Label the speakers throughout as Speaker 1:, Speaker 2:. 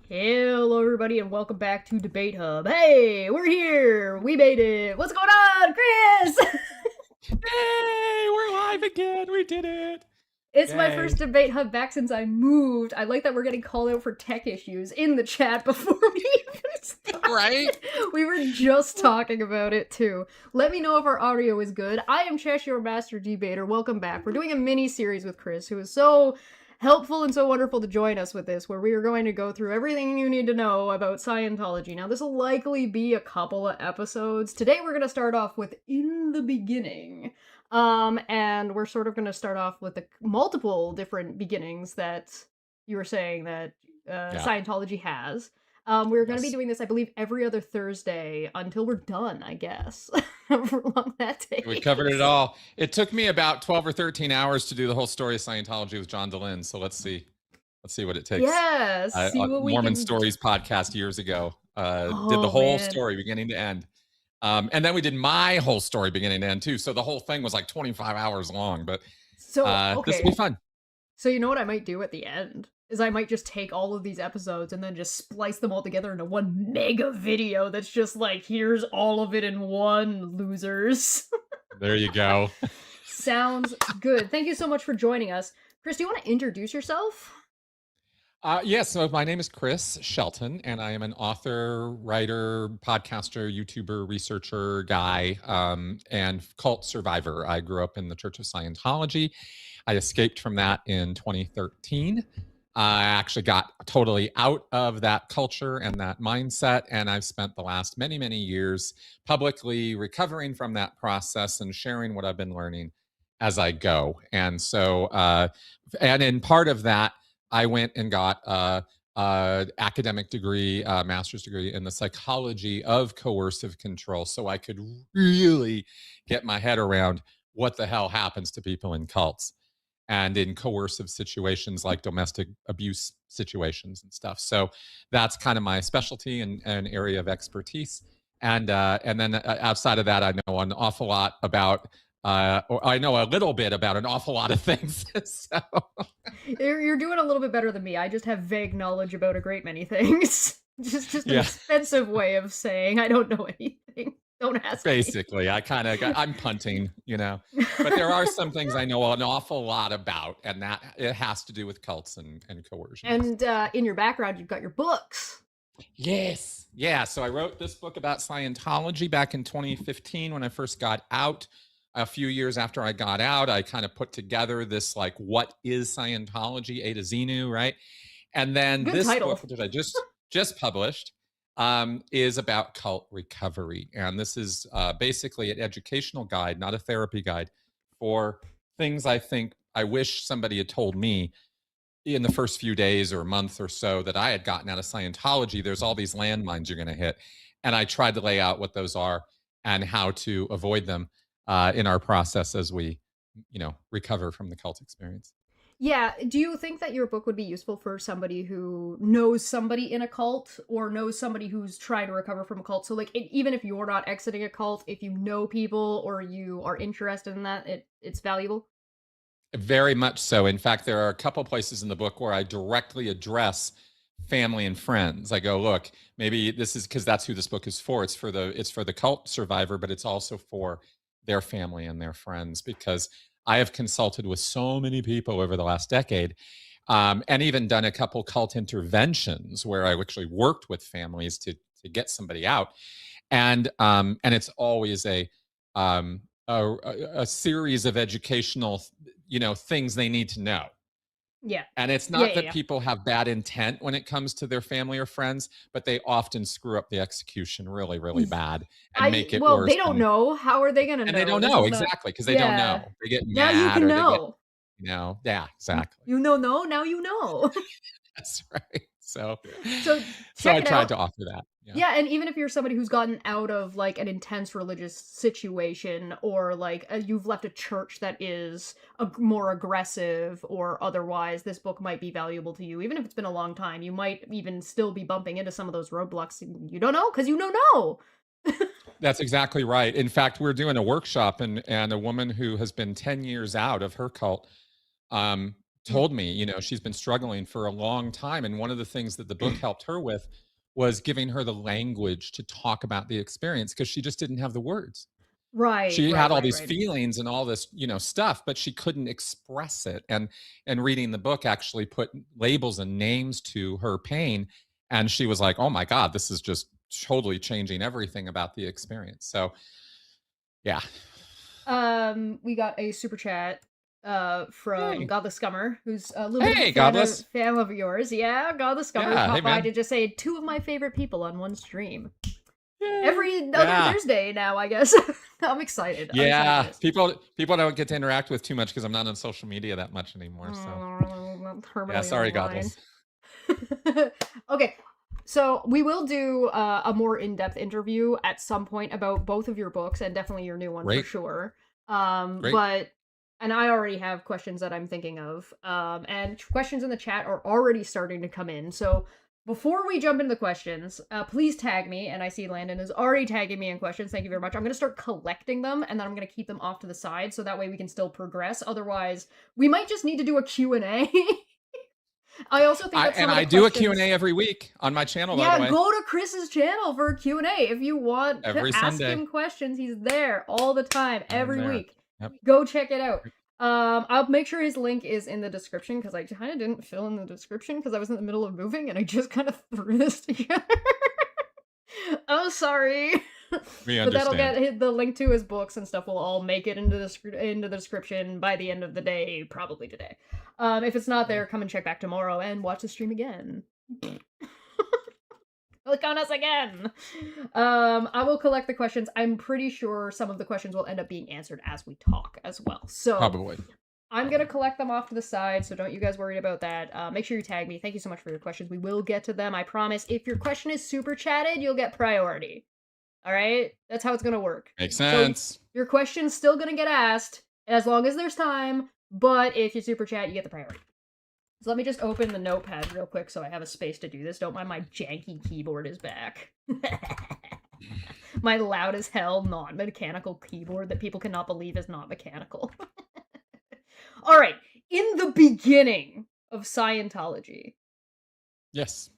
Speaker 1: Hello, everybody, and welcome back to Debate Hub. Hey, we're here! We made it! What's going on, Chris?
Speaker 2: Hey, we're live again. We did it.
Speaker 1: It's my
Speaker 2: Yay.
Speaker 1: first Debate Hub back since I moved. I like that we're getting called out for tech issues in the chat before we even started.
Speaker 2: Right?
Speaker 1: We were just talking about it, too. Let me know if our audio is good. I am Cheshire Master Debater. Welcome back. We're doing a mini-series with Chris, who is so helpful and so wonderful to join us with this, where we are going to go through everything you need to know about Scientology. Now, this will likely be a couple of episodes. Today, we're going to start off with In the Beginning. And we're sort of going to start off with the multiple different beginnings that you were saying that Scientology has. We're going to be doing this, I believe, every other Thursday until we're done, I guess. However long that takes.
Speaker 2: We covered it all. It took me about 12 or 13 hours to do the whole story of Scientology with John DeLynn. So let's see what it takes.
Speaker 1: Yes. See what we
Speaker 2: Mormon
Speaker 1: can...
Speaker 2: Stories podcast years ago. Did the whole story beginning to end. And then we did my whole story beginning to end too. So the whole thing was like 25 hours long, but
Speaker 1: so
Speaker 2: this will be fun.
Speaker 1: So you know what I might do at the end? Is I might just take all of these episodes and then just splice them all together into one mega video that's just like, here's all of it in one, losers.
Speaker 2: There you go.
Speaker 1: Sounds good. Thank you so much for joining us. Chris, do you want to introduce yourself?
Speaker 2: Yes, so my name is Chris Shelton, and I am an author, writer, podcaster, YouTuber, researcher, guy, and cult survivor. I grew up in the Church of Scientology. I escaped from that in 2013. I actually got totally out of that culture and that mindset, and I've spent the last many, many years publicly recovering from that process and sharing what I've been learning as I go. And so, and in part of that, I went and got an academic degree, master's degree in the psychology of coercive control, so I could really get my head around what the hell happens to people in cults and in coercive situations like domestic abuse situations and stuff. So that's kind of my specialty and area of expertise. And then outside of that, I know an awful lot about or I know a little bit about an awful lot of things. So
Speaker 1: you're doing a little bit better than me. I just have vague knowledge about a great many things. just an expensive way of saying I don't know anything. Don't ask
Speaker 2: Basically,
Speaker 1: me.
Speaker 2: I'm punting, but there are some things I know an awful lot about, and that it has to do with cults and coercion.
Speaker 1: And in your background, you've got your books.
Speaker 2: Yes. Yeah. So I wrote this book about Scientology back in 2015 when I first got out. A few years after I got out, I kind of put together this, like, what is Scientology, A to Xenu, right? And then
Speaker 1: Good
Speaker 2: this
Speaker 1: title.
Speaker 2: book, which I just published, is about cult recovery. And this is basically an educational guide, not a therapy guide, for things I wish somebody had told me in the first few days or month or so that I had gotten out of Scientology. There's all these landmines you're going to hit. And I tried to lay out what those are and how to avoid them in our process as we, recover from the cult experience.
Speaker 1: Yeah. Do you think that your book would be useful for somebody who knows somebody in a cult or knows somebody who's trying to recover from a cult? So, like, even if you're not exiting a cult, if you know people or you are interested in that, it's valuable?
Speaker 2: Very much so. In fact, there are a couple places in the book where I directly address family and friends. I go, look, maybe this is because that's who this book is for. It's for the cult survivor, but it's also for their family and their friends, because I have consulted with so many people over the last decade, and even done a couple cult interventions where I actually worked with families to get somebody out, and it's always a series of educational, things they need to know.
Speaker 1: Yeah.
Speaker 2: And it's not that people have bad intent when it comes to their family or friends, but they often screw up the execution really, really bad and make it worse.
Speaker 1: Well, they don't know. How are they going to know?
Speaker 2: And they don't know, exactly, because they don't know. They get mad.
Speaker 1: Now you can know.
Speaker 2: Yeah, exactly.
Speaker 1: Now you know.
Speaker 2: That's right. So
Speaker 1: I
Speaker 2: tried to offer that.
Speaker 1: Yeah, and even if you're somebody who's gotten out of, like, an intense religious situation, or, like, you've left a church that is more aggressive or otherwise, this book might be valuable to you. Even if it's been a long time, you might even still be bumping into some of those roadblocks. You don't know, because you don't know.
Speaker 2: That's exactly right. In fact, we're doing a workshop, and a woman who has been 10 years out of her cult told me, she's been struggling for a long time. And one of the things that the book helped her with was giving her the language to talk about the experience because she just didn't have the words.
Speaker 1: Right,
Speaker 2: She
Speaker 1: right,
Speaker 2: had all
Speaker 1: right,
Speaker 2: these
Speaker 1: right.
Speaker 2: feelings and all this, stuff, but she couldn't express it. And reading the book actually put labels and names to her pain. And she was like, oh my God, this is just totally changing everything about the experience. So yeah.
Speaker 1: We got a super chat from
Speaker 2: Hey.
Speaker 1: Godless Scummer, who's a little bit of a
Speaker 2: Hey, Godless.
Speaker 1: fan of yours. Yeah, Godless Scummer
Speaker 2: Yeah. Hey,
Speaker 1: popped by
Speaker 2: man.
Speaker 1: to just say two of my favorite people on one stream.
Speaker 2: Yay.
Speaker 1: Every other
Speaker 2: Yeah.
Speaker 1: Thursday now, I guess. I'm excited. I'm excited for
Speaker 2: Yeah.
Speaker 1: this.
Speaker 2: People don't get to interact with too much because I'm not on social media that much anymore. So yeah,
Speaker 1: Permanently
Speaker 2: sorry,
Speaker 1: online.
Speaker 2: Godless.
Speaker 1: Okay, so we will do a more in-depth interview at some point about both of your books and definitely your new one for
Speaker 2: Great.
Speaker 1: sure.
Speaker 2: Great.
Speaker 1: But and I already have questions that I'm thinking of. And questions in the chat are already starting to come in. So before we jump into the questions, please tag me. And I see Landon is already tagging me in questions. Thank you very much. I'm going to start collecting them and then I'm going to keep them off to the side so that way we can still progress. Otherwise, we might just need to do a Q&A. I also think that some of the
Speaker 2: I do a
Speaker 1: questions...
Speaker 2: Q&A every week on my channel, by the
Speaker 1: Yeah,
Speaker 2: way.
Speaker 1: go to Chris's channel for a Q&A. If you want to
Speaker 2: Every
Speaker 1: ask
Speaker 2: Sunday.
Speaker 1: him questions, he's there all the time,
Speaker 2: I'm
Speaker 1: every
Speaker 2: there.
Speaker 1: week.
Speaker 2: Yep.
Speaker 1: Go check it out. I'll make sure his link is in the description because I kind of didn't fill in the description because I was in the middle of moving and I just kind of threw this together. Oh, sorry.
Speaker 2: We
Speaker 1: But that'll
Speaker 2: understand.
Speaker 1: get the link to his books and stuff will all make it into the description by the end of the day, probably today. If it's not there, come and check back tomorrow and watch the stream again. Click on us again. I will collect the questions. I'm pretty sure some of the questions will end up being answered as we talk as well. So
Speaker 2: Probably.
Speaker 1: I'm gonna collect them off to the side, so don't you guys worry about that. Make sure you tag me. Thank you so much for your questions. We will get to them, I promise. If your question is super chatted, you'll get priority. Alright? That's how it's gonna work.
Speaker 2: Makes
Speaker 1: So
Speaker 2: sense.
Speaker 1: your question's still gonna get asked, as long as there's time, but if you super chat, you get the priority. So let me just open the notepad real quick so I have a space to do this. Don't mind my janky keyboard is back. My loud as hell non-mechanical keyboard that people cannot believe is not mechanical. Alright, in the beginning of Scientology.
Speaker 2: Yes.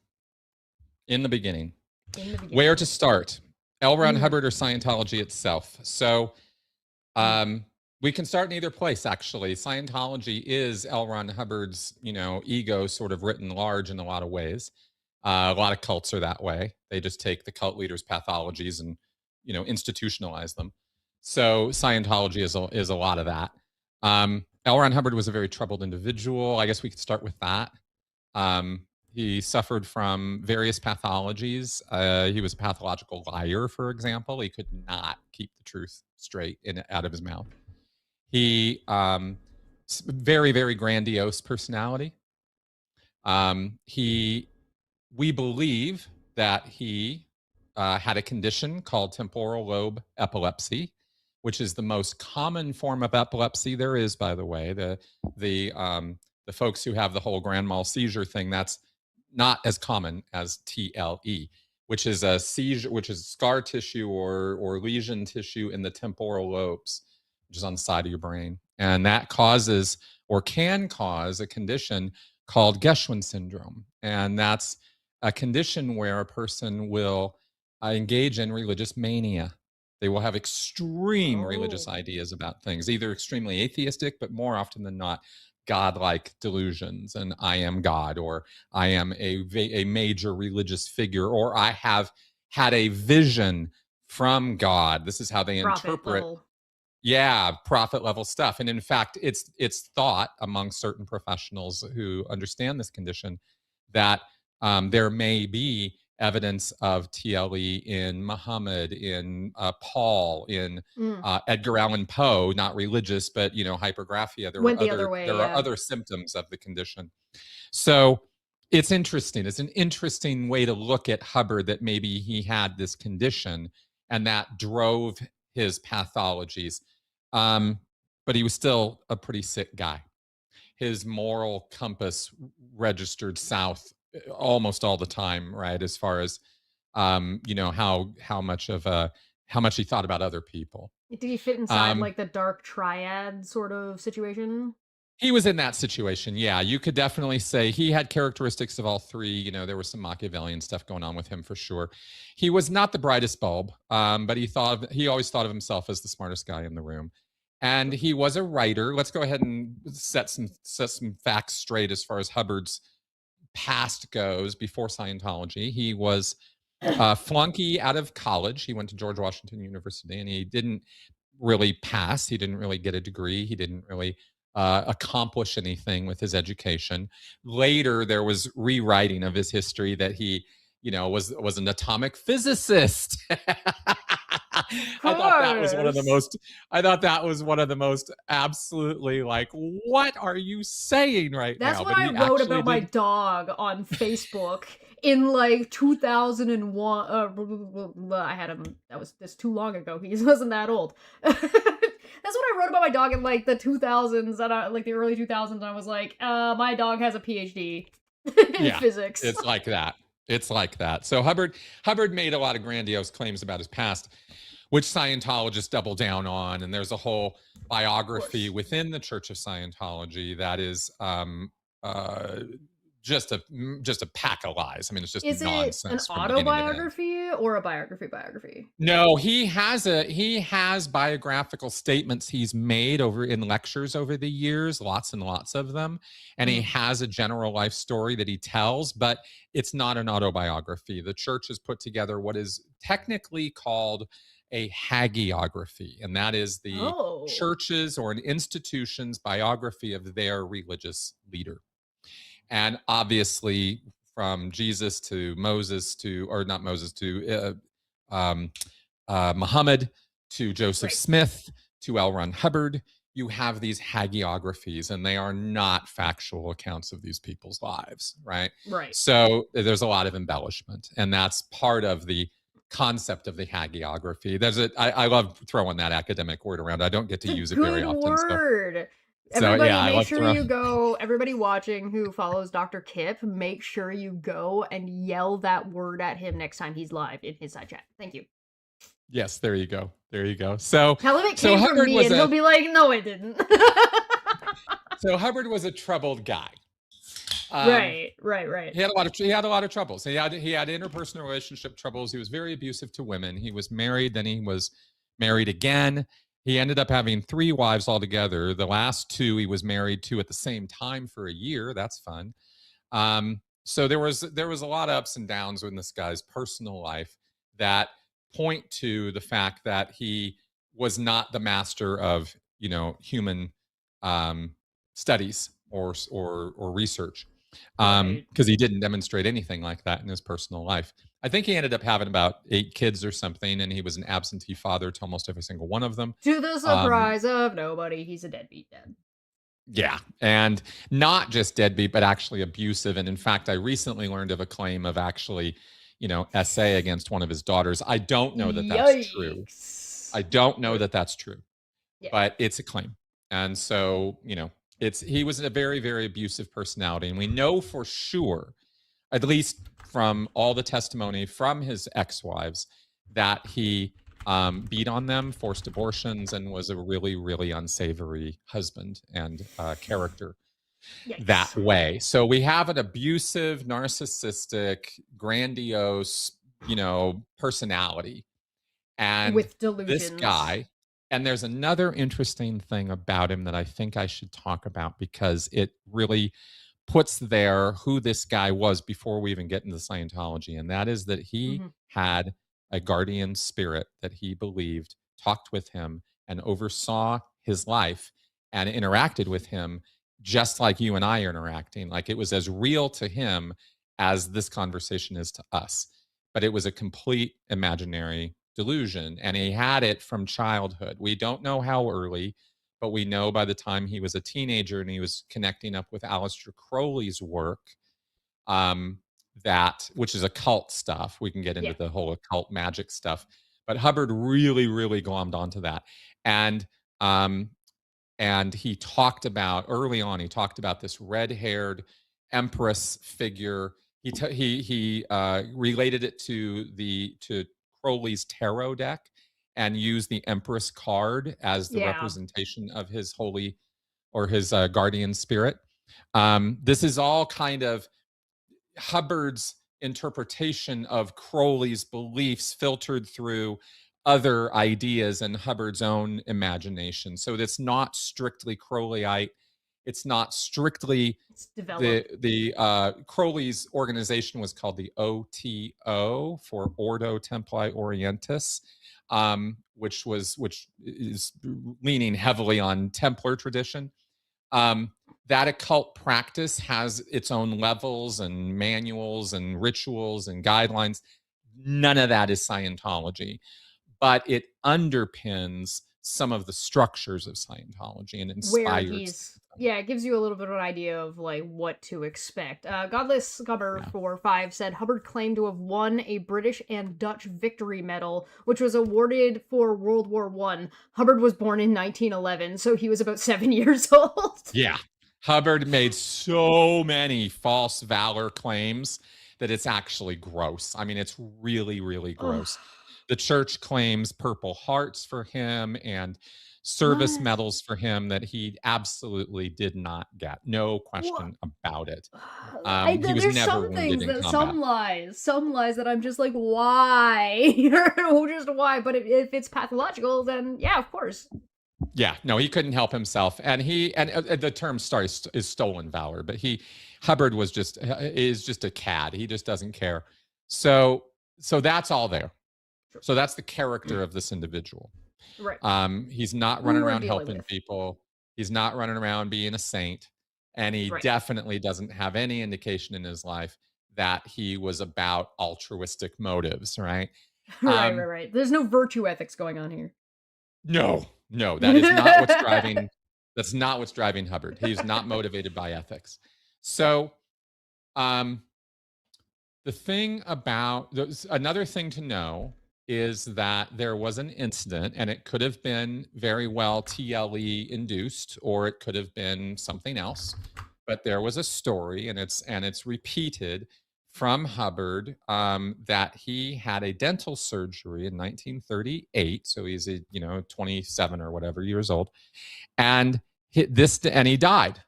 Speaker 2: In the beginning.
Speaker 1: In the beginning.
Speaker 2: Where to start? L. Ron Hubbard or Scientology itself? So we can start in either place, actually. Scientology is L. Ron Hubbard's, ego sort of written large in a lot of ways. A lot of cults are that way. They just take the cult leaders' pathologies and, institutionalize them. So Scientology is a lot of that. L. Ron Hubbard was a very troubled individual. I guess we could start with that. He suffered from various pathologies. He was a pathological liar, for example. He could not keep the truth straight out of his mouth. He very, very grandiose personality. We believe that he had a condition called temporal lobe epilepsy, which is the most common form of epilepsy there is, by the way. The folks who have the whole grand mal seizure thing, that's not as common as TLE, which is a seizure, which is scar tissue or lesion tissue in the temporal lobes, which is on the side of your brain. And that causes or can cause a condition called Geschwin syndrome. And that's a condition where a person will engage in religious mania. They will have extreme religious ideas about things, either extremely atheistic, but more often than not, godlike delusions. And I am God, or I am a major religious figure, or I have had a vision from God. This is how they interpret. Yeah, prophet level stuff. And in fact, it's thought among certain professionals who understand this condition that there may be evidence of TLE in Muhammad, in Paul, in Edgar Allan Poe, not religious, but hypergraphia. There are other symptoms of the condition. So it's interesting. It's an interesting way to look at Hubbard, that maybe he had this condition and that drove his pathologies. But he was still a pretty sick guy. His moral compass registered south almost all the time, right? As far as how much he thought about other people.
Speaker 1: Did he fit inside like the dark triad sort of situation?
Speaker 2: He was in that situation. Yeah, you could definitely say he had characteristics of all three. There was some Machiavellian stuff going on with him for sure. He was not the brightest bulb, but he always thought of himself as the smartest guy in the room. And he was a writer. Let's go ahead and set some facts straight as far as Hubbard's past goes before Scientology. He was a flunky out of college. He went to George Washington University, and he didn't really pass. He didn't really get a degree. He didn't really accomplish anything with his education. Later, there was rewriting of his history that he, was an atomic physicist.
Speaker 1: Of
Speaker 2: I thought that was one of the
Speaker 1: course.
Speaker 2: most. I thought that was one of the most absolutely like, what are you saying right
Speaker 1: That's
Speaker 2: now?
Speaker 1: what
Speaker 2: But
Speaker 1: I
Speaker 2: he
Speaker 1: wrote
Speaker 2: actually
Speaker 1: about my
Speaker 2: did.
Speaker 1: dog on Facebook in like 2001. I had him. That's too long ago. He wasn't that old. That's what I wrote about my dog in like the 2000s, and like the early 2000s. I was like, my dog has a PhD in
Speaker 2: Yeah,
Speaker 1: physics.
Speaker 2: it's like that. It's like that. So Hubbard made a lot of grandiose claims about his past, which Scientologists double down on, and there's a whole
Speaker 1: Of
Speaker 2: biography
Speaker 1: course.
Speaker 2: within the Church of Scientology that is uh, just a pack of lies. I mean, it's just
Speaker 1: Is it an
Speaker 2: nonsense from beginning to end.
Speaker 1: autobiography or a biography?
Speaker 2: No, he has biographical statements he's made over in lectures over the years, lots and lots of them, and he
Speaker 1: Mhm.
Speaker 2: has a general life story that he tells, but it's not an autobiography. The church has put together what is technically called a hagiography, and that is the
Speaker 1: Oh,
Speaker 2: church's or an institution's biography of their religious leader. And obviously, from Jesus to Moses to, or not Moses, to Muhammad to Joseph
Speaker 1: right,
Speaker 2: Smith to L. Ron Hubbard, you have these hagiographies, and they are not factual accounts of these people's lives, right?
Speaker 1: right.
Speaker 2: So there's a lot of embellishment, and that's part of the concept of the hagiography. I love throwing that academic word around. I don't get to
Speaker 1: It's a
Speaker 2: use it very
Speaker 1: good
Speaker 2: often,
Speaker 1: word.
Speaker 2: so yeah,
Speaker 1: Everybody,
Speaker 2: I
Speaker 1: make
Speaker 2: love
Speaker 1: sure
Speaker 2: throwing.
Speaker 1: you go. Everybody watching who follows Dr. Kip, make sure you go and yell that word at him next time he's live in his side chat. Thank you.
Speaker 2: Yes, there you go. There you go. So
Speaker 1: Tell him it
Speaker 2: so
Speaker 1: came from
Speaker 2: Hubbard
Speaker 1: me,
Speaker 2: was
Speaker 1: and he'll
Speaker 2: a
Speaker 1: be like, "No, it didn't."
Speaker 2: so Hubbard was a troubled guy. Um,
Speaker 1: right.
Speaker 2: he had a lot of troubles. He had interpersonal relationship troubles. He was very abusive to women. He was married, then he was married again. He ended up having three wives altogether. The last two he was married to at the same time for a year. That's fun. So there was a lot of ups and downs in this guy's personal life that point to the fact that he was not the master of human um, studies or research,
Speaker 1: Right.
Speaker 2: because he didn't demonstrate anything like that in his personal life. I think he ended up having about 8 kids or something, and he was an absentee father to almost every single one of them.
Speaker 1: To the
Speaker 2: Um,
Speaker 1: surprise of nobody, he's a deadbeat dad.
Speaker 2: yeah, and not just deadbeat, but actually abusive. And in fact, I recently learned of a claim of actually, essay against one of his daughters. I don't know that that's true.
Speaker 1: Yikes.
Speaker 2: I don't know
Speaker 1: Right.
Speaker 2: that that's true,
Speaker 1: Yeah.
Speaker 2: but it's a claim. And so, he was a very, very abusive personality. And we know for sure, at least from all the testimony from his ex-wives, that he beat on them, forced abortions, and was a really, really unsavory husband and character that
Speaker 1: Yikes.
Speaker 2: way. So we have an abusive, narcissistic, grandiose, personality. And
Speaker 1: With
Speaker 2: this
Speaker 1: delusions.
Speaker 2: guy, and there's another interesting thing about him that I think I should talk about because it really puts there who this guy was before we even get into Scientology. And that is that he
Speaker 1: Mhm.
Speaker 2: had a guardian spirit that he believed talked with him and oversaw his life and interacted with him just like you and I are interacting. Like it was as real to him as this conversation is to us. But it was a complete imaginary delusion. And he had it from childhood. We don't know how early, but we know by the time he was a teenager and he was connecting up with Aleister Crowley's work, that which is occult stuff. We can get into
Speaker 1: Yeah.
Speaker 2: the whole occult magic stuff, but Hubbard really, really glommed onto that, and um, and he talked about early on. He talked about this red-haired empress figure. He related it to Crowley's tarot deck and used the Empress card as the
Speaker 1: Yeah.
Speaker 2: representation of his holy or his guardian spirit. This is all kind of Hubbard's interpretation of Crowley's beliefs filtered through other ideas and Hubbard's own imagination. So it's not strictly Crowleyite. It's not strictly
Speaker 1: It's developed.
Speaker 2: the Crowley's organization was called the OTO, for Ordo Templi Orientis, which is leaning heavily on Templar tradition. That occult practice has its own levels and manuals and rituals and guidelines. None of that is Scientology, but it underpins some of the structures of Scientology and
Speaker 1: Where
Speaker 2: inspires.
Speaker 1: it gives you a little bit of an idea of like what to expect. Godless Scubber
Speaker 2: Yeah.
Speaker 1: 45 said Hubbard claimed to have won a British and Dutch Victory Medal, which was awarded for World War One. Hubbard was born in 1911, so he was about 7 years old.
Speaker 2: Yeah. Hubbard made so many false valor claims that it's actually gross. I mean, it's really, really gross. The church claims Purple Hearts for him and service
Speaker 1: What?
Speaker 2: medals for him that he absolutely did not get. No
Speaker 1: What?
Speaker 2: question about it. He was
Speaker 1: There's
Speaker 2: never
Speaker 1: some
Speaker 2: wounded
Speaker 1: things
Speaker 2: in
Speaker 1: that
Speaker 2: combat.
Speaker 1: some lies that I'm just like, why? Just why? But if it's pathological, then yeah, of course.
Speaker 2: Yeah, no, he couldn't help himself, and the term "star" is stolen valor, but Hubbard was just is just a cad. He just doesn't care. So that's all there.
Speaker 1: Sure.
Speaker 2: So that's the character of this individual.
Speaker 1: Right.
Speaker 2: He's not
Speaker 1: Who
Speaker 2: running
Speaker 1: we're
Speaker 2: around
Speaker 1: dealing
Speaker 2: helping
Speaker 1: with.
Speaker 2: people. He's not running around being a saint, and he
Speaker 1: Right.
Speaker 2: definitely doesn't have any indication in his life that he was about altruistic motives. Right?
Speaker 1: Right. There's no virtue ethics going on here.
Speaker 2: No, no, that is not what's driving. That's not what's driving Hubbard. He's not motivated by ethics. So, um, the thing about another thing to know is that there was an incident, and it could have been very well TLE induced, or it could have been something else. But there was a story, and it's repeated from Hubbard, that he had a dental surgery in 1938. So he's 27 or whatever years old, and he died.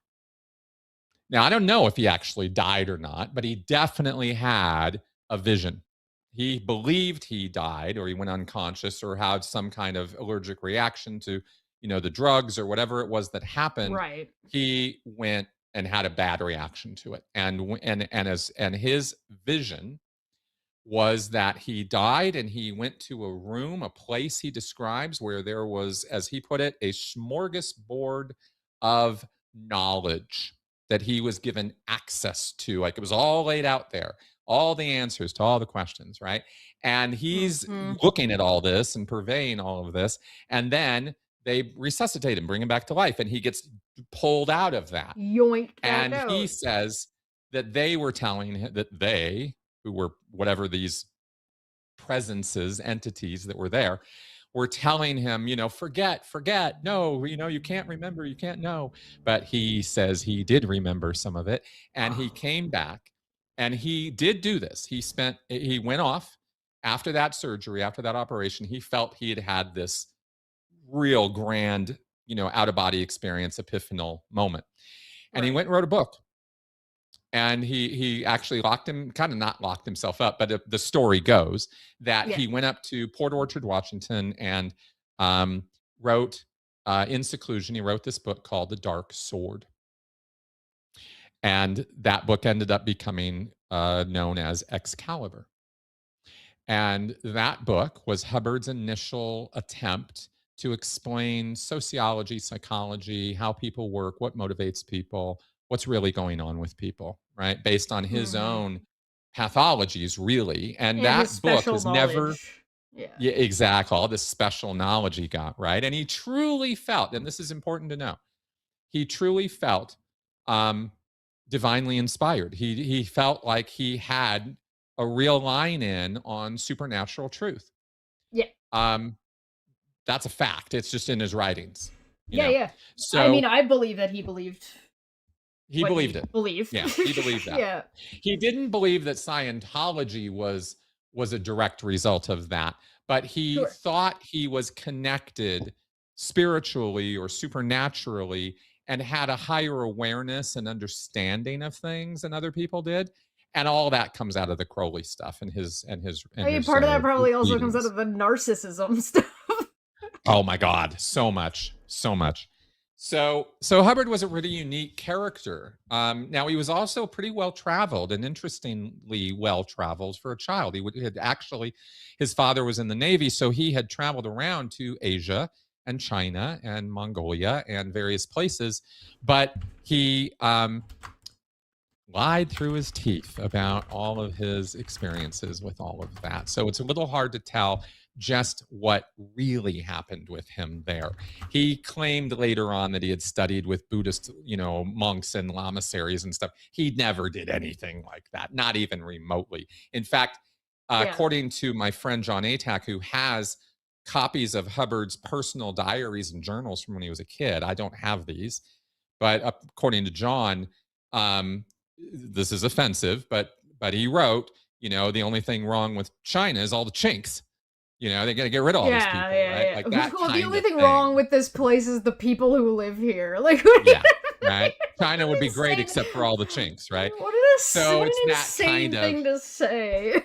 Speaker 2: Now, I don't know if he actually died or not, but he definitely had a vision. He believed he died, or he went unconscious, or had some kind of allergic reaction to, the drugs or whatever it was that happened.
Speaker 1: Right.
Speaker 2: He went and had a bad reaction to it, and his vision was that he died, and he went to a room, a place he describes, where there was, as he put it, a smorgasbord of knowledge that he was given access to. Like, it was all laid out there, all the answers to all the questions, right? And he's
Speaker 1: Mhm.
Speaker 2: looking at all this and purveying all of this. And then they resuscitate him, bring him back to life, and he gets pulled out of that.
Speaker 1: Yoinked back
Speaker 2: And he
Speaker 1: out.
Speaker 2: says that they were telling him, that they, who were whatever these presences, entities that were there, were telling him, forget, no, you can't remember, you can't know. But he says he did remember some of it, and he came back, and he did do this. He went off after that surgery, after that operation. He felt he had had this real grand, out of body experience, epiphanal moment. And he
Speaker 1: Right.
Speaker 2: went and wrote a book, and he actually not locked himself up, but the story goes that
Speaker 1: Yeah.
Speaker 2: he went up to Port Orchard, Washington, and wrote, in seclusion, he wrote this book called The Dark Sword, and that book ended up becoming known as Excalibur. And that book was Hubbard's initial attempt to explain sociology, psychology, how people work, what motivates people, what's really going on with people, right? Based on his
Speaker 1: Mhm.
Speaker 2: own pathologies, really. And
Speaker 1: And his
Speaker 2: that book
Speaker 1: special
Speaker 2: has never,
Speaker 1: knowledge. Yeah.
Speaker 2: yeah, exactly, all this special knowledge he got, right? And he truly felt, and this is important to know, he truly felt um, divinely inspired. He felt like he had a real line in on supernatural truth.
Speaker 1: Yeah.
Speaker 2: Um, that's a fact. It's just in his writings, you
Speaker 1: Yeah,
Speaker 2: know.
Speaker 1: yeah. I mean,
Speaker 2: So
Speaker 1: I believe that he believed
Speaker 2: he
Speaker 1: what
Speaker 2: believed
Speaker 1: he
Speaker 2: it.
Speaker 1: believed.
Speaker 2: Yeah, he believed that.
Speaker 1: Yeah.
Speaker 2: He didn't believe that Scientology was a direct result of that, but he
Speaker 1: Sure.
Speaker 2: thought he was connected spiritually or supernaturally, and had a higher awareness and understanding of things than other people did. And all that comes out of the Crowley stuff and his
Speaker 1: I mean, part of that probably also comes out
Speaker 2: readings.
Speaker 1: of the narcissism stuff.
Speaker 2: Oh my God, so much, so much. So Hubbard was a really unique character. Now he was also pretty well traveled, and interestingly well traveled for a child. Had actually, his father was in the Navy, so he had traveled around to Asia and China and Mongolia and various places, but he lied through his teeth about all of his experiences with all of that. So it's a little hard to tell just what really happened with him there. He claimed later on that he had studied with Buddhist, monks and lamaseries and stuff. He never did anything like that, not even remotely. In fact, according to my friend John Atack, who has copies of Hubbard's personal diaries and journals from when he was a kid, I don't have these, but according to John, this is offensive, but he wrote, the only thing wrong with China is all the chinks. They got to get rid of all these people, right? Like that.
Speaker 1: Well, the only thing wrong with this place is the people who live here. Like,
Speaker 2: right. China would be great except for all the chinks, right?
Speaker 1: What an insane thing to say.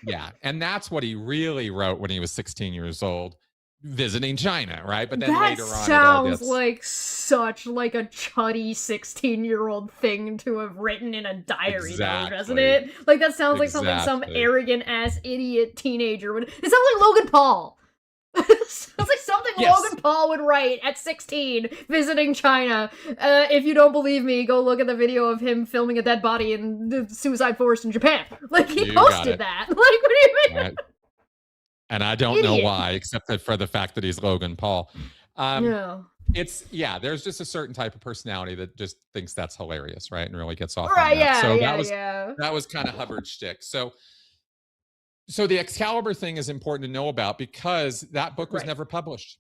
Speaker 2: Yeah, and that's what he really wrote when he was 16 years old, visiting China, right? But then
Speaker 1: that
Speaker 2: later on,
Speaker 1: sounds like such like a chuddy 16-year-old thing to have written in a diary, though, doesn't it? Like that sounds like something some arrogant ass idiot teenager would. It sounds like Logan Paul. Sounds like something Logan Paul would write at 16 visiting China. If you don't believe me, go look at the video of him filming a dead body in the suicide forest in Japan. Like he posted that. Like what do you mean?
Speaker 2: Right. And I don't know why, except for the fact that he's Logan Paul. There's just a certain type of personality that just thinks that's hilarious, right? And really gets off on that. That was kind of Hubbard's shtick. So the Excalibur thing is important to know about because that book was never published.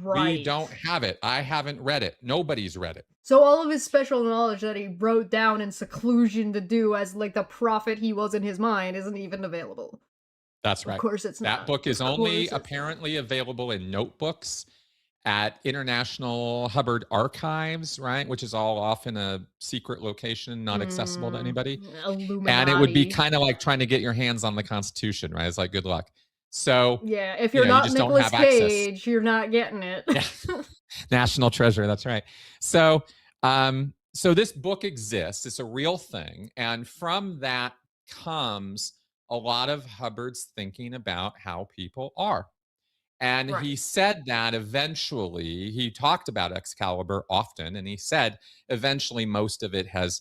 Speaker 1: Right.
Speaker 2: We don't have it. I haven't read it. Nobody's read it.
Speaker 1: So all of his special knowledge that he wrote down in seclusion to do as like the prophet he was in his mind isn't even available.
Speaker 2: That's right.
Speaker 1: Of course it's not.
Speaker 2: That book is only apparently available in notebooks at International Hubbard Archives, right? Which is all off in a secret location, not accessible to anybody.
Speaker 1: Illuminati.
Speaker 2: And it would be kind of like trying to get your hands on the Constitution, right? It's like, good luck. So
Speaker 1: yeah, if you're not Nicolas Cage, you're not getting it.
Speaker 2: National treasure, that's right. So this book exists. It's a real thing. And from that comes a lot of Hubbard's thinking about how people are. And he said that eventually, he talked about Excalibur often, and he said eventually most of it has,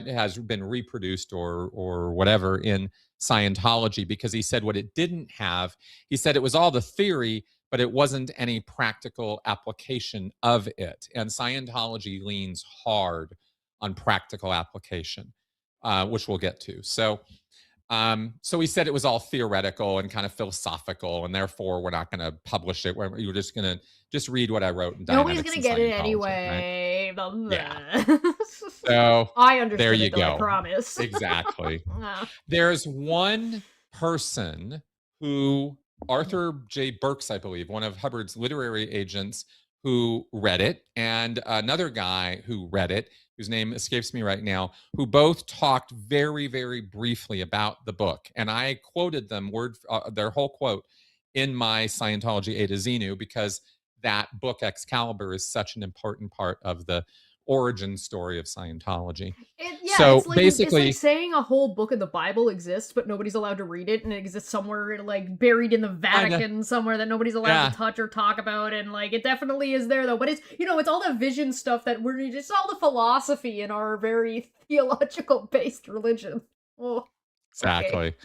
Speaker 2: has been reproduced or whatever in Scientology, because he said what it didn't have, he said it was all the theory, but it wasn't any practical application of it. And Scientology leans hard on practical application, which we'll get to. So he said it was all theoretical and kind of philosophical, and therefore we're not going to publish it. You're just going to read what I wrote. In
Speaker 1: Nobody's going to get it anyway.
Speaker 2: Right? Yeah. So
Speaker 1: I understood.
Speaker 2: There you go.
Speaker 1: I promise.
Speaker 2: Exactly. There's one person who, Arthur J. Burks, I believe, one of Hubbard's literary agents, who read it, and another guy who read it, whose name escapes me right now, who both talked very, very briefly about the book. And I quoted them their whole quote in my Scientology A to Xenu, because that book Excalibur is such an important part of the origin story of Scientology.
Speaker 1: It's like saying a whole book of the Bible exists, but nobody's allowed to read it, and it exists somewhere like buried in the Vatican somewhere that nobody's allowed to touch or talk about, and like it definitely is there though. But it's it's all the vision stuff that it's all the philosophy in our very theological based religion. Oh,
Speaker 2: exactly. Okay.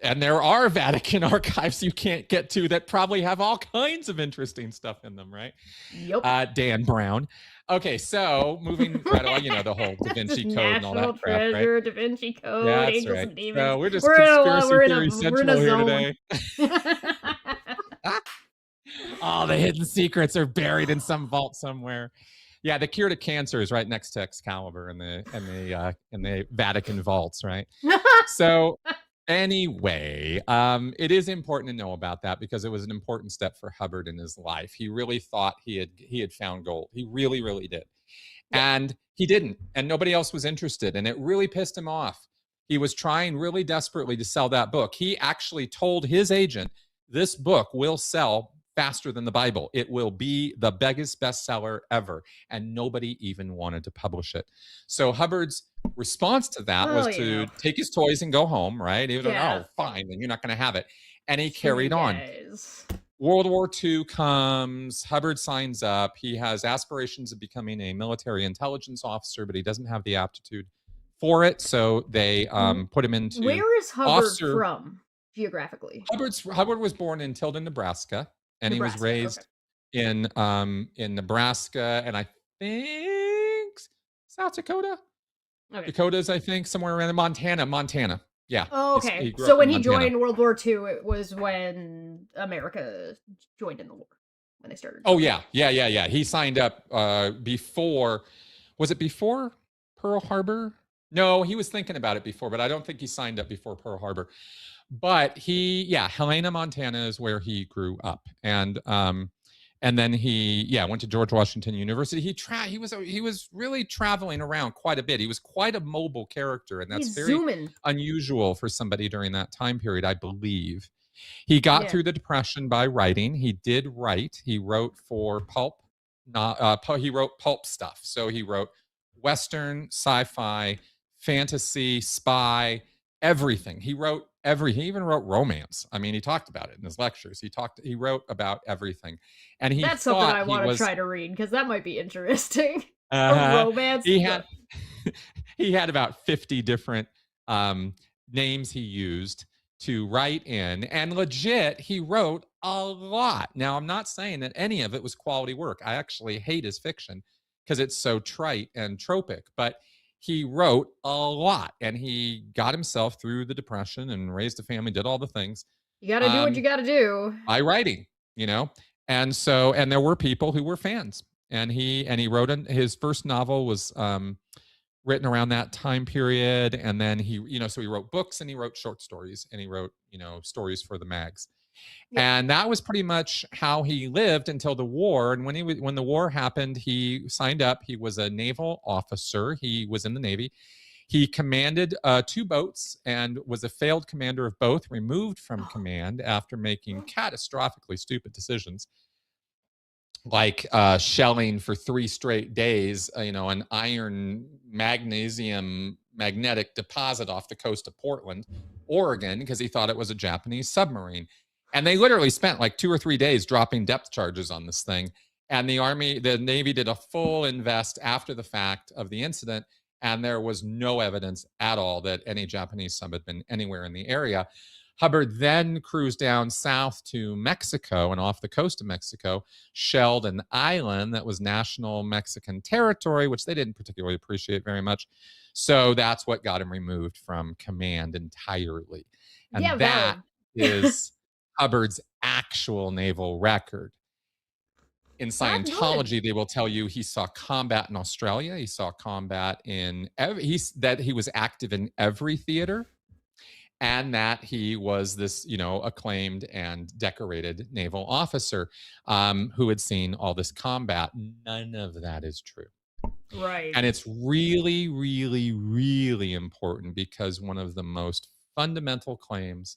Speaker 2: And there are Vatican archives you can't get to that probably have all kinds of interesting stuff in them, right?
Speaker 1: Yep.
Speaker 2: Dan Brown. Okay, so moving right on, the whole Da Vinci Code and all that crap,
Speaker 1: treasure, right? Da Vinci Code,
Speaker 2: that's right.
Speaker 1: and demons.
Speaker 2: So we're just conspiracy theory central here today. All the hidden secrets are buried in some vault somewhere. Yeah, the cure to cancer is right next to Excalibur in the Vatican vaults, right? So Anyway, it is important to know about that because it was an important step for Hubbard in his life. He really thought he had found gold. He really, really did.
Speaker 1: Yeah.
Speaker 2: And he didn't, and nobody else was interested, and it really pissed him off. He was trying really desperately to sell that book. He actually told his agent, this book will sell faster than the Bible. It will be the biggest bestseller ever. And nobody even wanted to publish it. So Hubbard's response to that was
Speaker 1: Well,
Speaker 2: to take his toys and go home, right? He was like,
Speaker 1: Yeah.
Speaker 2: oh, fine, then you're not going to have it. And he
Speaker 1: Screw you
Speaker 2: carried on.
Speaker 1: guys.
Speaker 2: World War II comes, Hubbard signs up. He has aspirations of becoming a military intelligence officer, but he doesn't have the aptitude for it. So they put him into
Speaker 1: Where is Hubbard
Speaker 2: officer.
Speaker 1: from geographically?
Speaker 2: Hubbard was born in Tilden, Nebraska, and he was
Speaker 1: Nebraska.
Speaker 2: raised
Speaker 1: Okay.
Speaker 2: in Nebraska, and I think South Dakota.
Speaker 1: Okay.
Speaker 2: Dakotas, I think, somewhere around Montana. Yeah.
Speaker 1: Oh, okay.
Speaker 2: He grew
Speaker 1: So
Speaker 2: up
Speaker 1: when
Speaker 2: in
Speaker 1: he
Speaker 2: Montana.
Speaker 1: joined World War II, it was when America joined in the war. When they started.
Speaker 2: Oh yeah. He signed up before. Was it before Pearl Harbor? No, he was thinking about it before, but I don't think he signed up before Pearl Harbor. But Helena, Montana is where he grew up, and then he went to George Washington University. He was really traveling around quite a bit. He was quite a mobile character, and that's very unusual for somebody during that time period, I believe. He got through the Depression by writing. He did write. He wrote for pulp. He wrote pulp stuff. So he wrote Western, sci-fi, fantasy, spy, everything. He even wrote romance. I mean, he talked about it in his lectures. He wrote about everything. And
Speaker 1: that's something I want to try to read because that might be interesting. Romance.
Speaker 2: He had about 50 different names he used to write in, and legit, he wrote a lot. Now, I'm not saying that any of it was quality work. I actually hate his fiction because it's so trite and tropic, but he wrote a lot, and he got himself through the Depression and raised a family, did all the things.
Speaker 1: You got to do what you got to do
Speaker 2: by writing, and there were people who were fans, and he wrote his first novel was written around that time period, and then he wrote books, and he wrote short stories, and he wrote stories for the mags. And that was pretty much how he lived until the war. And when the war happened, he signed up. He was a naval officer. He was in the Navy. He commanded 2 boats and was a failed commander of both, removed from command after making catastrophically stupid decisions, like shelling for 3 straight days, an iron magnesium magnetic deposit off the coast of Portland, Oregon, because he thought it was a Japanese submarine. And they literally spent like 2 or 3 days dropping depth charges on this thing. And the Navy did a full invest after the fact of the incident. And there was no evidence at all that any Japanese sub had been anywhere in the area. Hubbard then cruised down south to Mexico, and off the coast of Mexico, shelled an island that was national Mexican territory, which they didn't particularly appreciate very much. So that's what got him removed from command entirely. And that is Hubbard's actual naval record. In Scientology, they will tell you he saw combat in Australia. He saw combat that he was active in every theater, and that he was this, acclaimed and decorated naval officer who had seen all this combat. None of that is true.
Speaker 1: Right.
Speaker 2: And it's really, really, really important because one of the most fundamental claims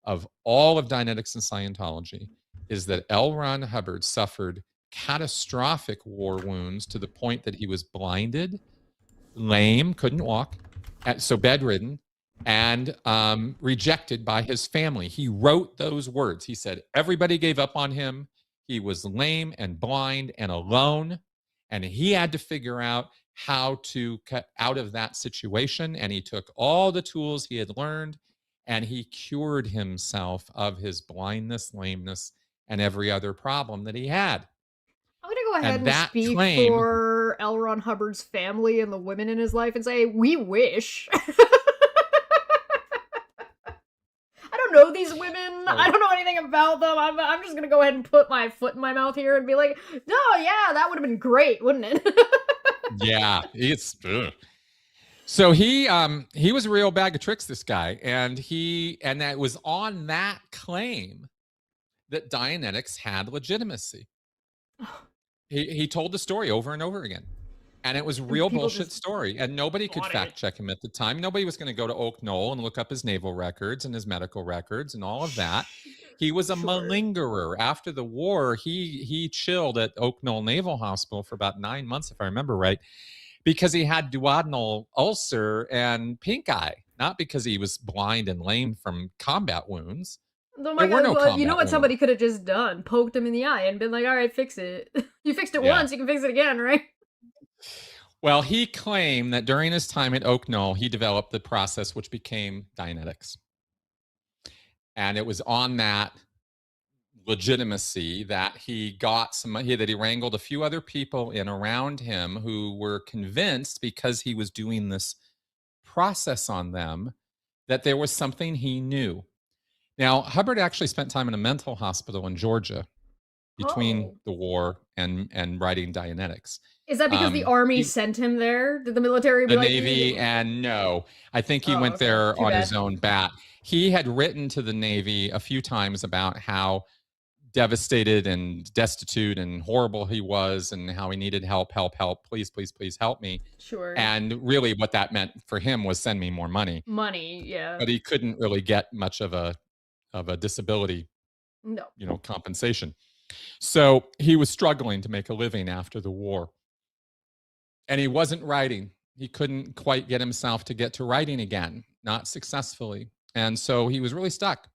Speaker 2: of all of Dianetics and Scientology is that L. Ron Hubbard suffered catastrophic war wounds to the point that he was blinded, lame, couldn't walk, so bedridden, and rejected by his family. He wrote those words. He said everybody gave up on him. He was lame and blind and alone, and he had to figure out how to cut out of that situation. And he took all the tools he had learned, and he cured himself of his blindness, lameness, and every other problem that he had.
Speaker 1: I'm going to go ahead and speak for L. Ron Hubbard's family and the women in his life and say, we wish. I don't know these women. I don't know anything about them. I'm just going to go ahead and put my foot in my mouth here and be like, no, yeah, that would have been great, wouldn't it?
Speaker 2: Yeah, it's... Ugh. So he was a real bag of tricks, this guy, and that was on that claim that Dianetics had legitimacy. He told the story over and over again. And it was a
Speaker 1: And
Speaker 2: real
Speaker 1: people
Speaker 2: bullshit
Speaker 1: just
Speaker 2: story. And nobody could
Speaker 1: bought it.
Speaker 2: fact check him at the time. Nobody was going to go to Oak Knoll and look up his naval records and his medical records and all of that. He was a
Speaker 1: Sure.
Speaker 2: malingerer. After the war, he chilled at Oak Knoll Naval Hospital for about 9 months, if I remember right, because he had duodenal ulcer and pink eye, not because he was blind and lame from combat wounds.
Speaker 1: Oh my
Speaker 2: There were
Speaker 1: god,
Speaker 2: no
Speaker 1: well, you know
Speaker 2: combat
Speaker 1: what
Speaker 2: wounds.
Speaker 1: somebody could have just done? Poked him in the eye and been like, all right, fix it. You fixed it
Speaker 2: Yeah.
Speaker 1: once, you can fix it again, right?
Speaker 2: Well, he claimed that during his time at Oak Knoll, he developed the process which became Dianetics. And it was on that legitimacy that he got that he wrangled a few other people in around him who were convinced, because he was doing this process on them, that there was something he knew. Now, Hubbard actually spent time in a mental hospital in Georgia between
Speaker 1: Oh.
Speaker 2: the war and writing Dianetics.
Speaker 1: Is that because the army sent him there? Did the military be
Speaker 2: The
Speaker 1: like,
Speaker 2: Navy, and no, I think he
Speaker 1: oh,
Speaker 2: went
Speaker 1: okay.
Speaker 2: there
Speaker 1: Too
Speaker 2: on
Speaker 1: bad.
Speaker 2: his own bat. He had written to the Navy a few times about how devastated and destitute and horrible he was, and how he needed help, please, please, please help me.
Speaker 1: Sure.
Speaker 2: And really what that meant for him was send me more money.
Speaker 1: Money, yeah.
Speaker 2: But he couldn't really get much of a disability,
Speaker 1: No.
Speaker 2: compensation. So he was struggling to make a living after the war. And he wasn't writing. He couldn't quite get himself to get to writing again, not successfully. And so he was really stuck.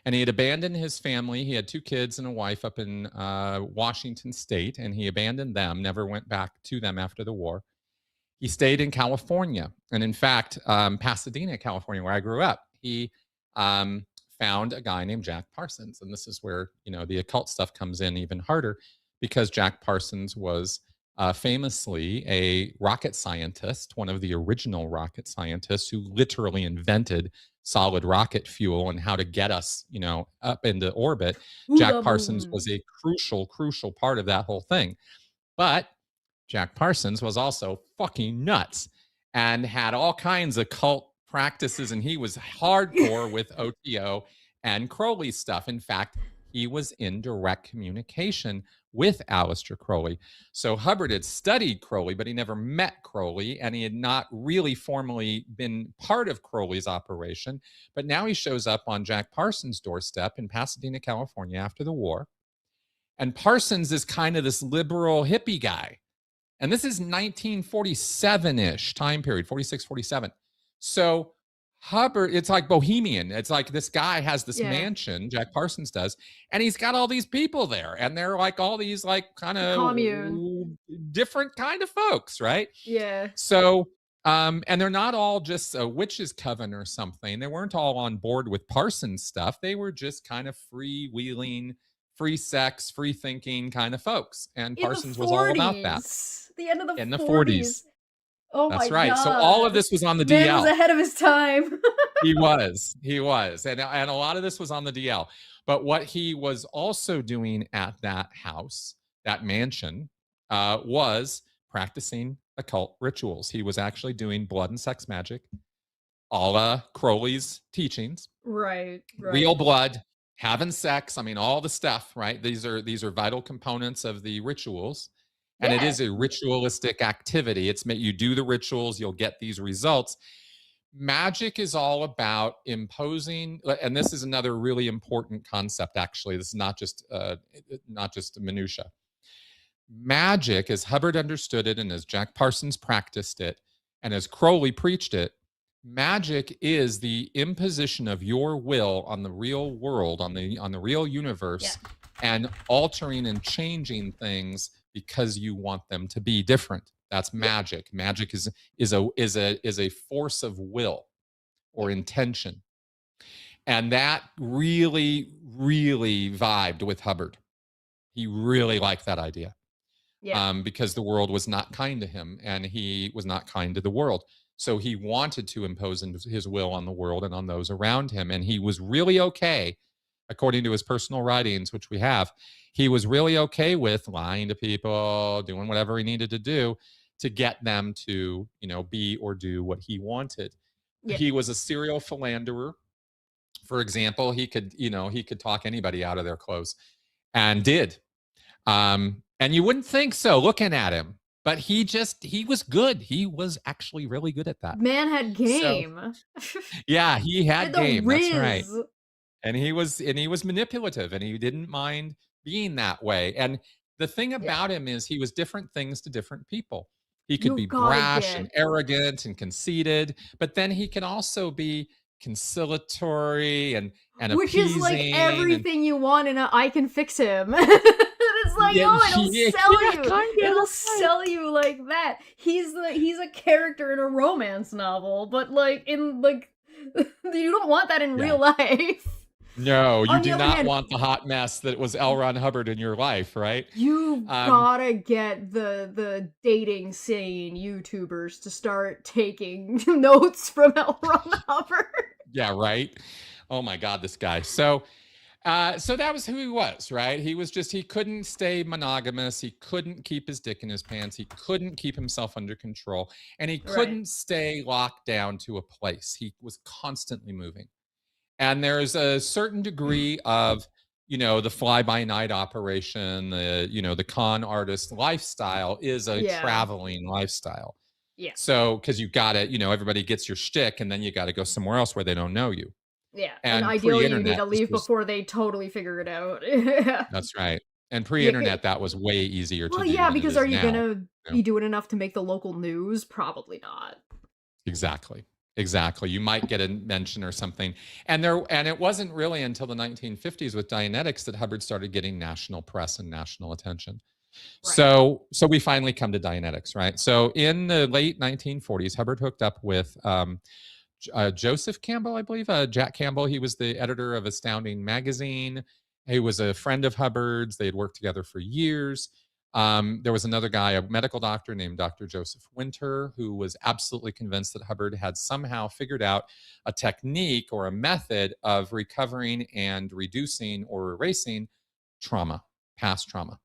Speaker 2: And he had abandoned his family. He had 2 kids and a wife up in Washington State, and he abandoned them, never went back to them after the war. He stayed in California. And in fact, Pasadena, California, where I grew up, he found a guy named Jack Parsons. And this is where, the occult stuff comes in even harder, because Jack Parsons was famously a rocket scientist, one of the original rocket scientists who literally invented solid rocket fuel and how to get us, up into orbit. Jack
Speaker 1: Hula
Speaker 2: Parsons was
Speaker 1: moon.
Speaker 2: a crucial part of that whole thing. But Jack Parsons was also fucking nuts and had all kinds of cult practices, and he was hardcore with OTO and Crowley stuff. In fact, he was in direct communication with Aleister Crowley. So Hubbard had studied Crowley, but he never met Crowley, and he had not really formally been part of Crowley's operation. But now he shows up on Jack Parsons' doorstep in Pasadena, California after the war. And Parsons is kind of this liberal hippie guy. And this is 1947-ish time period, 46, 47. So Hubbard, it's like bohemian. It's like this guy has this
Speaker 1: Yeah.
Speaker 2: mansion, Jack Parsons does, and he's got all these people there, and they're like all these like kind of
Speaker 1: Commune.
Speaker 2: different kind of folks, right?
Speaker 1: Yeah.
Speaker 2: So and they're not all just a witch's coven or something. They weren't all on board with Parsons stuff. They were just kind of freewheeling, free sex, free thinking kind of folks. And
Speaker 1: In the
Speaker 2: Parsons was all about that
Speaker 1: 40s. The end of the
Speaker 2: in the
Speaker 1: 40s.
Speaker 2: 40s.
Speaker 1: Oh my
Speaker 2: That's right. So all of
Speaker 1: god.
Speaker 2: this was on the
Speaker 1: Man was
Speaker 2: DL.
Speaker 1: ahead of his time.
Speaker 2: He was. And a lot of this was on the DL. But what he was also doing at that house, that mansion, was practicing occult rituals. He was actually doing blood and sex magic, a la Crowley's teachings.
Speaker 1: Right.
Speaker 2: Real blood, having sex. I mean, all the stuff, right? These are vital components of the rituals. And it
Speaker 1: Yeah.
Speaker 2: is a ritualistic activity. It's you do the rituals, you'll get these results. Magic is all about imposing, and this is another really important concept. Actually, this is not just minutia. Magic, as Hubbard understood it, and as Jack Parsons practiced it, and as Crowley preached it, magic is the imposition of your will on the real world, on the real universe, and altering and changing things because you want them to be different. That's magic. Magic is a force of will or intention. And that really, really vibed with Hubbard. He really liked that idea.
Speaker 1: Yeah.
Speaker 2: Because the world was not kind to him, and he was not kind to the world. So he wanted to impose his will on the world and on those around him. And he was really okay, according to his personal writings, which we have, he was really okay with lying to people, doing whatever he needed to do to get them to, be or do what he wanted.
Speaker 1: Yeah.
Speaker 2: He was a serial philanderer. For example, he could talk anybody out of their clothes, and did. And you wouldn't think so looking at him, but he was good. He was actually really good at that.
Speaker 1: Man had
Speaker 2: So
Speaker 1: game.
Speaker 2: yeah, he
Speaker 1: Had
Speaker 2: had
Speaker 1: the
Speaker 2: game. That's right.
Speaker 1: riz.
Speaker 2: And he was manipulative, and he didn't mind being that way. And the thing
Speaker 1: Yeah.
Speaker 2: about him is he was different things to different people. He could
Speaker 1: You
Speaker 2: be
Speaker 1: gotta
Speaker 2: brash and
Speaker 1: get,
Speaker 2: arrogant and conceited, but then he can also be conciliatory and
Speaker 1: which is like
Speaker 2: appeasing. And
Speaker 1: everything you want in a I can fix him. It's like,
Speaker 2: yeah,
Speaker 1: oh, it'll
Speaker 2: yeah,
Speaker 1: sell
Speaker 2: yeah,
Speaker 1: you.
Speaker 2: kind
Speaker 1: It'll
Speaker 2: of right.
Speaker 1: sell you like that. He's a character in a romance novel, but like in like you don't want that in
Speaker 2: Yeah.
Speaker 1: real life.
Speaker 2: No, you
Speaker 1: On the
Speaker 2: do
Speaker 1: other
Speaker 2: not
Speaker 1: hand,
Speaker 2: want the hot mess that was L. Ron Hubbard in your life, right?
Speaker 1: you
Speaker 2: Um,
Speaker 1: gotta get the dating scene YouTubers to start taking notes from L. Ron Hubbard.
Speaker 2: yeah, right. Oh my God, this guy. So that was who he was, right? He couldn't stay monogamous. He couldn't keep his dick in his pants. He couldn't keep himself under control. And he
Speaker 1: Right.
Speaker 2: couldn't stay locked down to a place. He was constantly moving. And there's a certain degree of, the fly by night operation, the con artist lifestyle is a
Speaker 1: Yeah.
Speaker 2: traveling lifestyle.
Speaker 1: Yeah.
Speaker 2: So, because you got to, everybody gets your shtick, and then you got to go somewhere else where they don't know you.
Speaker 1: Yeah. And
Speaker 2: And
Speaker 1: ideally you need
Speaker 2: pre-internet,
Speaker 1: to
Speaker 2: this
Speaker 1: leave
Speaker 2: was
Speaker 1: before they totally figure it out. Yeah.
Speaker 2: that's right. And
Speaker 1: Yeah.
Speaker 2: pre-internet, that was way easier to
Speaker 1: Well,
Speaker 2: do
Speaker 1: yeah,
Speaker 2: than it
Speaker 1: because are
Speaker 2: is
Speaker 1: you
Speaker 2: now.
Speaker 1: gonna
Speaker 2: You know?
Speaker 1: be doing enough to make the local news? Probably not.
Speaker 2: Exactly. Exactly. You might get a mention or something. And it wasn't really until the 1950s with Dianetics that Hubbard started getting national press and national attention.
Speaker 1: Right.
Speaker 2: So we finally come to Dianetics, right? So in the late 1940s, Hubbard hooked up with Joseph Campbell, I believe, Jack Campbell. He was the editor of Astounding Magazine. He was a friend of Hubbard's. They had worked together for years. There was another guy, a medical doctor named Dr. Joseph Winter, who was absolutely convinced that Hubbard had somehow figured out a technique or a method of recovering and reducing or erasing trauma, past trauma.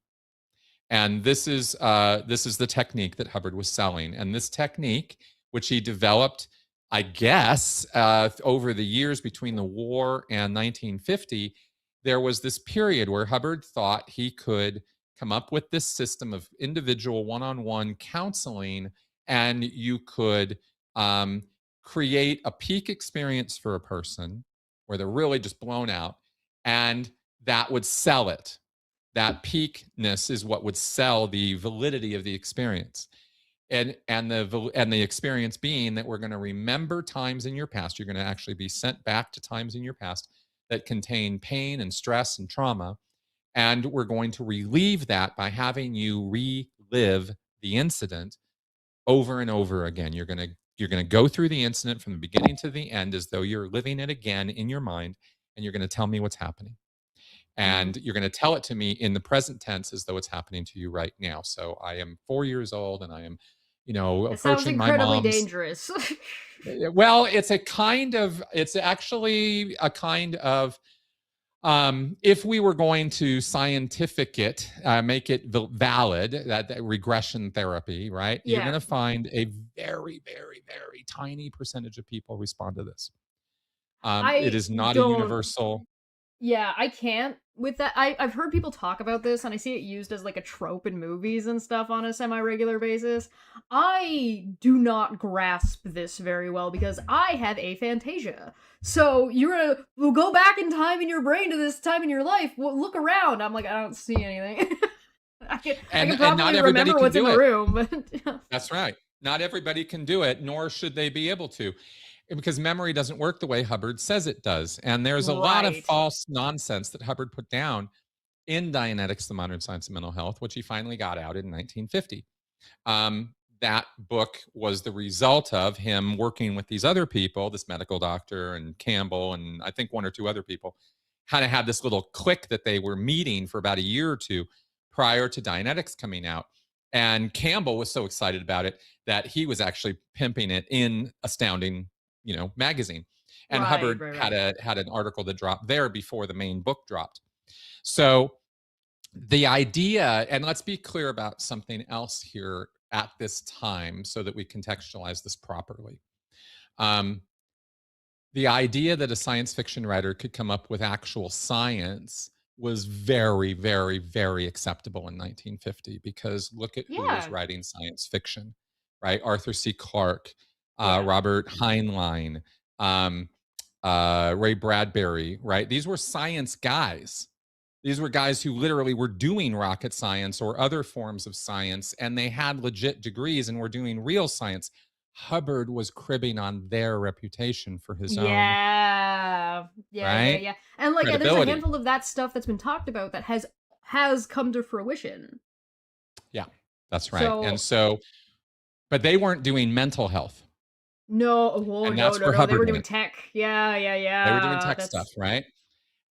Speaker 2: And this is the technique that Hubbard was selling. And this technique, which he developed, I guess, over the years between the war and 1950, there was this period where Hubbard thought he could come up with this system of individual one-on-one counseling, and you could create a peak experience for a person where they're really just blown out, and that would sell it. That peakness is what would sell the validity of the experience. And the experience being that we're going to remember times in your past. You're going to actually be sent back to times in your past that contain pain and stress and trauma, and we're going to relieve that by having you relive the incident over and over again. You're going to go through the incident from the beginning to the end as though you're living it again in your mind, and you're going to tell me what's happening.
Speaker 1: Mm.
Speaker 2: And you're going to tell it to me in the present tense as though it's happening to you right now. So I am 4 years old, and I am,
Speaker 1: It sounds
Speaker 2: approaching my
Speaker 1: incredibly
Speaker 2: mom's.
Speaker 1: dangerous.
Speaker 2: Well, it's actually a kind of, if we were going to scientific it, make it valid, that regression therapy, right? You're going
Speaker 1: Yeah.
Speaker 2: to find a very, very, very tiny percentage of people respond to this. It
Speaker 1: I
Speaker 2: is not a
Speaker 1: don't.
Speaker 2: universal.
Speaker 1: Yeah, I can't with that. I've heard people talk about this, and I see it used as like a trope in movies and stuff on a semi-regular basis. I do not grasp this very well because I have aphantasia. So you're gonna well, go back in time in your brain to this time in your life. Well, look around. I'm like, I don't see anything. I can
Speaker 2: And not
Speaker 1: probably
Speaker 2: everybody
Speaker 1: remember
Speaker 2: can
Speaker 1: what's in
Speaker 2: do
Speaker 1: the
Speaker 2: it.
Speaker 1: room, but
Speaker 2: That's right. Not everybody can do it, nor should they be able to, because memory doesn't work the way Hubbard says it does. And there's a lot of
Speaker 1: right,
Speaker 2: false nonsense that Hubbard put down in Dianetics, the Modern Science of Mental Health, which he finally got out in 1950. That book was the result of him working with these other people, this medical doctor and Campbell, and I think one or two other people, kind of had this little clique that they were meeting for about a year or two prior to Dianetics coming out. And Campbell was so excited about it that he was actually pimping it in Astounding, magazine. And
Speaker 1: right,
Speaker 2: Hubbard
Speaker 1: right,
Speaker 2: had
Speaker 1: right.
Speaker 2: an article that dropped there before the main book dropped. So the idea, and let's be clear about something else here, at this time so that we contextualize this properly. Um, the idea that a science fiction writer could come up with actual science was very, very, very acceptable in 1950 because look at who was
Speaker 1: Yeah.
Speaker 2: writing science fiction, right? Arthur C. Clarke,
Speaker 1: Yeah.
Speaker 2: Robert Heinlein, um, Ray Bradbury, right? These were science guys. These were guys who literally were doing rocket science or other forms of science, and they had legit degrees and were doing real science. Hubbard was cribbing on their reputation for his own,
Speaker 1: Yeah. Yeah, yeah,
Speaker 2: right?
Speaker 1: yeah. And like there's a
Speaker 2: Credibility.
Speaker 1: handful of that stuff that's been talked about that has come to fruition.
Speaker 2: Yeah, that's right. And
Speaker 1: So
Speaker 2: so, but they weren't doing mental health,
Speaker 1: no, oh
Speaker 2: and
Speaker 1: no,
Speaker 2: that's
Speaker 1: no,
Speaker 2: where
Speaker 1: no. They were
Speaker 2: Hubbard
Speaker 1: doing
Speaker 2: went.
Speaker 1: tech. Yeah, yeah,
Speaker 2: They were doing
Speaker 1: yeah.
Speaker 2: tech stuff,
Speaker 1: That's
Speaker 2: right?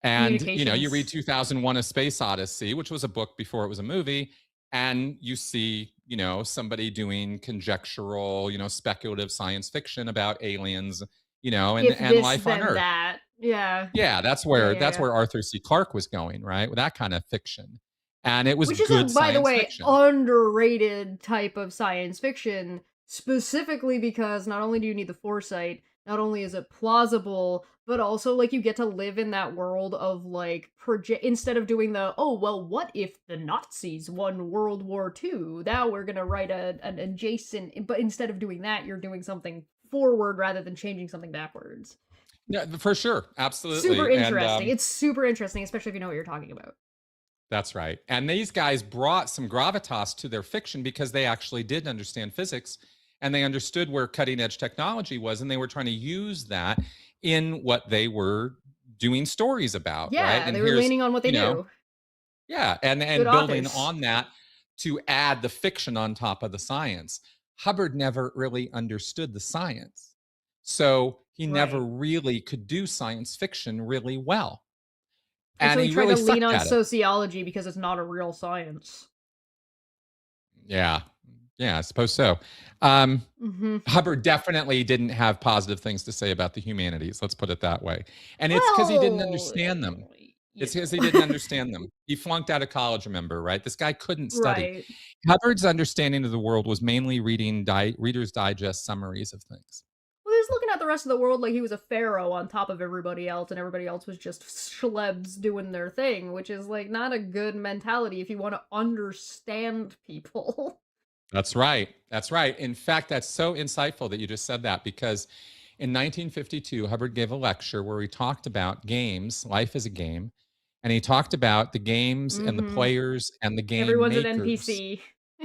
Speaker 2: And, you know, you read
Speaker 1: communications.
Speaker 2: 2001: A Space Odyssey, which was a book before it was a movie, and you see, you know, somebody doing conjectural, you know, speculative science fiction about aliens, you know,
Speaker 1: If
Speaker 2: and
Speaker 1: this,
Speaker 2: life on
Speaker 1: then
Speaker 2: Earth.
Speaker 1: that. Yeah.
Speaker 2: Yeah,
Speaker 1: Yeah, yeah,
Speaker 2: that's
Speaker 1: yeah.
Speaker 2: where Arthur C. Clarke was going, right? With that kind of fiction. And it was
Speaker 1: Which is a,
Speaker 2: good
Speaker 1: by the
Speaker 2: science
Speaker 1: way,
Speaker 2: fiction.
Speaker 1: underrated type of science fiction, specifically because not only do you need the foresight, not only is it plausible, but also like you get to live in that world of like project instead of doing the oh well what if the Nazis won World War II? Now we're gonna write an adjacent, but instead of doing that, you're doing something forward rather than changing something backwards.
Speaker 2: Yeah, for sure.
Speaker 1: Super
Speaker 2: Absolutely. And
Speaker 1: interesting. It's super interesting, especially if you know what you're talking about.
Speaker 2: that's right. And these guys brought some gravitas to their fiction because they actually did understand physics and they understood where cutting edge technology was. And they were trying to use that in what they were doing stories about, right?
Speaker 1: Yeah,
Speaker 2: And
Speaker 1: they were
Speaker 2: here's,
Speaker 1: leaning on what they
Speaker 2: you know,
Speaker 1: knew.
Speaker 2: yeah,
Speaker 1: Good
Speaker 2: and building
Speaker 1: authors.
Speaker 2: on that to add the fiction on top of the science. Hubbard never really understood the science. So he never
Speaker 1: Right.
Speaker 2: really could do science fiction really well.
Speaker 1: And
Speaker 2: And
Speaker 1: so he
Speaker 2: he
Speaker 1: tried
Speaker 2: really
Speaker 1: to lean
Speaker 2: sucked
Speaker 1: on
Speaker 2: at it.
Speaker 1: sociology because it's not a real science.
Speaker 2: Yeah. Yeah, I suppose so. Um,
Speaker 1: Hmm.
Speaker 2: Hubbard definitely didn't have positive things to say about the humanities. Let's put it that way. And it's because he didn't
Speaker 1: Well,
Speaker 2: understand them.
Speaker 1: you
Speaker 2: It's because he
Speaker 1: know.
Speaker 2: didn't understand them. He flunked out of college, remember, right? This guy couldn't study.
Speaker 1: Right.
Speaker 2: Hubbard's understanding of the world was mainly reading Reader's Digest summaries of things.
Speaker 1: Well, he was looking at the rest of the world like he was a pharaoh on top of everybody else, and everybody else was just schlebs doing their thing, which is like not a good mentality if you want to understand people.
Speaker 2: That's right. That's right. In fact, that's so insightful that you just said that because in 1952, Hubbard gave a lecture where he talked about games, life as a game, and he talked about the games and the
Speaker 1: Hmm.
Speaker 2: players and the game
Speaker 1: Everyone's an
Speaker 2: makers.
Speaker 1: NPC.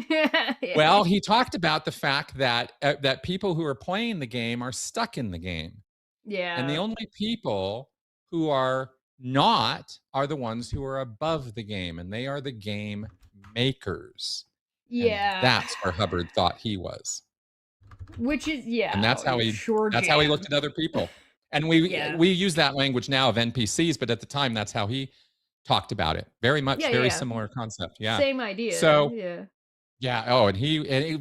Speaker 1: Yeah, yeah,
Speaker 2: Well, he talked about the fact that that people who are playing the game are stuck in the game, and the
Speaker 1: yeah,
Speaker 2: only people who are not are the ones who are above the game, and they are the game makers. And
Speaker 1: yeah.
Speaker 2: that's where Hubbard thought he was.
Speaker 1: Which is
Speaker 2: And
Speaker 1: yeah, sure
Speaker 2: that's how he
Speaker 1: jam.
Speaker 2: looked at other people. And
Speaker 1: Yeah,
Speaker 2: we use that language now of NPCs, but at the time that's how he talked about it. Very
Speaker 1: yeah,
Speaker 2: much
Speaker 1: yeah,
Speaker 2: very
Speaker 1: yeah.
Speaker 2: similar concept. Yeah.
Speaker 1: Same idea.
Speaker 2: So,
Speaker 1: Yeah.
Speaker 2: yeah, oh,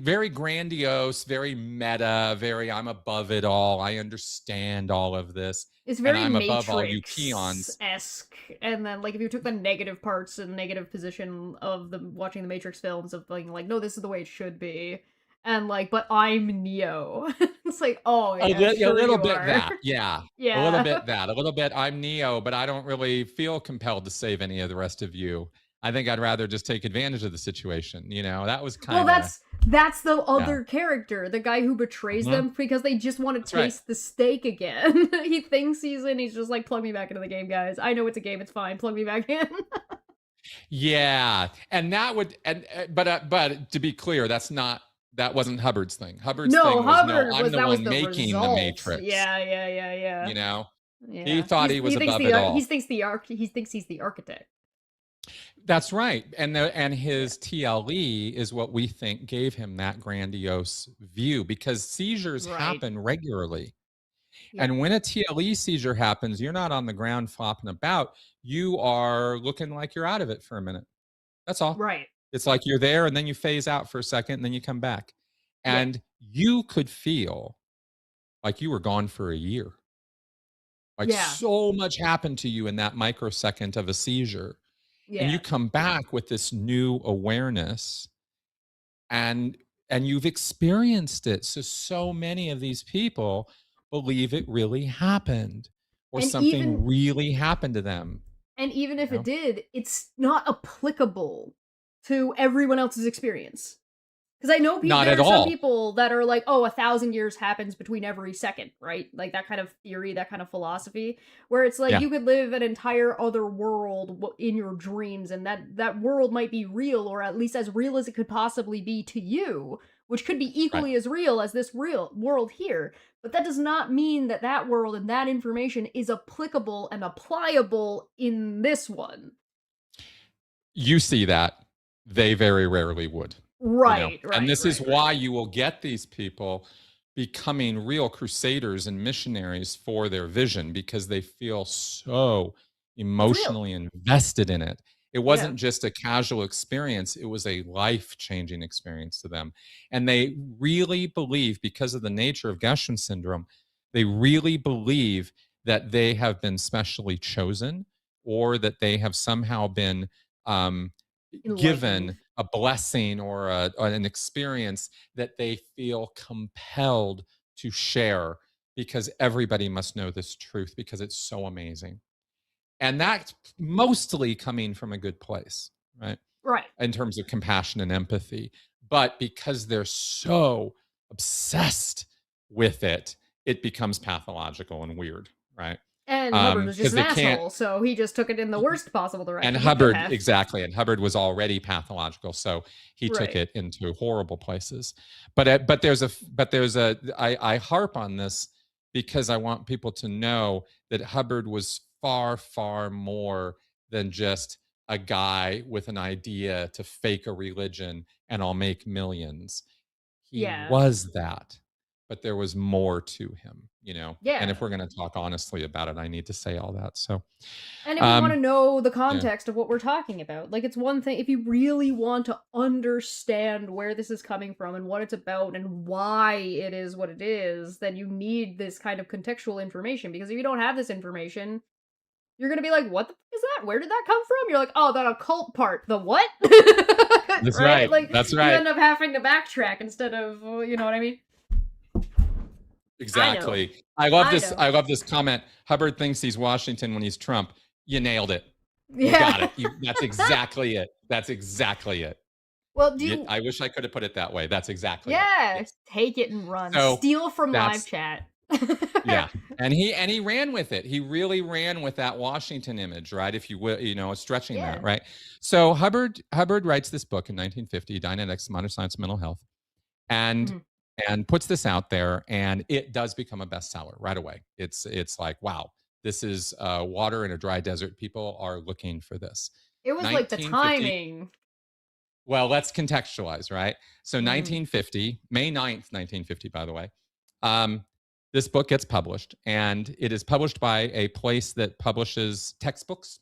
Speaker 2: very grandiose, very meta, very I'm above it all. I understand all of this
Speaker 1: It's
Speaker 2: and
Speaker 1: very
Speaker 2: I'm above all you
Speaker 1: Matrix
Speaker 2: peons.
Speaker 1: esque, and then like if you took the negative parts and negative position of the watching the Matrix films of being like, no, this is the way it should be, and like, but I'm Neo. It's like, oh yeah,
Speaker 2: A
Speaker 1: sure
Speaker 2: little
Speaker 1: you
Speaker 2: bit
Speaker 1: are.
Speaker 2: that, yeah. A little
Speaker 1: Yeah.
Speaker 2: bit that. A little bit I'm Neo, but I don't really feel compelled to save any of the rest of you. I think I'd rather just take advantage of the situation, you know? That was
Speaker 1: Well,
Speaker 2: kinda
Speaker 1: that's the
Speaker 2: yeah.
Speaker 1: other character, the guy who betrays
Speaker 2: Mhm.
Speaker 1: them because they just want to
Speaker 2: That's right.
Speaker 1: taste the steak again. He thinks he's in. He's just like, plug me back into the game, guys. I know it's a game. It's fine. Plug me back in.
Speaker 2: Yeah, and that would and, but to be clear, that wasn't Hubbard's thing. Hubbard's
Speaker 1: No,
Speaker 2: thing was, "No,
Speaker 1: Hubbard
Speaker 2: I'm
Speaker 1: was
Speaker 2: the
Speaker 1: that was
Speaker 2: one
Speaker 1: the
Speaker 2: making the
Speaker 1: result.
Speaker 2: Matrix,"
Speaker 1: Yeah, yeah, yeah, yeah,
Speaker 2: you know? He
Speaker 1: yeah.
Speaker 2: thought he was
Speaker 1: He thinks
Speaker 2: above it
Speaker 1: he
Speaker 2: all.
Speaker 1: thinks the arc he thinks he's the architect.
Speaker 2: That's right, and
Speaker 1: Yeah,
Speaker 2: his TLE is what we think gave him that grandiose view because seizures
Speaker 1: right.
Speaker 2: happen regularly,
Speaker 1: Yeah,
Speaker 2: and when a TLE seizure happens, you're not on the ground flopping about, you are looking like you're out of it for a minute. That's all.
Speaker 1: right.
Speaker 2: It's like you're there and then you phase out for a second and then you come back.
Speaker 1: Yeah,
Speaker 2: And you could feel like you were gone for a year. Like
Speaker 1: yeah,
Speaker 2: so much happened to you in that microsecond of a seizure. And you
Speaker 1: yeah.
Speaker 2: come back with this new awareness. And and you've experienced it. So many of these people believe it really happened or
Speaker 1: And
Speaker 2: something
Speaker 1: even
Speaker 2: really happened to them,
Speaker 1: and even if
Speaker 2: you
Speaker 1: it
Speaker 2: know?
Speaker 1: did, it's not applicable to everyone else's experience. Because I know
Speaker 2: Not
Speaker 1: there
Speaker 2: at
Speaker 1: are some
Speaker 2: all.
Speaker 1: people that are like, oh, 1,000 years happens between every second, right? Like that kind of theory, that kind of philosophy, where it's like
Speaker 2: Yeah,
Speaker 1: you could live an entire other world in your dreams, and that world might be real, or at least as real as it could possibly be to you, which could be
Speaker 2: right.
Speaker 1: equally as real as this real world here. But that does not mean that that world and that information is applicable and applicable in this one.
Speaker 2: You see that, they very rarely would, you know?
Speaker 1: Right,
Speaker 2: And
Speaker 1: right,
Speaker 2: this is
Speaker 1: right, right.
Speaker 2: why you will get these people becoming real crusaders and missionaries for their vision because they feel so
Speaker 1: It's real.
Speaker 2: emotionally invested in it. It
Speaker 1: Yeah.
Speaker 2: wasn't just a casual experience, it was a life-changing experience to them. And they really believe, because of the nature of Gestern syndrome, they really believe that they have been specially chosen or that they have somehow been um,
Speaker 1: Enlightened.
Speaker 2: given a blessing or an experience that they feel compelled to share because everybody must know this truth because it's so amazing. And that's mostly coming from a good place, right?
Speaker 1: Right.
Speaker 2: In terms of compassion and empathy. But because they're so obsessed with it, it becomes pathological and weird, right?
Speaker 1: And Hubbard was just
Speaker 2: Because
Speaker 1: an
Speaker 2: they can't,
Speaker 1: asshole, so he just took it in the worst possible
Speaker 2: and
Speaker 1: direction he could
Speaker 2: Hubbard,
Speaker 1: have.
Speaker 2: exactly, and Hubbard was already pathological, so he took
Speaker 1: Right.
Speaker 2: it into horrible places. But there's a I harp on this because I want people to know that Hubbard was far more than just a guy with an idea to fake a religion and I'll make millions. He
Speaker 1: Yeah.
Speaker 2: was that, but there was more to him, you know. And if
Speaker 1: Yeah.
Speaker 2: we're going to talk honestly about it, I need to say all that. So,
Speaker 1: And if we want to
Speaker 2: um,
Speaker 1: know the
Speaker 2: yeah.
Speaker 1: context of what we're talking about, like it's one thing if you really want to understand where this is coming from and what it's about and why it is what it is, then you need this kind of contextual information because if you don't have this information, you're going to be like, "What the fuck is that? Where did that come from?" You're like, "Oh, that occult part. The what?"
Speaker 2: That's
Speaker 1: Right?
Speaker 2: right.
Speaker 1: Like
Speaker 2: That's
Speaker 1: you
Speaker 2: right.
Speaker 1: end up having to backtrack instead of, you know what I mean? I know.
Speaker 2: Exactly. I love
Speaker 1: I
Speaker 2: this.
Speaker 1: know.
Speaker 2: I love this comment. Hubbard thinks he's Washington when he's Trump. You nailed it. You got
Speaker 1: Yeah.
Speaker 2: it. That's exactly it. That's exactly it.
Speaker 1: Well, do you
Speaker 2: I wish I could have put it that way. That's exactly it.
Speaker 1: yeah,
Speaker 2: Yes.
Speaker 1: take it and run.
Speaker 2: So
Speaker 1: Steal from live
Speaker 2: that's
Speaker 1: chat.
Speaker 2: yeah. And he ran with it. He really ran with that Washington image, right? If you will, you know, stretching that,
Speaker 1: Yeah.
Speaker 2: right? So Hubbard writes this book in 1950, Dianetics, Modern Science, and Mental Health, and
Speaker 1: Mhm.
Speaker 2: puts this out there, and it does become a bestseller right away. It's like, wow, this is water in a dry desert. People are looking for this.
Speaker 1: It was like the
Speaker 2: 1950.
Speaker 1: timing.
Speaker 2: Well, let's contextualize, right? So
Speaker 1: Mm.
Speaker 2: 1950, May 9th, 1950, by the way, um, this book gets published, and it is published by a place that publishes textbooks,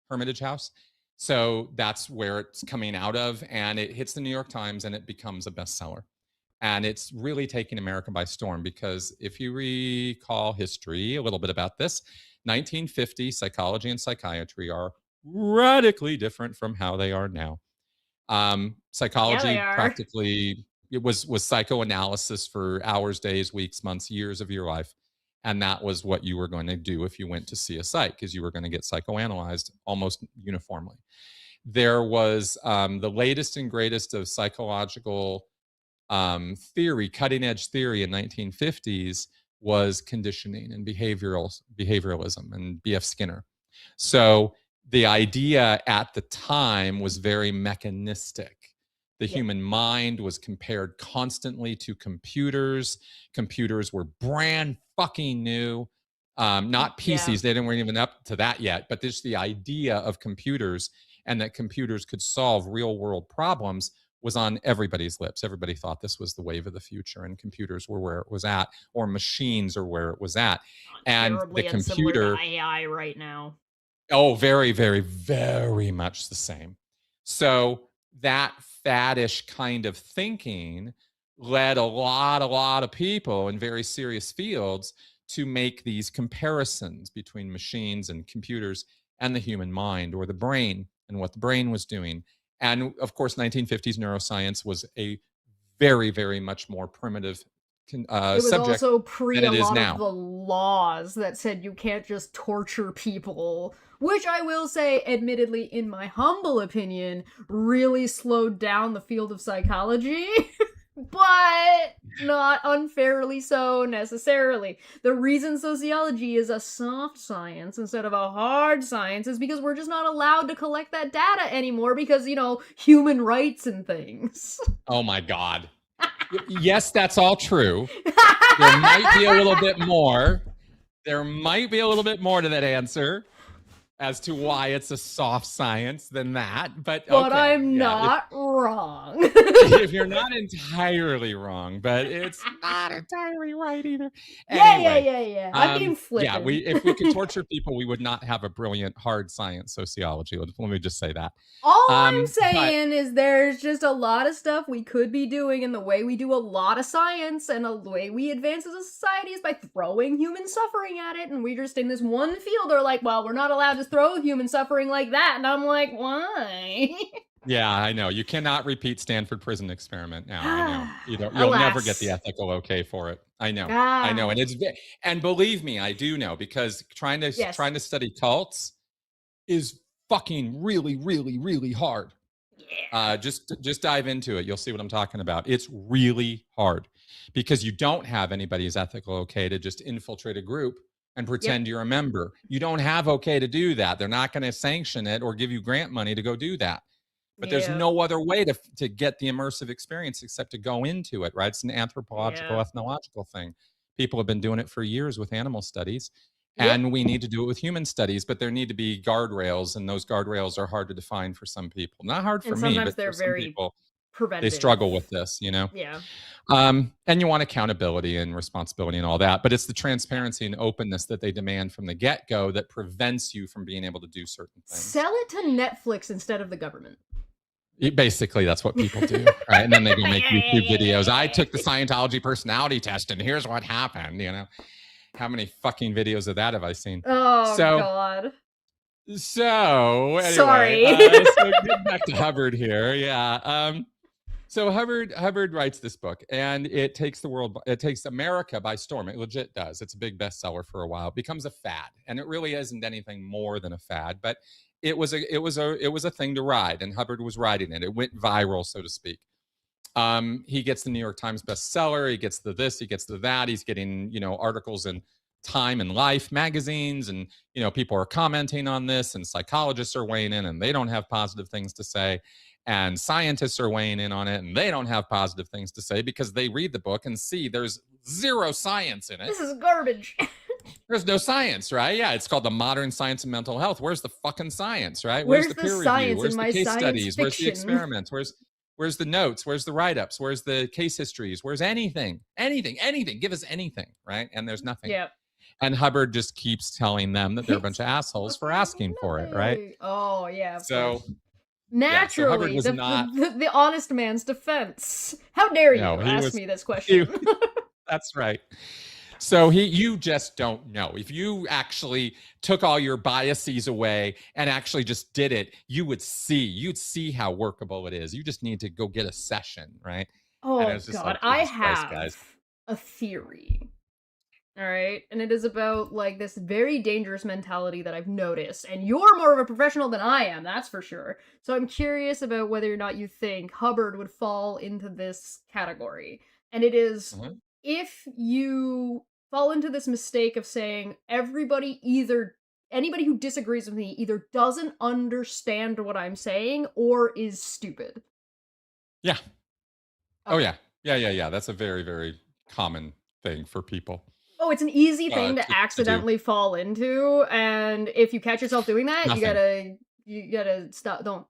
Speaker 2: Hermitage House. So that's where it's coming out of, and it hits the New York Times, and it becomes a bestseller. And it's really taking America by storm because if you recall history, a little bit about this, 1950 psychology and psychiatry are radically different from how they are now.
Speaker 1: Yeah, they
Speaker 2: Psychology
Speaker 1: are.
Speaker 2: practically it was psychoanalysis for hours, days, weeks, months, years of your life, and that was what you were going to do if you went to see a psych, because you were going to get psychoanalyzed almost uniformly. There was the latest and greatest of psychological theory, cutting edge theory in 1950s was conditioning and behavioralism and B.F. Skinner. So the idea at the time was very mechanistic. The
Speaker 1: Yeah.
Speaker 2: human mind was compared constantly to computers. Computers were brand fucking new. Not
Speaker 1: Yeah.
Speaker 2: PCs, they didn't weren't even up to that yet, but just the idea of computers and that computers could solve real world problems was on everybody's lips. Everybody thought this was the wave of the future and computers were where it was at, or machines are where it was at. And the
Speaker 1: Terribly unsimilar to
Speaker 2: computer,
Speaker 1: AI right now.
Speaker 2: oh, very much the same. So that faddish kind of thinking led a lot of people in very serious fields to make these comparisons between machines and computers and the human mind or the brain and what the brain was doing. And of course, 1950s neuroscience was a very, very much more primitive
Speaker 1: It was
Speaker 2: subject
Speaker 1: also
Speaker 2: than
Speaker 1: pre a
Speaker 2: it is
Speaker 1: lot of
Speaker 2: now.
Speaker 1: the laws that said you can't just torture people, which I will say, admittedly, in my humble opinion, really slowed down the field of psychology. But not unfairly so necessarily. The reason sociology is a soft science instead of a hard science is because we're just not allowed to collect that data anymore because, human rights and things.
Speaker 2: Oh my God. Yes, that's all true. There might be a little bit more. There might be a little bit more to that answer as to why it's a soft science than that. But okay,
Speaker 1: I'm
Speaker 2: yeah.
Speaker 1: not wrong.
Speaker 2: If you're not entirely wrong, but it's not entirely right either. Anyway,
Speaker 1: Yeah. I'm being
Speaker 2: yeah,
Speaker 1: flippant.
Speaker 2: if we could torture people, we would not have a brilliant hard science sociology. Let me just say that.
Speaker 1: All I'm
Speaker 2: But
Speaker 1: saying is there's just a lot of stuff we could be doing in the way we do a lot of science and the way we advance as a society is by throwing human suffering at it. And we just in this one field are like, well, we're not allowed to throw human suffering like that. And I'm like, why?
Speaker 2: yeah, I know you cannot repeat Stanford prison experiment now. I know you'll never get the
Speaker 1: Alas.
Speaker 2: ethical okay for it. I know,
Speaker 1: Ah,
Speaker 2: and believe me, I do know because trying
Speaker 1: yes.
Speaker 2: to study cults is fucking really, really, really hard.
Speaker 1: Yeah.
Speaker 2: Just dive into it. You'll see what I'm talking about. It's really hard because you don't have anybody's ethical okay to just infiltrate a group and
Speaker 1: Yep.
Speaker 2: pretend you're a member. You don't have okay to do that. They're not going to sanction it or give you grant money to go do that. But there's
Speaker 1: Yeah.
Speaker 2: no other way to get the immersive experience except to go into it, right? It's an anthropological,
Speaker 1: Yeah.
Speaker 2: ethnological thing. People have been doing it for years with animal studies.
Speaker 1: Yep.
Speaker 2: And we need to do it with human studies, but there need to be guardrails, and those guardrails are hard to define for some people. Not hard for
Speaker 1: And
Speaker 2: me,
Speaker 1: sometimes
Speaker 2: but for
Speaker 1: they're
Speaker 2: some
Speaker 1: very
Speaker 2: people, they
Speaker 1: preventive.
Speaker 2: struggle with this,
Speaker 1: Yeah.
Speaker 2: And you want accountability and responsibility and all that, but it's the transparency and openness that they demand from the get-go that prevents you from being able to do certain things.
Speaker 1: Sell it to Netflix instead of the government.
Speaker 2: Basically, that's what people do, right? And then they go make YouTube videos. I took the Scientology personality test, and here's what happened. How many fucking videos of that have I seen?
Speaker 1: Oh,
Speaker 2: So,
Speaker 1: God.
Speaker 2: so anyway,
Speaker 1: Sorry.
Speaker 2: so getting back to Hubbard here, yeah. So Hubbard writes this book, and it takes America by storm. It legit does. It's a big bestseller for a while. It becomes a fad, and it really isn't anything more than a fad, but it was a thing to ride, and Hubbard was riding it. It went viral, so to speak. He gets the New York Times bestseller. He gets the this. He gets the that. He's getting articles in Time and Life magazines, and people are commenting on this, and psychologists are weighing in, and they don't have positive things to say, and scientists are weighing in on it, and they don't have positive things to say because they read the book and see there's zero science in it.
Speaker 1: This is garbage.
Speaker 2: There's no science, right? Yeah, it's called the modern science of mental health. Where's the fucking science, right?
Speaker 1: Where's
Speaker 2: the
Speaker 1: the
Speaker 2: peer
Speaker 1: science
Speaker 2: review? Where's
Speaker 1: in
Speaker 2: the
Speaker 1: my
Speaker 2: case
Speaker 1: science
Speaker 2: studies? Where's the
Speaker 1: fiction?
Speaker 2: experiments? Where's the notes? Where's the write-ups? Where's the case histories? Where's anything? Anything. Give us anything, right? And there's nothing.
Speaker 1: Yep.
Speaker 2: And Hubbard just keeps telling them that they're a bunch of assholes for asking for it, right?
Speaker 1: Oh, yeah.
Speaker 2: So
Speaker 1: naturally,
Speaker 2: was
Speaker 1: the honest man's defense. How dare you ask me this question?
Speaker 2: That's right. So you just don't know. If you actually took all your biases away and actually just did it, you'd see how workable it is. You just need to go get a session, right?
Speaker 1: Oh, God. I have a theory. All right. And it is about this very dangerous mentality that I've noticed. And you're more of a professional than I am, that's for sure. So I'm curious about whether or not you think Hubbard would fall into this category. And it is if you fall into this mistake of saying anybody who disagrees with me either doesn't understand what I'm saying or is stupid.
Speaker 2: Yeah. Okay. Oh, yeah. Yeah. That's a very, very common thing for people.
Speaker 1: Oh, it's an easy thing to accidentally fall into, and if you catch yourself doing that, you gotta stop. Don't.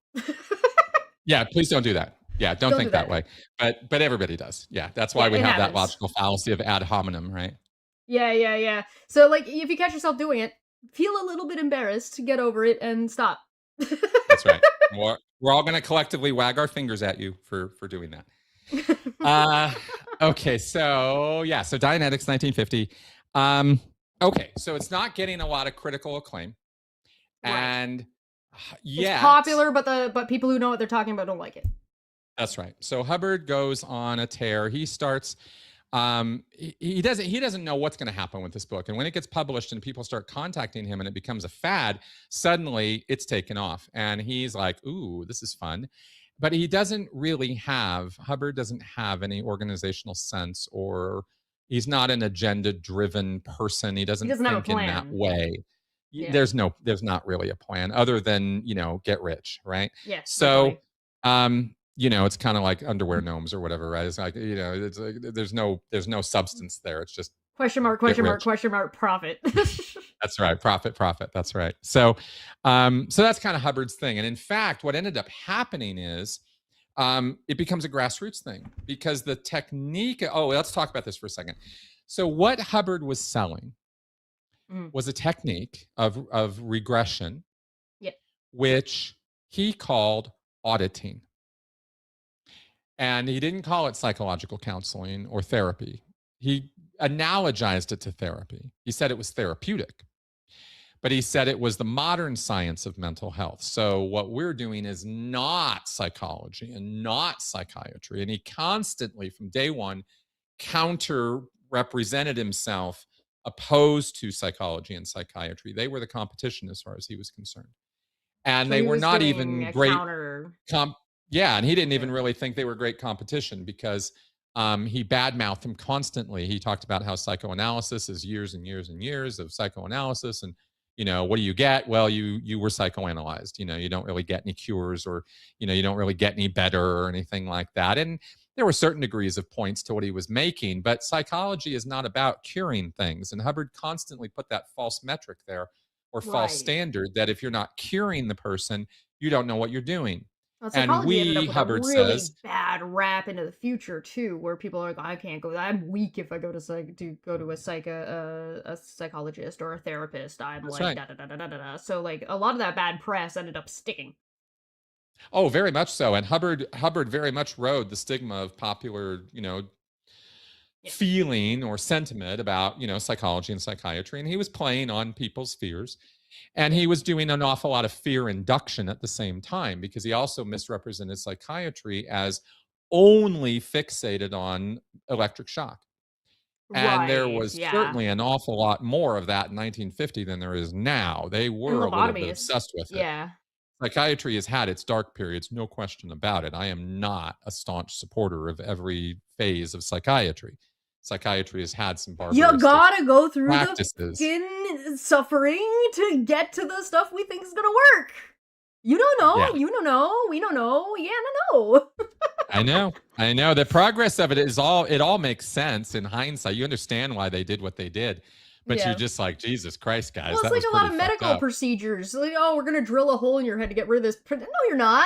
Speaker 2: Yeah, please don't do that. Yeah, don't think that way. But everybody does. Yeah, that's why we have that logical fallacy of ad hominem, right?
Speaker 1: Yeah. So, if you catch yourself doing it, feel a little bit embarrassed, get over it, and stop.
Speaker 2: That's right. We're all going to collectively wag our fingers at you for doing that. Okay, so Dianetics, 1950. Okay, so it's not getting a lot of critical acclaim, and
Speaker 1: it's popular, but people who know what they're talking about don't like it.
Speaker 2: That's right. So Hubbard goes on a tear. He starts he doesn't know what's going to happen with this book. And when it gets published and people start contacting him and it becomes a fad, suddenly it's taken off. And he's like, ooh, this is fun. But he doesn't really have, Hubbard doesn't have any organizational sense, or he's not an agenda driven person. He
Speaker 1: He
Speaker 2: doesn't
Speaker 1: doesn't have a
Speaker 2: think in that
Speaker 1: plan.
Speaker 2: way.
Speaker 1: Yeah.
Speaker 2: There's not really a plan other than, get rich, right?
Speaker 1: Yes,
Speaker 2: So,
Speaker 1: definitely.
Speaker 2: it's kind of like underwear gnomes or whatever, right? It's like, it's like there's no substance there. It's just
Speaker 1: Question mark,
Speaker 2: get
Speaker 1: question mark,
Speaker 2: rich.
Speaker 1: question mark, profit.
Speaker 2: That's right. Profit, profit. That's right. So, so that's kind of Hubbard's thing. And in fact, what ended up happening is it becomes a grassroots thing because the technique. Oh, let's talk about this for a second. So, what Hubbard was selling was a technique of regression,
Speaker 1: Yeah.
Speaker 2: which he called auditing. And he didn't call it psychological counseling or therapy. He analogized it to therapy. He said it was therapeutic, but he said it was the modern science of mental health. So what we're doing is not psychology and not psychiatry. And he constantly, from day one, counter represented himself opposed to psychology and psychiatry. They were the competition as far as he was concerned. And
Speaker 1: So
Speaker 2: they
Speaker 1: he
Speaker 2: were
Speaker 1: was
Speaker 2: not
Speaker 1: doing
Speaker 2: even
Speaker 1: a
Speaker 2: great
Speaker 1: counter.
Speaker 2: yeah, and he didn't even
Speaker 1: Yeah.
Speaker 2: really think they were great competition because he badmouthed them constantly. He talked about how psychoanalysis is years and years and years of psychoanalysis, and what do you get? Well, you were psychoanalyzed. You don't really get any cures, or you don't really get any better or anything like that. And there were certain degrees of points to what he was making, but psychology is not about curing things. And Hubbard constantly put that false metric there, or false
Speaker 1: Right.
Speaker 2: standard, that if you're not curing the person, you don't know what you're doing.
Speaker 1: Well,
Speaker 2: And
Speaker 1: psychology ended up with a
Speaker 2: Hubbard
Speaker 1: really
Speaker 2: says,
Speaker 1: bad rap into the future too, where people are like, "I can't go. I'm weak if I go to a psychologist or a therapist. I'm
Speaker 2: that's
Speaker 1: like
Speaker 2: right.
Speaker 1: da da da da da da." So like a lot of that bad press ended up sticking.
Speaker 2: Oh, very much so. And Hubbard very much rode the stigma of popular,
Speaker 1: Yeah.
Speaker 2: feeling or sentiment about, psychology and psychiatry. And he was playing on people's fears. And
Speaker 1: Yeah.
Speaker 2: he was doing an awful lot of fear induction at the same time, because he also misrepresented psychiatry as only fixated on electric shock. And there
Speaker 1: Right.
Speaker 2: was
Speaker 1: Yeah.
Speaker 2: certainly an awful lot more of that in 1950 than there is now. They
Speaker 1: And
Speaker 2: were a little bit
Speaker 1: lobotomies.
Speaker 2: obsessed with it.
Speaker 1: Yeah.
Speaker 2: Psychiatry has had its dark periods, no question about it. I am not a staunch supporter of every phase of psychiatry. Psychiatry has had some
Speaker 1: You
Speaker 2: barbaristic
Speaker 1: gotta go through the
Speaker 2: practices.
Speaker 1: fucking suffering to get to the stuff we think is gonna work. You don't know.
Speaker 2: Yeah,
Speaker 1: You don't know. We don't know. Yeah, no.
Speaker 2: I know. I know. The progress of it it all makes sense in hindsight. You understand why they did what they did, but you
Speaker 1: Yeah.
Speaker 2: just like, Jesus Christ,
Speaker 1: Well,
Speaker 2: guys,
Speaker 1: it's
Speaker 2: that
Speaker 1: like
Speaker 2: was
Speaker 1: a lot
Speaker 2: pretty
Speaker 1: of
Speaker 2: fucked
Speaker 1: medical
Speaker 2: up.
Speaker 1: procedures. Like, oh, we're gonna drill a hole in your head to get rid of this. No, you're not.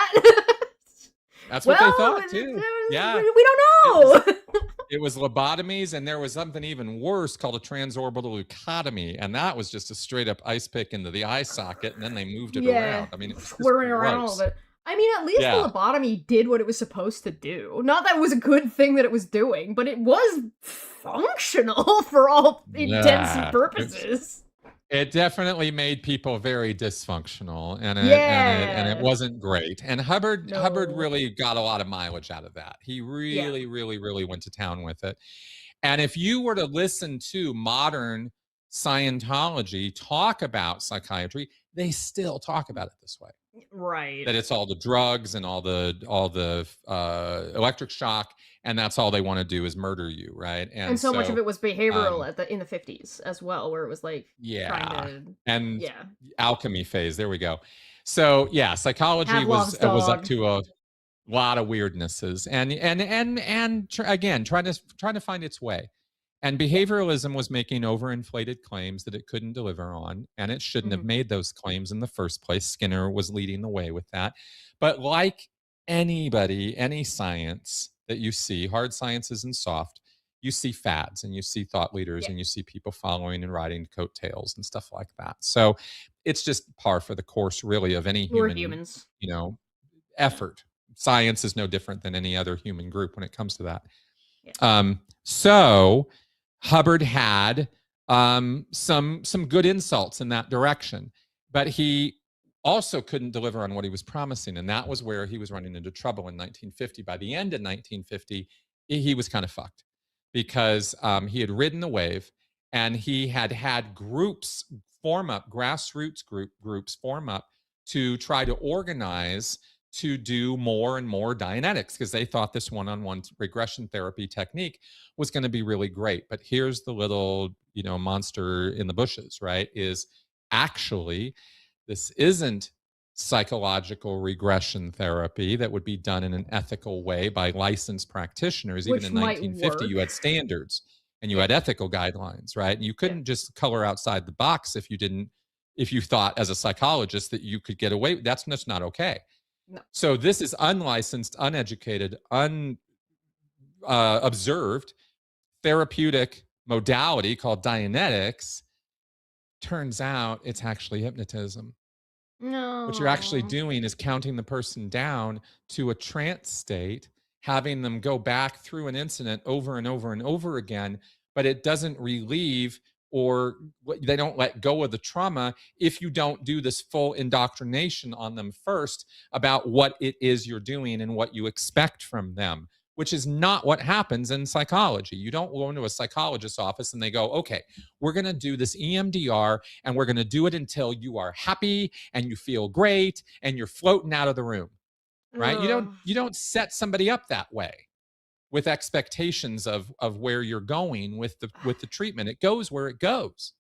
Speaker 2: That's what they
Speaker 1: Well,
Speaker 2: thought too. Yeah.
Speaker 1: we
Speaker 2: It was
Speaker 1: don't know.
Speaker 2: it was lobotomies, and there was something even worse called a transorbital leucotomy, and that was just a straight up ice pick into the eye socket, and then they moved it
Speaker 1: Yeah,
Speaker 2: around. I mean, it was just
Speaker 1: squirming around a little
Speaker 2: gross.
Speaker 1: bit. I mean, at least the
Speaker 2: Yeah.
Speaker 1: lobotomy did what it was supposed to do. Not that it was a good thing that it was doing, but it was functional for all intents and
Speaker 2: Yeah.
Speaker 1: purposes.
Speaker 2: It definitely made people very dysfunctional, and it
Speaker 1: Yeah.
Speaker 2: wasn't great. And Hubbard
Speaker 1: No.
Speaker 2: really got a lot of mileage out of that. He
Speaker 1: Yeah.
Speaker 2: really, really, really went to town with it. And if you were to listen to modern Scientology talk about psychiatry, they still talk about it this way.
Speaker 1: Right.
Speaker 2: That it's all the drugs and all the electric shock, and that's all they want to do is murder you, right?
Speaker 1: And
Speaker 2: And
Speaker 1: so much of
Speaker 2: so,
Speaker 1: it was behavioral
Speaker 2: um,
Speaker 1: at the in the 50s as well, where it was like trying
Speaker 2: yeah,
Speaker 1: to
Speaker 2: and
Speaker 1: yeah.
Speaker 2: alchemy phase. There we go. So yeah, psychology
Speaker 1: Pavlov's
Speaker 2: was up
Speaker 1: dog.
Speaker 2: to a lot of weirdnesses, and again, trying to find its way. And
Speaker 1: Yeah.
Speaker 2: behavioralism was making overinflated claims that it couldn't deliver on, and it shouldn't have
Speaker 1: Mhm.
Speaker 2: made those claims in the first place. Skinner was leading the way with that. But like anybody, any science that you see, hard sciences and soft, you see fads and you see thought leaders
Speaker 1: Yeah.
Speaker 2: and you see people following and riding coattails and stuff like that. So it's just par for the course, really, of any
Speaker 1: We're
Speaker 2: human,
Speaker 1: humans. Yeah.
Speaker 2: effort. Science is no different than any other human group when it comes to that.
Speaker 1: Yeah.
Speaker 2: So Hubbard had some good insults in that direction, but he also couldn't deliver on what he was promising. And that was where he was running into trouble in 1950. By the end of 1950, he was kind of fucked because he had ridden the wave and he had had groups form up, grassroots groups form up to try to organize to do more and more Dianetics because they thought this one-on-one regression therapy technique was going to be really great. But here's the little, monster in the bushes, right? Is actually this isn't psychological regression therapy that would be done in an ethical way by licensed practitioners. Even
Speaker 1: Which
Speaker 2: in
Speaker 1: might
Speaker 2: 1950,
Speaker 1: work.
Speaker 2: you had standards and you
Speaker 1: Yeah.
Speaker 2: had ethical guidelines, right? And you
Speaker 1: Yeah.
Speaker 2: couldn't just color outside the box if you thought as a psychologist that you could get away. That's just not okay.
Speaker 1: No.
Speaker 2: So this is unlicensed, uneducated, observed therapeutic modality called Dianetics. Turns out it's actually hypnotism. What you're actually
Speaker 1: No.
Speaker 2: doing is counting the person down to a trance state, having them go back through an incident over and over and over again, but it doesn't relieve or they don't let go of the trauma if you don't do this full indoctrination on them first about what it is you're doing and what you expect from them, which is not what happens in psychology. You don't go into a psychologist's office and they go, okay, we're going to do this EMDR and we're going to do it until you are happy and you feel great and you're floating out of the room, right?
Speaker 1: Ugh.
Speaker 2: You don't set somebody up that way with expectations of where you're going with the treatment. It goes where it goes.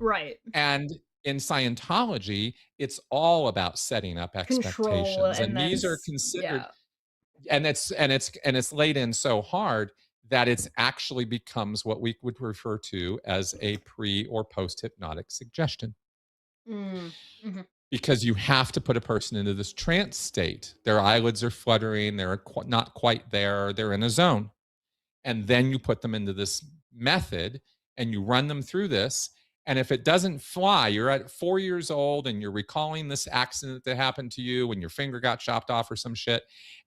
Speaker 1: Right.
Speaker 2: And in Scientology, it's all about setting up
Speaker 1: Control,
Speaker 2: expectations,
Speaker 1: and
Speaker 2: and these are
Speaker 1: that's
Speaker 2: considered,
Speaker 1: yeah.
Speaker 2: and it's laid in so hard that it's actually becomes what we would refer to as a pre or post hypnotic suggestion.
Speaker 1: Mhm.
Speaker 2: Because you have to put a person into this trance state. Their eyelids are fluttering, they're not quite there, they're in a zone. And then you put them into this method and you run them through this. And if it doesn't fly, you're at 4 years old and you're recalling this accident that happened to you when your finger got chopped off or some shit.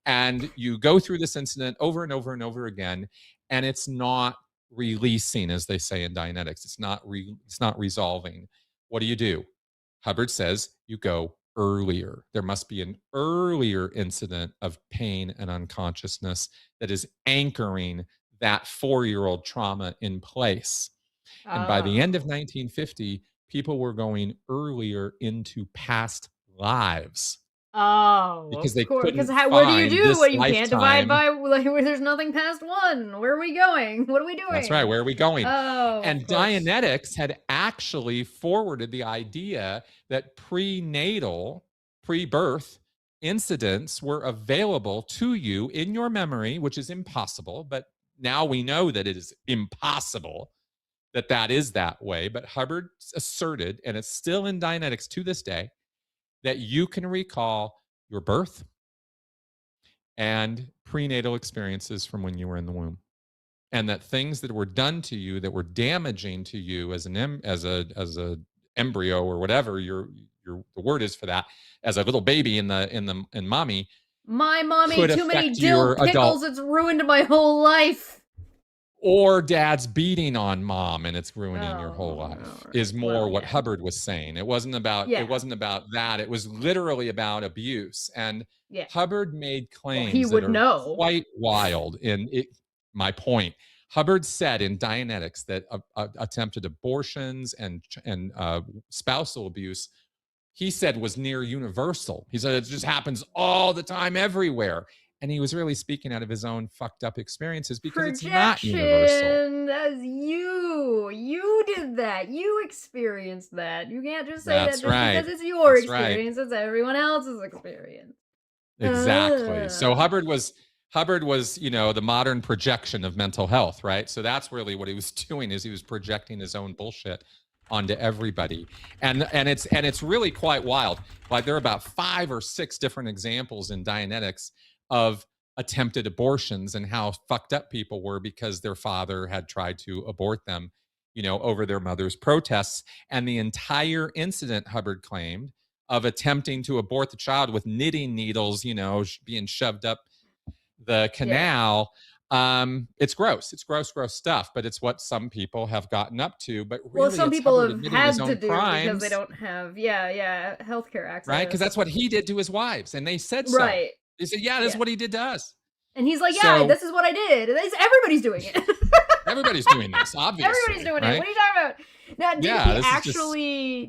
Speaker 2: And you go through this incident over and over and over again. And it's not releasing, as they say in Dianetics. It's not resolving. What do? Hubbard says you go earlier. There must be an earlier incident of pain and unconsciousness that is anchoring that 4-year-old trauma in place. And by the end of
Speaker 1: Oh.
Speaker 2: 1950, people were going earlier into past lives
Speaker 1: Oh,
Speaker 2: because
Speaker 1: of
Speaker 2: they
Speaker 1: course. Because
Speaker 2: couldn't
Speaker 1: how? What do you
Speaker 2: find
Speaker 1: do
Speaker 2: this
Speaker 1: when you can't divide
Speaker 2: lifetime.
Speaker 1: by like where there's nothing past one? Where are we going? What are we
Speaker 2: That's right.
Speaker 1: doing?
Speaker 2: Where are we going?
Speaker 1: Oh, of
Speaker 2: And
Speaker 1: course.
Speaker 2: Dianetics had actually forwarded the idea that pre-birth incidents were available to you in your memory, which is impossible. But now we know that it is impossible that is that way. But Hubbard asserted, and it's still in Dianetics to this day, that you can recall your birth and prenatal experiences from when you were in the womb, and that things that were done to you that were damaging to you as a embryo or whatever the word is for that, as a little baby in mommy,
Speaker 1: My mom ate
Speaker 2: could
Speaker 1: too many
Speaker 2: affect
Speaker 1: dill
Speaker 2: your adult,
Speaker 1: pickles. It's ruined my whole life.
Speaker 2: or dad's beating on mom and it's ruining your whole
Speaker 1: Oh,
Speaker 2: life,
Speaker 1: all
Speaker 2: is
Speaker 1: right. Well,
Speaker 2: more what
Speaker 1: yeah.
Speaker 2: Hubbard was saying. It wasn't about
Speaker 1: Yeah.
Speaker 2: that. It was literally about abuse. And
Speaker 1: Yeah.
Speaker 2: Hubbard made
Speaker 1: Well, he
Speaker 2: claims that
Speaker 1: would
Speaker 2: are
Speaker 1: know.
Speaker 2: quite wild. In it, my point, Hubbard said in Dianetics that attempted abortions and spousal abuse, he said, was near universal. He said it just happens all the time everywhere. And he was really speaking out of his own fucked up experiences because it's not universal.
Speaker 1: Projection. That's you. You did that. You experienced that. You can't just say that
Speaker 2: That's
Speaker 1: just because
Speaker 2: right.
Speaker 1: it's your
Speaker 2: That's right.
Speaker 1: experience. It's everyone else's experience.
Speaker 2: Exactly. So Hubbard was, the modern projection of mental health, right? So that's really what he was doing, is he was projecting his own bullshit onto everybody. And it's really quite wild. Like there are about 5 or 6 different examples in Dianetics of attempted abortions and how fucked up people were because their father had tried to abort them, over their mother's protests. And the entire incident, Hubbard claimed, of attempting to abort the child with knitting needles, being shoved up the
Speaker 1: Yeah.
Speaker 2: canal, It's gross. It's gross stuff, but it's what some people have gotten up to. But
Speaker 1: Well,
Speaker 2: really,
Speaker 1: some
Speaker 2: it's
Speaker 1: people
Speaker 2: Hubbard
Speaker 1: have
Speaker 2: admitting his
Speaker 1: had to
Speaker 2: own
Speaker 1: do because they
Speaker 2: crimes,
Speaker 1: don't have, yeah, healthcare
Speaker 2: right? Because
Speaker 1: access.
Speaker 2: that's what he did to his wives, and they said so.
Speaker 1: Right.
Speaker 2: They said, "Yeah, this is
Speaker 1: Yeah.
Speaker 2: what he did to us."
Speaker 1: And he's like, yeah,
Speaker 2: So
Speaker 1: this is what I did. And everybody's doing it.
Speaker 2: everybody's doing this,
Speaker 1: Everybody's
Speaker 2: obviously,
Speaker 1: doing it.
Speaker 2: right?
Speaker 1: What are you talking about? Now,
Speaker 2: Yeah, this is just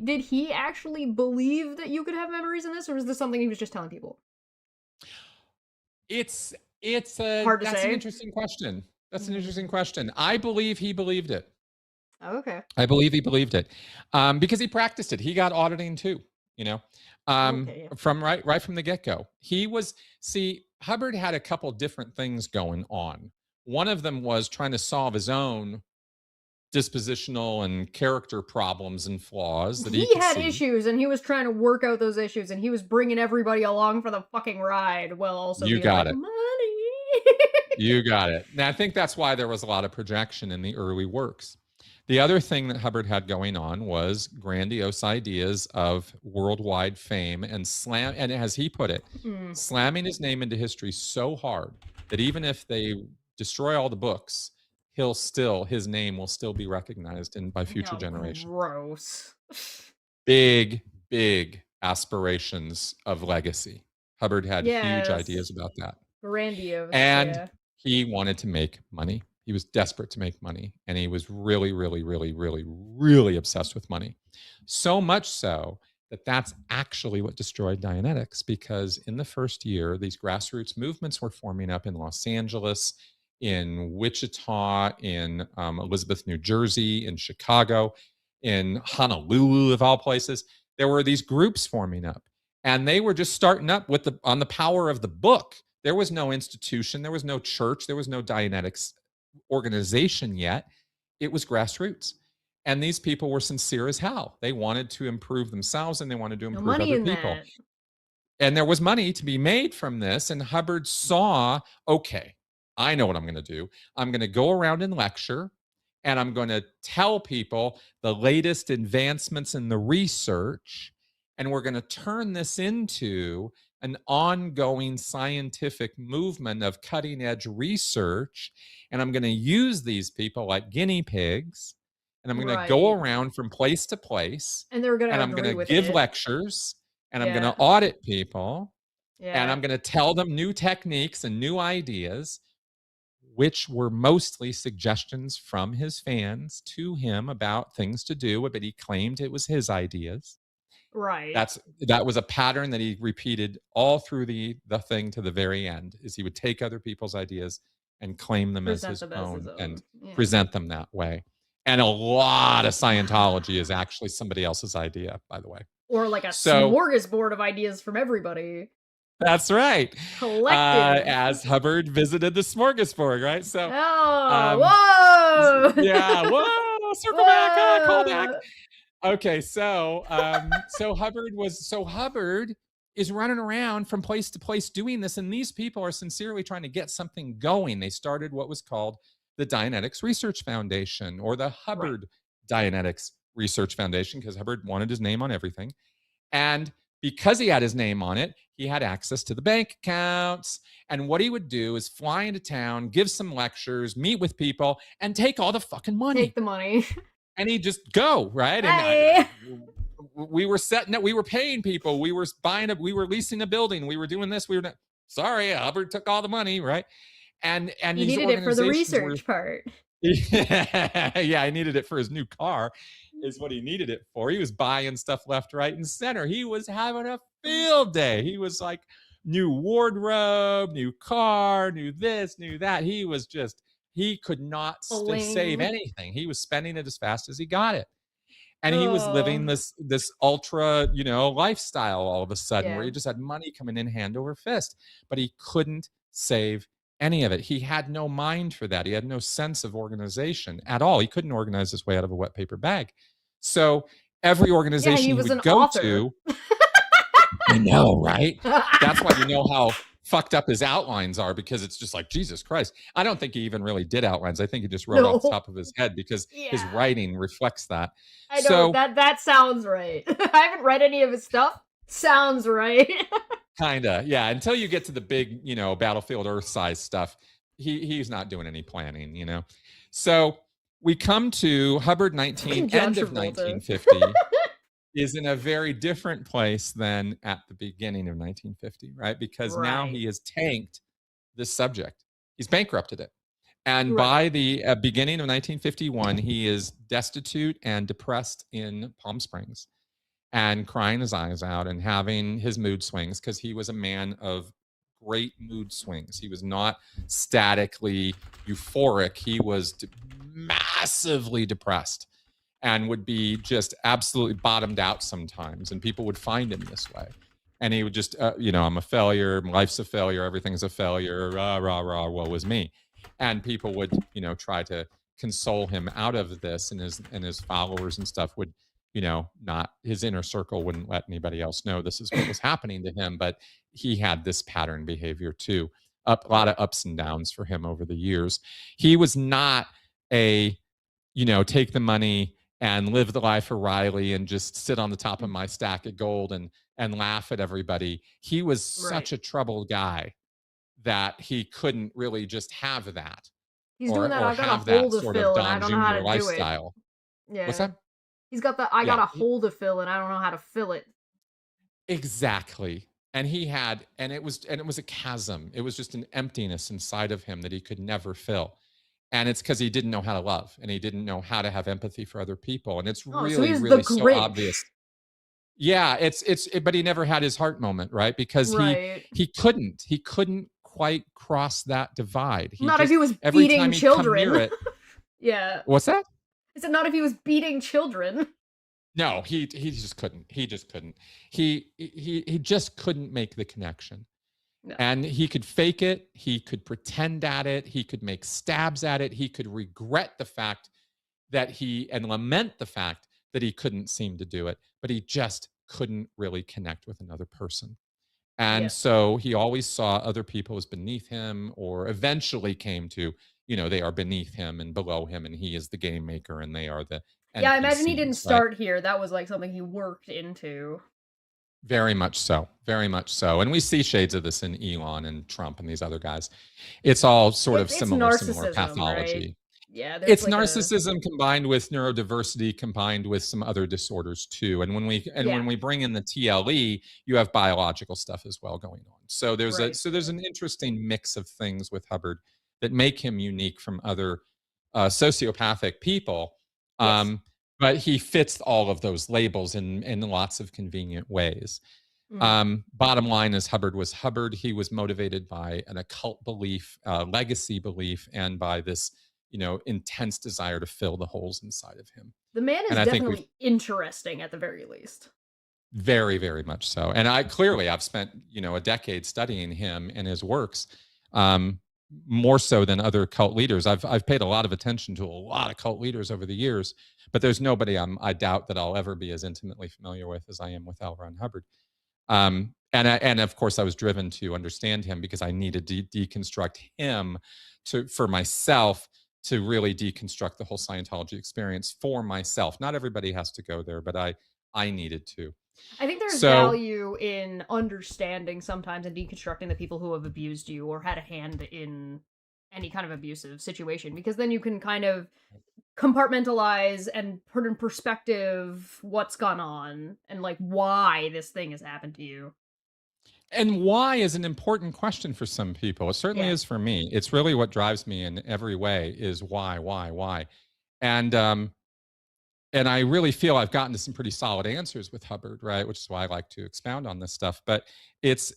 Speaker 1: did he actually believe that you could have memories in this, or was this something he was just telling people?
Speaker 2: it's it's a
Speaker 1: Hard to
Speaker 2: that's an
Speaker 1: say.
Speaker 2: interesting question. That's an
Speaker 1: Mm.
Speaker 2: interesting question. I believe he believed it.
Speaker 1: Oh, okay.
Speaker 2: I believe he believed it, because he practiced it. He got auditing too, you know,
Speaker 1: Okay. Yeah.
Speaker 2: from right from the get go. He was see Hubbard had a couple different things going on. One of them was trying to solve his own dispositional and character problems and flaws that he
Speaker 1: He
Speaker 2: could
Speaker 1: had
Speaker 2: see.
Speaker 1: issues, and he was trying to work out those issues, and he was bringing everybody along for the fucking ride, while also
Speaker 2: You
Speaker 1: being
Speaker 2: got
Speaker 1: like,
Speaker 2: it.
Speaker 1: money.
Speaker 2: You got it. Now, I think that's why there was a lot of projection in the early works. The other thing that Hubbard had going on was grandiose ideas of worldwide fame and as he put it,
Speaker 1: Mm.
Speaker 2: slamming his name into history so hard that even if they destroy all the books, his name will still be recognized by future
Speaker 1: No,
Speaker 2: generations.
Speaker 1: gross.
Speaker 2: Big, big aspirations of legacy. Hubbard had huge ideas
Speaker 1: Yes.
Speaker 2: about that.
Speaker 1: Grandiose,
Speaker 2: And
Speaker 1: yeah.
Speaker 2: he wanted to make money. He was desperate to make money. And he was really, really, really, really, really obsessed with money. So much so that that's actually what destroyed Dianetics, because in the first year, these grassroots movements were forming up in Los Angeles, in Wichita, in Elizabeth, New Jersey, in Chicago, in Honolulu, of all places. There were these groups forming up, and they were just starting up on the power of the book. There was no institution, there was no church, there was no Dianetics organization yet. It was grassroots. And these people were sincere as hell. They wanted to improve themselves and they wanted to
Speaker 1: No
Speaker 2: improve
Speaker 1: money
Speaker 2: other
Speaker 1: in
Speaker 2: people.
Speaker 1: that.
Speaker 2: And there was money to be made from this. And Hubbard saw, okay, I know what I'm going to do. I'm going to go around and lecture, and I'm going to tell people the latest advancements in the research. And we're going to turn this into an ongoing scientific movement of cutting edge research. And I'm going to use these people like guinea pigs. And I'm going to go
Speaker 1: Right.
Speaker 2: around from place to place.
Speaker 1: And they're gonna
Speaker 2: And I'm going
Speaker 1: agree
Speaker 2: to
Speaker 1: with
Speaker 2: give
Speaker 1: it.
Speaker 2: lectures. And I'm going
Speaker 1: Yeah.
Speaker 2: to audit people. And
Speaker 1: Yeah.
Speaker 2: I'm going to tell them new techniques and new ideas, which were mostly suggestions from his fans to him about things to do, but he claimed it was his ideas.
Speaker 1: Right.
Speaker 2: That was a pattern that he repeated all through the thing to the very end, is he would take other people's ideas and claim them as
Speaker 1: Present
Speaker 2: his
Speaker 1: them as his
Speaker 2: own
Speaker 1: own.
Speaker 2: and
Speaker 1: Yeah.
Speaker 2: present them that way. And a lot of Scientology is actually somebody else's idea, by the way.
Speaker 1: Or like a
Speaker 2: So
Speaker 1: smorgasbord of ideas from everybody.
Speaker 2: that's right.
Speaker 1: Collective.
Speaker 2: As Hubbard visited the smorgasbord, right? So,
Speaker 1: Oh, whoa!
Speaker 2: yeah, whoa, circle back, call back. Okay, so Hubbard is running around from place to place doing this, and these people are sincerely trying to get something going. They started what was called the Dianetics Research Foundation, or the Hubbard Dianetics Research Foundation, because Hubbard wanted his name on everything. And because he had his name on it, he had access to the bank accounts. And what he would do is fly into town, give some lectures, meet with people, and take all the fucking money.
Speaker 1: Take the money.
Speaker 2: And he'd just go, right?
Speaker 1: Hey.
Speaker 2: And we were setting up, we were paying people, we were leasing a building, we were doing this, sorry, Hubbard took all the money, right? And
Speaker 1: he
Speaker 2: these
Speaker 1: needed it for the research part.
Speaker 2: Yeah, I needed it for his new car, is what he needed it for. He was buying stuff left, right, and center. He was having a field day. He was like, new wardrobe, new car, new this, new that. He could not save anything. He was spending it as fast as he got it. And he was living this ultra, lifestyle all of a sudden, where he just had money coming in hand over fist, but he couldn't save any of it. He had no mind for that. He had no sense of organization at all. He couldn't organize his way out of a wet paper bag. So every organization he would go to, I know, right? That's why you know how fucked up his outlines are, because it's just like, Jesus Christ. I don't think he even really did outlines. I think he just wrote off the top of his head, because his writing reflects that.
Speaker 1: I know, that sounds right. I haven't read any of his stuff. Sounds right.
Speaker 2: Kinda, yeah. Until you get to the big, Battlefield Earth size stuff, he's not doing any planning, you know. So we come to Hubbard
Speaker 1: John
Speaker 2: end of
Speaker 1: Travolta.
Speaker 2: 1950 is in a very different place than at the beginning of 1950, right? Because now
Speaker 1: Right.
Speaker 2: he has tanked this subject. He's bankrupted it. And
Speaker 1: Right.
Speaker 2: by the beginning of 1951, he is destitute and depressed in Palm Springs and crying his eyes out and having his mood swings because he was a man of great mood swings. He was not statically euphoric, he was massively depressed and would be just absolutely bottomed out sometimes. And people would find him this way. And he would just, I'm a failure. Life's a failure. Everything's a failure. Rah, rah, rah. Woe is me. And people would, try to console him out of this. And his followers and stuff would, not his inner circle wouldn't let anybody else know this is what was happening to him. But he had this pattern behavior too. A lot of
Speaker 1: Right.
Speaker 2: ups and downs for him over the years. He was not a, take the money and live the life of Riley and just sit on the top of my stack of gold and laugh at everybody. He was
Speaker 1: Right.
Speaker 2: such a troubled guy that he couldn't really just have that
Speaker 1: He's doing that.
Speaker 2: or
Speaker 1: I got a
Speaker 2: have that
Speaker 1: hole to
Speaker 2: sort of
Speaker 1: fill and I
Speaker 2: Don
Speaker 1: don't know how
Speaker 2: Jr.
Speaker 1: to do it.
Speaker 2: lifestyle. What's
Speaker 1: Yeah.
Speaker 2: that?
Speaker 1: He's got the I got
Speaker 2: Yeah,
Speaker 1: a hole to fill and I don't know how to fill it.
Speaker 2: exactly. And it was a chasm. It was just an emptiness inside of him that he could never fill. And it's because he didn't know how to love and he didn't know how to have empathy for other people. And it's
Speaker 1: Oh, so
Speaker 2: really,
Speaker 1: he's the
Speaker 2: really so
Speaker 1: Grinch.
Speaker 2: obvious. Yeah, but he never had his heart moment, right? Because he
Speaker 1: Right.
Speaker 2: he couldn't he couldn't quite cross that divide. He
Speaker 1: Not if
Speaker 2: just
Speaker 1: he was
Speaker 2: every
Speaker 1: beating
Speaker 2: time he'd come near
Speaker 1: children.
Speaker 2: it.
Speaker 1: Yeah.
Speaker 2: What's that?
Speaker 1: I said not if he was beating children.
Speaker 2: No, he just couldn't. He just couldn't. He just couldn't make the connection.
Speaker 1: No.
Speaker 2: And he could fake it, he could pretend at it, he could make stabs at it, he could regret the fact and lament the fact that he couldn't seem to do it, but he just couldn't really connect with another person. And
Speaker 1: Yeah.
Speaker 2: so he always saw other people as beneath him, or eventually came to, they are beneath him and below him, and he is the game maker and they are the
Speaker 1: Yeah, I imagine he didn't
Speaker 2: NPCs, right?
Speaker 1: start here. That was like something he worked into.
Speaker 2: Very much so. Very much so. And we see shades of this in Elon and Trump and these other guys. It's all sort of
Speaker 1: It's
Speaker 2: similar
Speaker 1: narcissism, right?
Speaker 2: pathology.
Speaker 1: Yeah, there's
Speaker 2: It's
Speaker 1: like a
Speaker 2: narcissism combined with neurodiversity combined with some other disorders too. And
Speaker 1: yeah,
Speaker 2: when we bring in the TLE, you have biological stuff as well going on. So
Speaker 1: right.
Speaker 2: there's an interesting mix of things with Hubbard that make him unique from other sociopathic people.
Speaker 1: Yes.
Speaker 2: Um, but he fits all of those labels in lots of convenient ways.
Speaker 1: Mhm.
Speaker 2: Bottom line is Hubbard was Hubbard. He was motivated by an occult belief, legacy belief, and by this, intense desire to fill the holes inside of him.
Speaker 1: The man
Speaker 2: And
Speaker 1: is
Speaker 2: I think we've
Speaker 1: definitely interesting at the very least.
Speaker 2: very, very much so. And I've spent, a decade studying him and his works, um, more so than other cult leaders. I've paid a lot of attention to a lot of cult leaders over the years, but there's nobody I doubt that I'll ever be as intimately familiar with as I am with L. Ron Hubbard. And of course, I was driven to understand him because I needed to deconstruct him for myself to really deconstruct the whole Scientology experience for myself. Not everybody has to go there, but I needed to.
Speaker 1: I think there's
Speaker 2: So
Speaker 1: value in understanding sometimes and deconstructing the people who have abused you or had a hand in any kind of abusive situation because then you can kind of compartmentalize and put in perspective what's gone on and like why this thing has happened to you.
Speaker 2: and why is an important question for some people. It certainly
Speaker 1: Yeah.
Speaker 2: is for me. It's really what drives me in every way is why. And and I really feel I've gotten to some pretty solid answers with Hubbard, right? Which is why I like to expound on this stuff. It's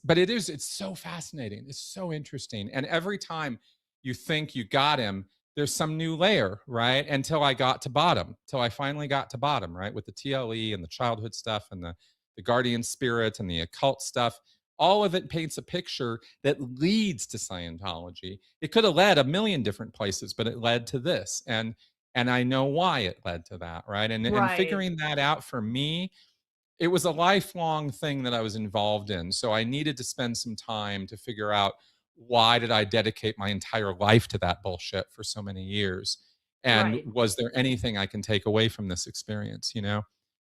Speaker 2: so fascinating. It's so interesting. And every time you think you got him, there's some new layer, right? Till I finally got to bottom, right? With the TLE and the childhood stuff and the guardian spirit and the occult stuff. All of it paints a picture that leads to Scientology. It could have led a million different places, but it led to this. And I know why it led to that, right? And
Speaker 1: Right.
Speaker 2: figuring that out for me, it was a lifelong thing that I was involved in. So I needed to spend some time to figure out why did I dedicate my entire life to that bullshit for so many years? And
Speaker 1: Right.
Speaker 2: was there anything I can take away from this experience,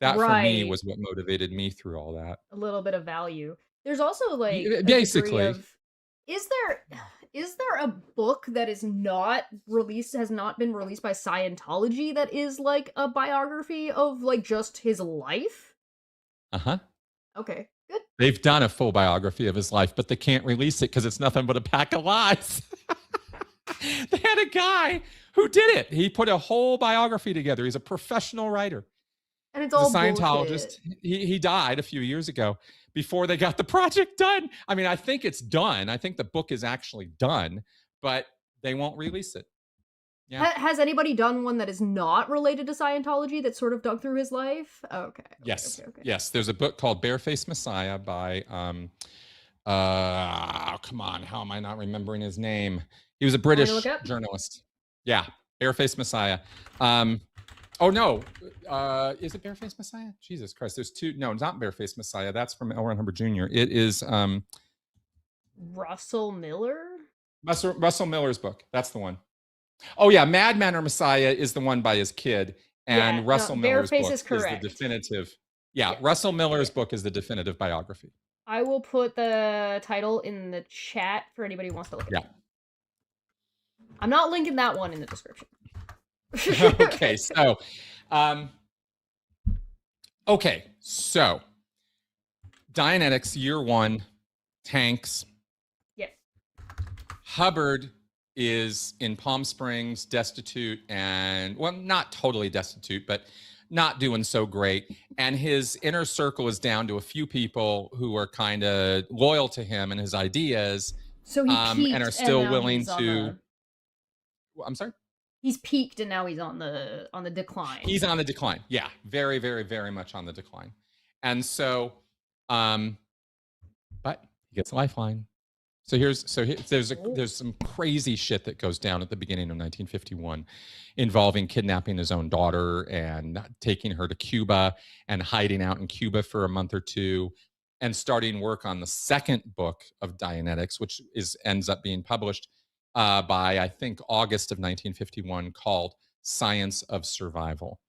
Speaker 2: That for me
Speaker 1: Right.
Speaker 2: was what motivated me through all that.
Speaker 1: A little bit of value. There's also like a degree
Speaker 2: Basically.
Speaker 1: of is there Is there a book that is not released, has not been released by Scientology that is like a biography of like just his life?
Speaker 2: Uh-huh.
Speaker 1: Okay, good.
Speaker 2: They've done a full biography of his life, but they can't release it because it's nothing but a pack of lies. They had a guy who did it. He put a whole biography together. He's a professional writer.
Speaker 1: And it's
Speaker 2: He's
Speaker 1: all
Speaker 2: a Scientologist.
Speaker 1: bullshit.
Speaker 2: He died a few years ago before they got the project done. I mean, I think it's done. I think the book is actually done, but they won't release it. Yeah.
Speaker 1: Has anybody done one that is not related to Scientology that sort of dug through his life? Okay.
Speaker 2: Yes.
Speaker 1: Okay.
Speaker 2: Yes. There's a book called Barefaced Messiah by come on, how am I not remembering his name? He was a British journalist. Yeah, Barefaced Messiah. Oh no, is it Barefaced Messiah? Jesus Christ, there's two. No, it's not Barefaced Messiah. That's from L. Ron Hubbard Jr. It is
Speaker 1: Russell Miller.
Speaker 2: Russell Miller's book. That's the one. Oh yeah, Madman or Messiah is the one by his kid, and yeah, Russell Miller's book is the definitive. Yeah, Russell Miller's book is the definitive biography.
Speaker 1: I will put the title in the chat for anybody who wants to look at it. I'm not linking that one in the description.
Speaker 2: Okay, so Dianetics year one, tanks.
Speaker 1: Yeah.
Speaker 2: Hubbard is in Palm Springs, destitute, and well, not totally destitute, but not doing so great. And his inner circle is down to a few people who are kind of loyal to him and his ideas.
Speaker 1: So he
Speaker 2: and are still willing to. I'm sorry.
Speaker 1: He's peaked and now he's on the decline.
Speaker 2: He's on the decline. Yeah, very, very, very much on the decline. And so, but he gets a lifeline. So there's some crazy shit that goes down at the beginning of 1951 involving kidnapping his own daughter and taking her to Cuba and hiding out in Cuba for a month or two and starting work on the second book of Dianetics, which ends up being published by, I think, August of 1951, called Science of Survival.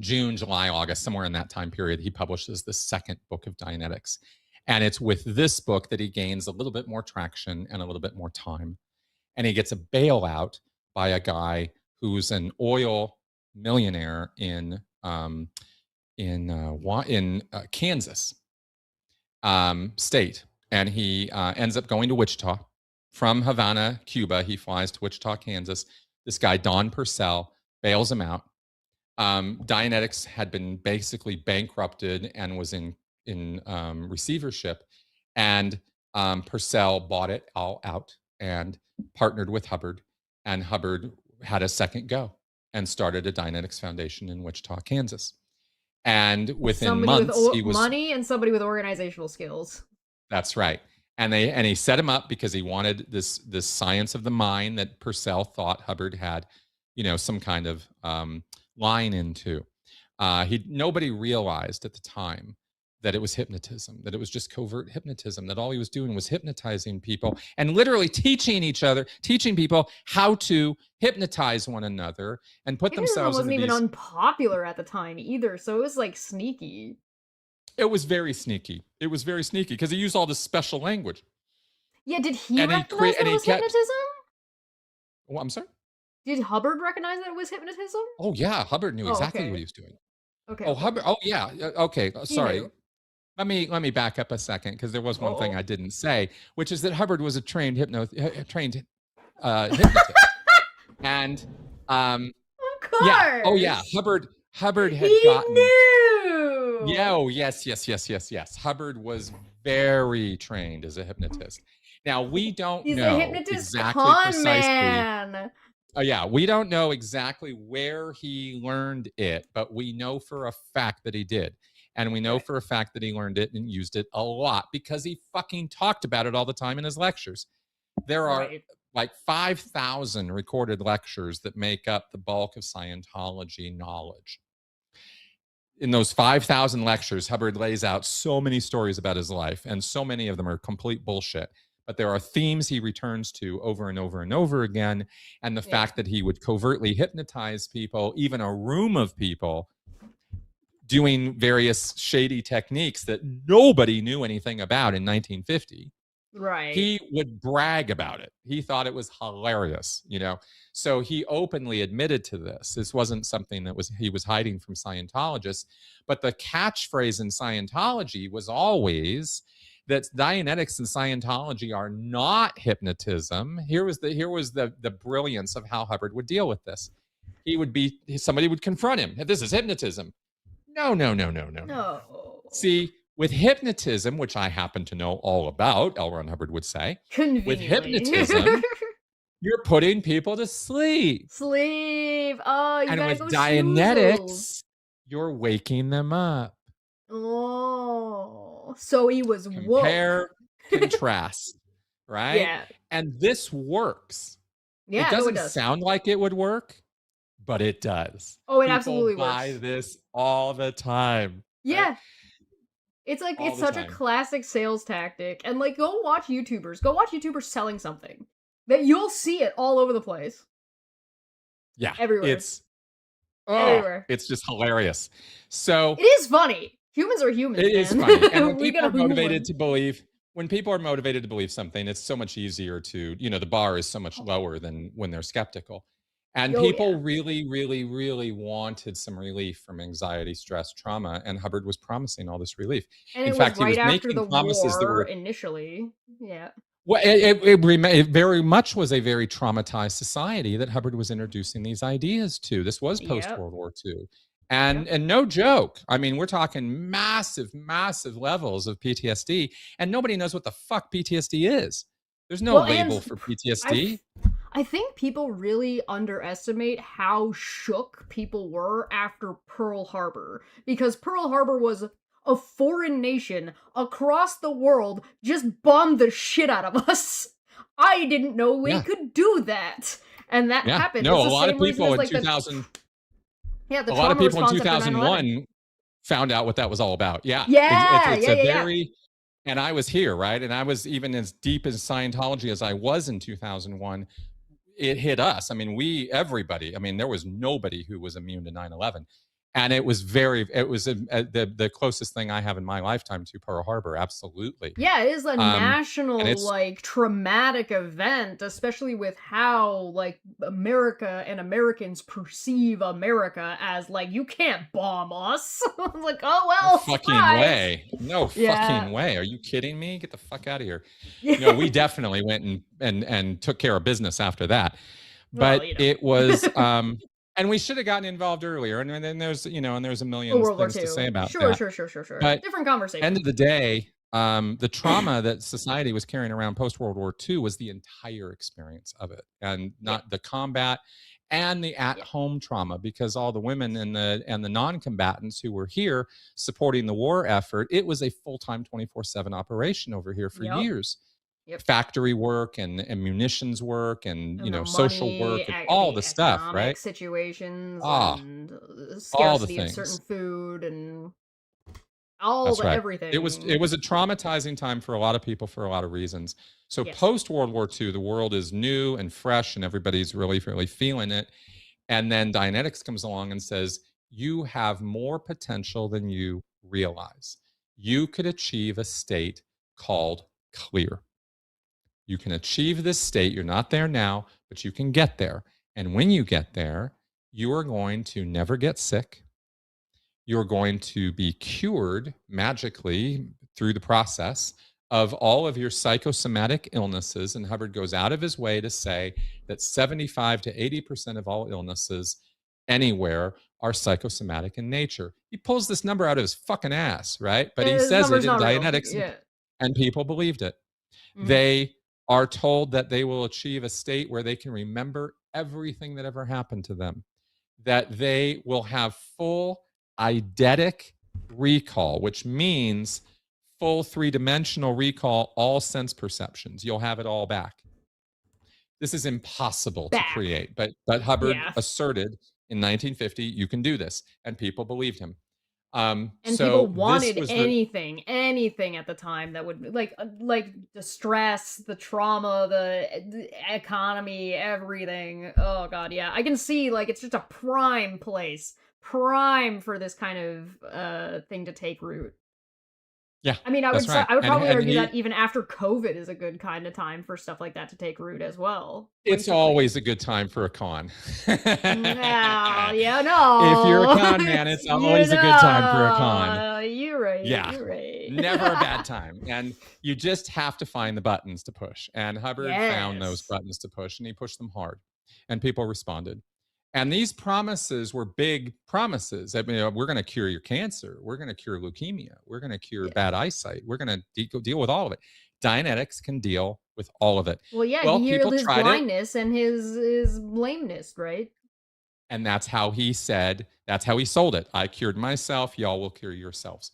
Speaker 2: June, July, August, somewhere in that time period, he publishes the second book of Dianetics. And it's with this book that he gains a little bit more traction and a little bit more time. And he gets a bailout by a guy who's an oil millionaire in Kansas state. And he ends up going to Wichita. From Havana, Cuba, he flies to Wichita, Kansas. This guy, Don Purcell, bails him out. Dianetics had been basically bankrupted and was in receivership, and Purcell bought it all out and partnered with Hubbard, and Hubbard had a second go and started a Dianetics Foundation in Wichita, Kansas. And within
Speaker 1: somebody
Speaker 2: months,
Speaker 1: he was money and somebody with organizational skills.
Speaker 2: That's right. And he set him up because he wanted this science of the mind that Purcell thought Hubbard had, some kind of line into. Nobody realized at the time that it was hypnotism, that it was just covert hypnotism, that all he was doing was hypnotizing people and literally teaching people how to hypnotize one another and put themselves in these...
Speaker 1: It wasn't even unpopular at the time either, so it was like sneaky.
Speaker 2: It was very sneaky. It was very sneaky because he used all this special language.
Speaker 1: Yeah, did he recognize that it was hypnotism?
Speaker 2: Well, I'm sorry?
Speaker 1: Did Hubbard recognize that it was hypnotism?
Speaker 2: Oh, yeah. Hubbard knew exactly what he was doing.
Speaker 1: Okay.
Speaker 2: Oh, Hubbard. Oh, yeah. Okay. Sorry. Let me back up a second because there was one thing I didn't say, which is that Hubbard was a trained hypnotist. And
Speaker 1: of course.
Speaker 2: Yeah. Oh, yeah. Hubbard had gotten...
Speaker 1: knew.
Speaker 2: Yeah. Oh, yes. Hubbard was very trained as a hypnotist. Now we don't know exactly precisely. Oh yeah, we don't know exactly where he learned it, but we know for a fact that he did. And we know for a fact that he learned it and used it a lot because he fucking talked about it all the time in his lectures. There are like 5,000 recorded lectures that make up the bulk of Scientology knowledge. In those 5,000 lectures, Hubbard lays out so many stories about his life, and so many of them are complete bullshit. But there are themes he returns to over and over and over again. And the fact that he would covertly hypnotize people, even a room of people, doing various shady techniques that nobody knew anything about in 1950.
Speaker 1: Right.
Speaker 2: He would brag about it. He thought it was hilarious, you know? So he openly admitted to this. This wasn't something that was he was hiding from Scientologists, but the catchphrase in Scientology was always that Dianetics and Scientology are not hypnotism. Here was the brilliance of how Hubbard would deal with this. He would be somebody would confront him. This is hypnotism. No, no, no, no, no, no, no.
Speaker 1: No.
Speaker 2: See, with hypnotism, which I happen to know all about, L. Ron Hubbard would say, with
Speaker 1: Conveniently.
Speaker 2: hypnotism, you're putting people to sleep.
Speaker 1: Sleep. Oh, you
Speaker 2: And
Speaker 1: gotta
Speaker 2: with
Speaker 1: go snoozles.
Speaker 2: Dianetics, you're waking them up.
Speaker 1: Oh. So he was woke.
Speaker 2: Compare, contrast, right?
Speaker 1: Yeah.
Speaker 2: And this works. It
Speaker 1: Yeah, no, it
Speaker 2: doesn't
Speaker 1: does.
Speaker 2: sound like it would work, but it does.
Speaker 1: Oh, it
Speaker 2: People
Speaker 1: absolutely
Speaker 2: buy
Speaker 1: works.
Speaker 2: this all the time, right?
Speaker 1: Yeah. It's like
Speaker 2: All
Speaker 1: it's
Speaker 2: the
Speaker 1: such a
Speaker 2: time.
Speaker 1: classic sales tactic. And like go watch YouTubers. Go watch YouTubers selling something. That you'll see it all over the place.
Speaker 2: Yeah,
Speaker 1: Everywhere.
Speaker 2: it's
Speaker 1: Everywhere.
Speaker 2: it's just hilarious. So
Speaker 1: It is funny. Humans are humans,
Speaker 2: it is
Speaker 1: man.
Speaker 2: funny. And when
Speaker 1: We
Speaker 2: people
Speaker 1: gotta
Speaker 2: are
Speaker 1: move
Speaker 2: motivated
Speaker 1: on.
Speaker 2: to believe, when people are motivated to believe something, it's so much easier to, the bar is so much lower than when they're skeptical. And
Speaker 1: Oh yeah.
Speaker 2: people really, really, really wanted some relief from anxiety, stress, trauma. And Hubbard was promising all this relief.
Speaker 1: And
Speaker 2: In
Speaker 1: it was
Speaker 2: fact, he
Speaker 1: right
Speaker 2: was
Speaker 1: after
Speaker 2: making
Speaker 1: the
Speaker 2: promises that
Speaker 1: war
Speaker 2: were
Speaker 1: initially. Yeah.
Speaker 2: well, it very much was a very traumatized society that Hubbard was introducing these ideas to. This was post
Speaker 1: Yep.
Speaker 2: World War II,
Speaker 1: Yep.
Speaker 2: and no joke. I mean, we're talking massive, massive levels of PTSD, and nobody knows what the fuck PTSD is. There's no
Speaker 1: Well, and
Speaker 2: label for
Speaker 1: I
Speaker 2: PTSD.
Speaker 1: th- I think people really underestimate how shook people were after Pearl Harbor because Pearl Harbor was a foreign nation across the world just bombed the shit out of us. I didn't know we
Speaker 2: Yeah,
Speaker 1: could do that. And that
Speaker 2: yeah.
Speaker 1: happened.
Speaker 2: No,
Speaker 1: It's the same reason as like the
Speaker 2: a lot of
Speaker 1: trauma
Speaker 2: people in
Speaker 1: response after 9/11.
Speaker 2: 2001 found out what that was all about. Yeah,
Speaker 1: Yeah,
Speaker 2: it's
Speaker 1: yeah,
Speaker 2: a
Speaker 1: yeah, yeah.
Speaker 2: very and I was here, right? And I was even as deep in Scientology as I was in 2001. It hit us. I mean, everybody. I mean, there was nobody who was immune to 9/11, and it was the closest thing I have in my lifetime to Pearl Harbor. Absolutely.
Speaker 1: Yeah, it is a
Speaker 2: And
Speaker 1: national,
Speaker 2: it's
Speaker 1: like, traumatic event, especially with how, like, America and Americans perceive America as, like, "You can't bomb us." I was like, "Oh,
Speaker 2: no
Speaker 1: well,
Speaker 2: fucking
Speaker 1: surprise."
Speaker 2: way. No
Speaker 1: Yeah.
Speaker 2: fucking way. Are you kidding me? Get the fuck out of here. No,
Speaker 1: Yeah.
Speaker 2: we definitely went and took care of business after that.
Speaker 1: Well,
Speaker 2: But
Speaker 1: you know.
Speaker 2: it was and we should have gotten involved earlier. And then there's, and there's a
Speaker 1: Oh,
Speaker 2: million
Speaker 1: World War
Speaker 2: things to say
Speaker 1: II.
Speaker 2: about
Speaker 1: Sure,
Speaker 2: that.
Speaker 1: sure, sure, sure, sure.
Speaker 2: But
Speaker 1: Different
Speaker 2: end
Speaker 1: conversation.
Speaker 2: of the day, the trauma that society was carrying around post World War II was the entire experience of it, and
Speaker 1: Yep,
Speaker 2: not the combat and the at
Speaker 1: yep,
Speaker 2: home trauma, because all the women and the non-combatants who were here supporting the war effort, it was a full-time 24/7 operation over here for
Speaker 1: yep,
Speaker 2: years.
Speaker 1: yep.
Speaker 2: Factory work and munitions work and
Speaker 1: And the
Speaker 2: social
Speaker 1: money,
Speaker 2: work and all
Speaker 1: the
Speaker 2: the stuff,
Speaker 1: economic
Speaker 2: right?
Speaker 1: situations,
Speaker 2: Ah,
Speaker 1: and
Speaker 2: all the
Speaker 1: scarcity of certain
Speaker 2: things.
Speaker 1: food, and all
Speaker 2: That's
Speaker 1: the
Speaker 2: right. It was
Speaker 1: everything.
Speaker 2: a traumatizing time for a lot of people for a lot of reasons. So
Speaker 1: Yes.
Speaker 2: post World War II, the world is new and fresh, and everybody's really, really feeling it. And then Dianetics comes along and says, "You have more potential than you realize. You could achieve a state called clear. You can achieve this state. You're not there now, but you can get there. And when you get there, you are going to never get sick. You're going to be cured magically through the process of all of your psychosomatic illnesses." And Hubbard goes out of his way to say that 75 to 80% of all illnesses anywhere are psychosomatic in nature. He pulls this number out of his fucking ass, right? But he
Speaker 1: His
Speaker 2: says it
Speaker 1: number's
Speaker 2: in
Speaker 1: not real.
Speaker 2: Dianetics,
Speaker 1: Yeah.
Speaker 2: and people believed it.
Speaker 1: Mhm.
Speaker 2: They are told that they will achieve a state where they can remember everything that ever happened to them, that they will have full eidetic recall, which means full three-dimensional recall, all sense perceptions. You'll have it all back. This is impossible to
Speaker 1: Back.
Speaker 2: create, but Hubbard
Speaker 1: Yeah.
Speaker 2: asserted in 1950, you can do this, and people believed him.
Speaker 1: And people
Speaker 2: So this
Speaker 1: wanted
Speaker 2: was the
Speaker 1: anything at the time that would like the stress, the trauma, the economy, everything. Oh god, yeah. I can see like it's just a prime place. Prime for this kind of thing to take root.
Speaker 2: Yeah,
Speaker 1: I mean,
Speaker 2: that's right.
Speaker 1: I would probably
Speaker 2: And
Speaker 1: argue
Speaker 2: he
Speaker 1: that even after COVID is a good kind of time for stuff like that to take root as well.
Speaker 2: it's
Speaker 1: Recently.
Speaker 2: always a good time for a con.
Speaker 1: No, yeah,
Speaker 2: If you're a
Speaker 1: no.
Speaker 2: con man, it's
Speaker 1: You
Speaker 2: always a good time for a con.
Speaker 1: know. You're right.
Speaker 2: Yeah,
Speaker 1: You're right.
Speaker 2: never a bad time. And you just have to find the buttons to push. And Hubbard found those
Speaker 1: Yes.
Speaker 2: buttons to push, and he pushed them hard, and people responded. And these promises were big promises. I mean, we're going to cure your cancer. We're going to cure leukemia. We're going to cure
Speaker 1: Yeah.
Speaker 2: bad eyesight. We're going to deal with all of it. Dianetics can deal with all of it.
Speaker 1: Well, yeah,
Speaker 2: Well,
Speaker 1: he healed
Speaker 2: people
Speaker 1: his
Speaker 2: tried it,
Speaker 1: blindness and his lameness, right?
Speaker 2: and that's how he said, that's how he sold it. I cured myself. Y'all will cure yourselves.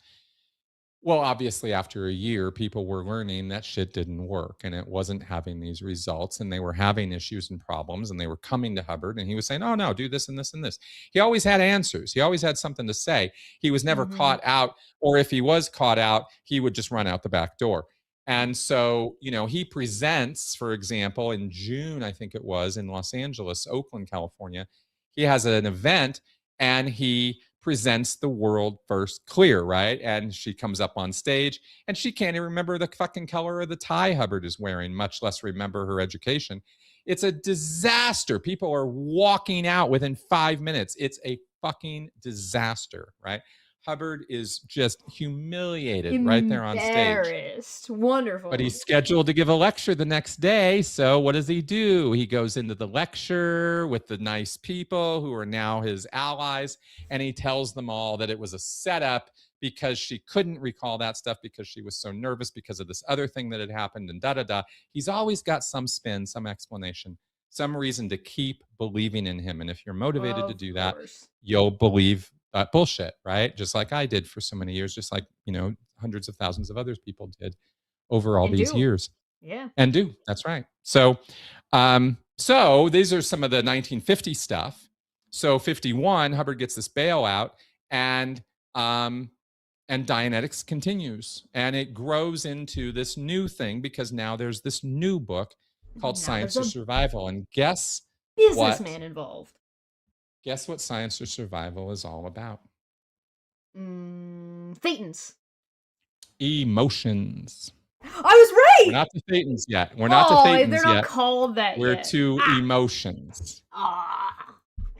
Speaker 2: Well, obviously, after a year, people were learning that shit didn't work and it wasn't having these results, and they were having issues and problems, and they were coming to Hubbard, and he was saying, oh, no, do this and this and this. He always had answers. He always had something to say. He was never
Speaker 1: Mm-hmm.
Speaker 2: caught out, or if he was caught out, he would just run out the back door. And so, he presents, for example, in June, I think it was, in Los Angeles, Oakland, California. He has an event, and he presents the world first clear, right? And she comes up on stage, and she can't even remember the fucking color of the tie Hubbard is wearing, much less remember her education. It's a disaster. People are walking out within 5 minutes. It's a fucking disaster, right? Hubbard is just humiliated right there on stage.
Speaker 1: Embarrassed. Wonderful.
Speaker 2: But he's scheduled to give a lecture the next day. So what does he do? He goes into the lecture with the nice people who are now his allies, and he tells them all that it was a setup because she couldn't recall that stuff because she was so nervous because of this other thing that had happened, and da-da-da. He's always got some spin, some explanation, some reason to keep believing in him. And if you're motivated to do that, you'll believe that bullshit, right? Just like I did for so many years, just like, hundreds of thousands of other people did over all these years.
Speaker 1: Yeah.
Speaker 2: And do. That's right. So these are some of the 1950 stuff. So 51, Hubbard gets this bailout, and Dianetics continues, and it grows into this new thing because now there's this new book called Science or Survival. And guess
Speaker 1: businessman involved.
Speaker 2: Guess what Science or Survival is all about?
Speaker 1: Thetans.
Speaker 2: Emotions.
Speaker 1: I was right.
Speaker 2: We're not to Thetans yet. We're not to Thetans yet.
Speaker 1: They're not called that
Speaker 2: We're
Speaker 1: yet.
Speaker 2: to emotions.
Speaker 1: I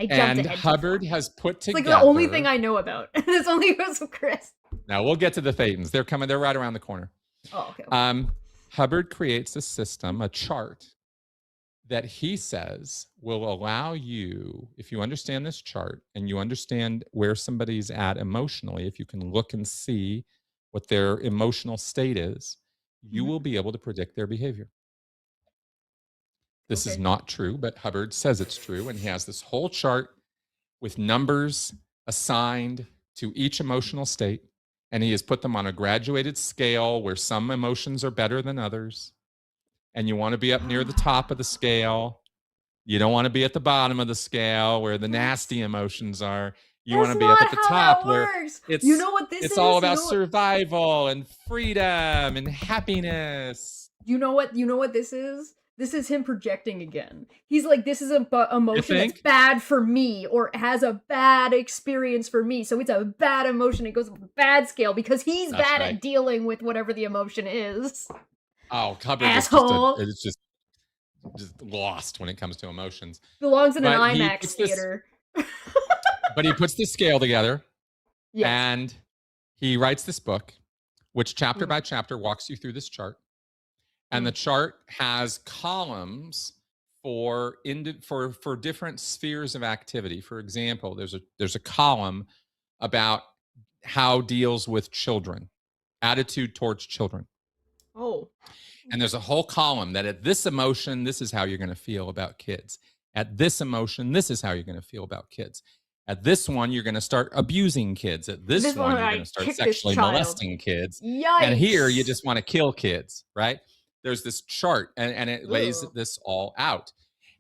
Speaker 1: jumped
Speaker 2: and
Speaker 1: ahead.
Speaker 2: Hubbard has put together.
Speaker 1: It's like the only thing I know about. It's only because of Chris.
Speaker 2: Now we'll get to the Thetans. They're coming. They're right around the corner.
Speaker 1: Oh, okay.
Speaker 2: Hubbard creates a system, a chart, that he says will allow you, if you understand this chart and you understand where somebody's at emotionally, if you can look and see what their emotional state is, you will be able to predict their behavior. This is not true, but Hubbard says it's true. And he has this whole chart with numbers assigned to each emotional state. And he has put them on a graduated scale where some emotions are better than others. And you want to be up near the top of the scale. You don't want to be at the bottom of the scale where the nasty emotions are. You want to be up at the top where it's all about survival and freedom and happiness.
Speaker 1: You know what this is? This is him projecting again. He's like, this is a emotion that's bad for me, or has a bad experience for me. So it's a bad emotion. It goes up a bad scale because he's bad at dealing with whatever the emotion is.
Speaker 2: Oh, Hubbard is just lost when it comes to emotions.
Speaker 1: Belongs in an IMAX theater.
Speaker 2: But he puts this scale together, and he writes this book, which chapter by chapter walks you through this chart. And the chart has columns for different spheres of activity. For example, there's a column about how deals with children, attitude towards children.
Speaker 1: Oh.
Speaker 2: And there's a whole column that at this emotion, this is how you're going to feel about kids. At this emotion, this is how you're going to feel about kids. At this one, you're going to start abusing kids. At this one, you're going to start sexually molesting kids.
Speaker 1: Yikes.
Speaker 2: And here, you just want to kill kids, right? There's this chart, and it lays this all out.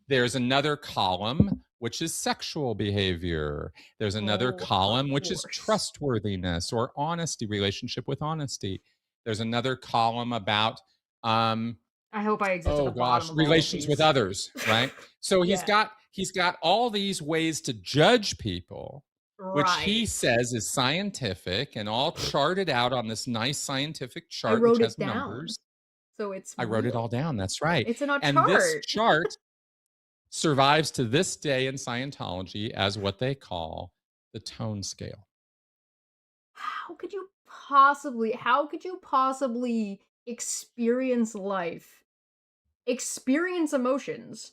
Speaker 2: There's another column, which is sexual behavior. There's another column, which is trustworthiness or honesty, relationship with honesty. There's another column about
Speaker 1: I hope I exist.
Speaker 2: Relations with others, right? So he's got all these ways to judge people, which he
Speaker 1: Right.
Speaker 2: says is scientific and all charted out on this nice scientific
Speaker 1: I
Speaker 2: chart, which
Speaker 1: wrote
Speaker 2: has
Speaker 1: it down,
Speaker 2: numbers.
Speaker 1: so it's
Speaker 2: I wrote it
Speaker 1: real.
Speaker 2: all down. That's right.
Speaker 1: It's in a
Speaker 2: And this
Speaker 1: chart.
Speaker 2: chart survives to this day in Scientology as what they call the tone scale.
Speaker 1: How could you possibly experience life, experience emotions,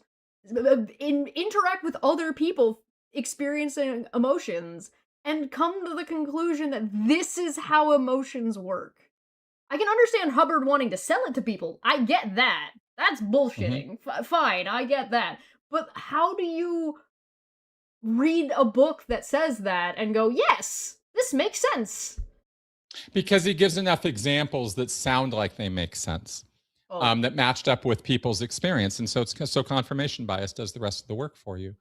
Speaker 1: interact with other people experiencing emotions, and come to the conclusion that this is how emotions work? I can understand Hubbard wanting to sell it to people. I get that. That's
Speaker 2: Mhm.
Speaker 1: bullshitting. Fine, I get that. But how do you read a book that says that and go, yes, this makes sense?
Speaker 2: Because he gives enough examples that sound like they make sense,
Speaker 1: Oh.
Speaker 2: that matched up with people's experience. And so so confirmation bias does the rest of the work for you.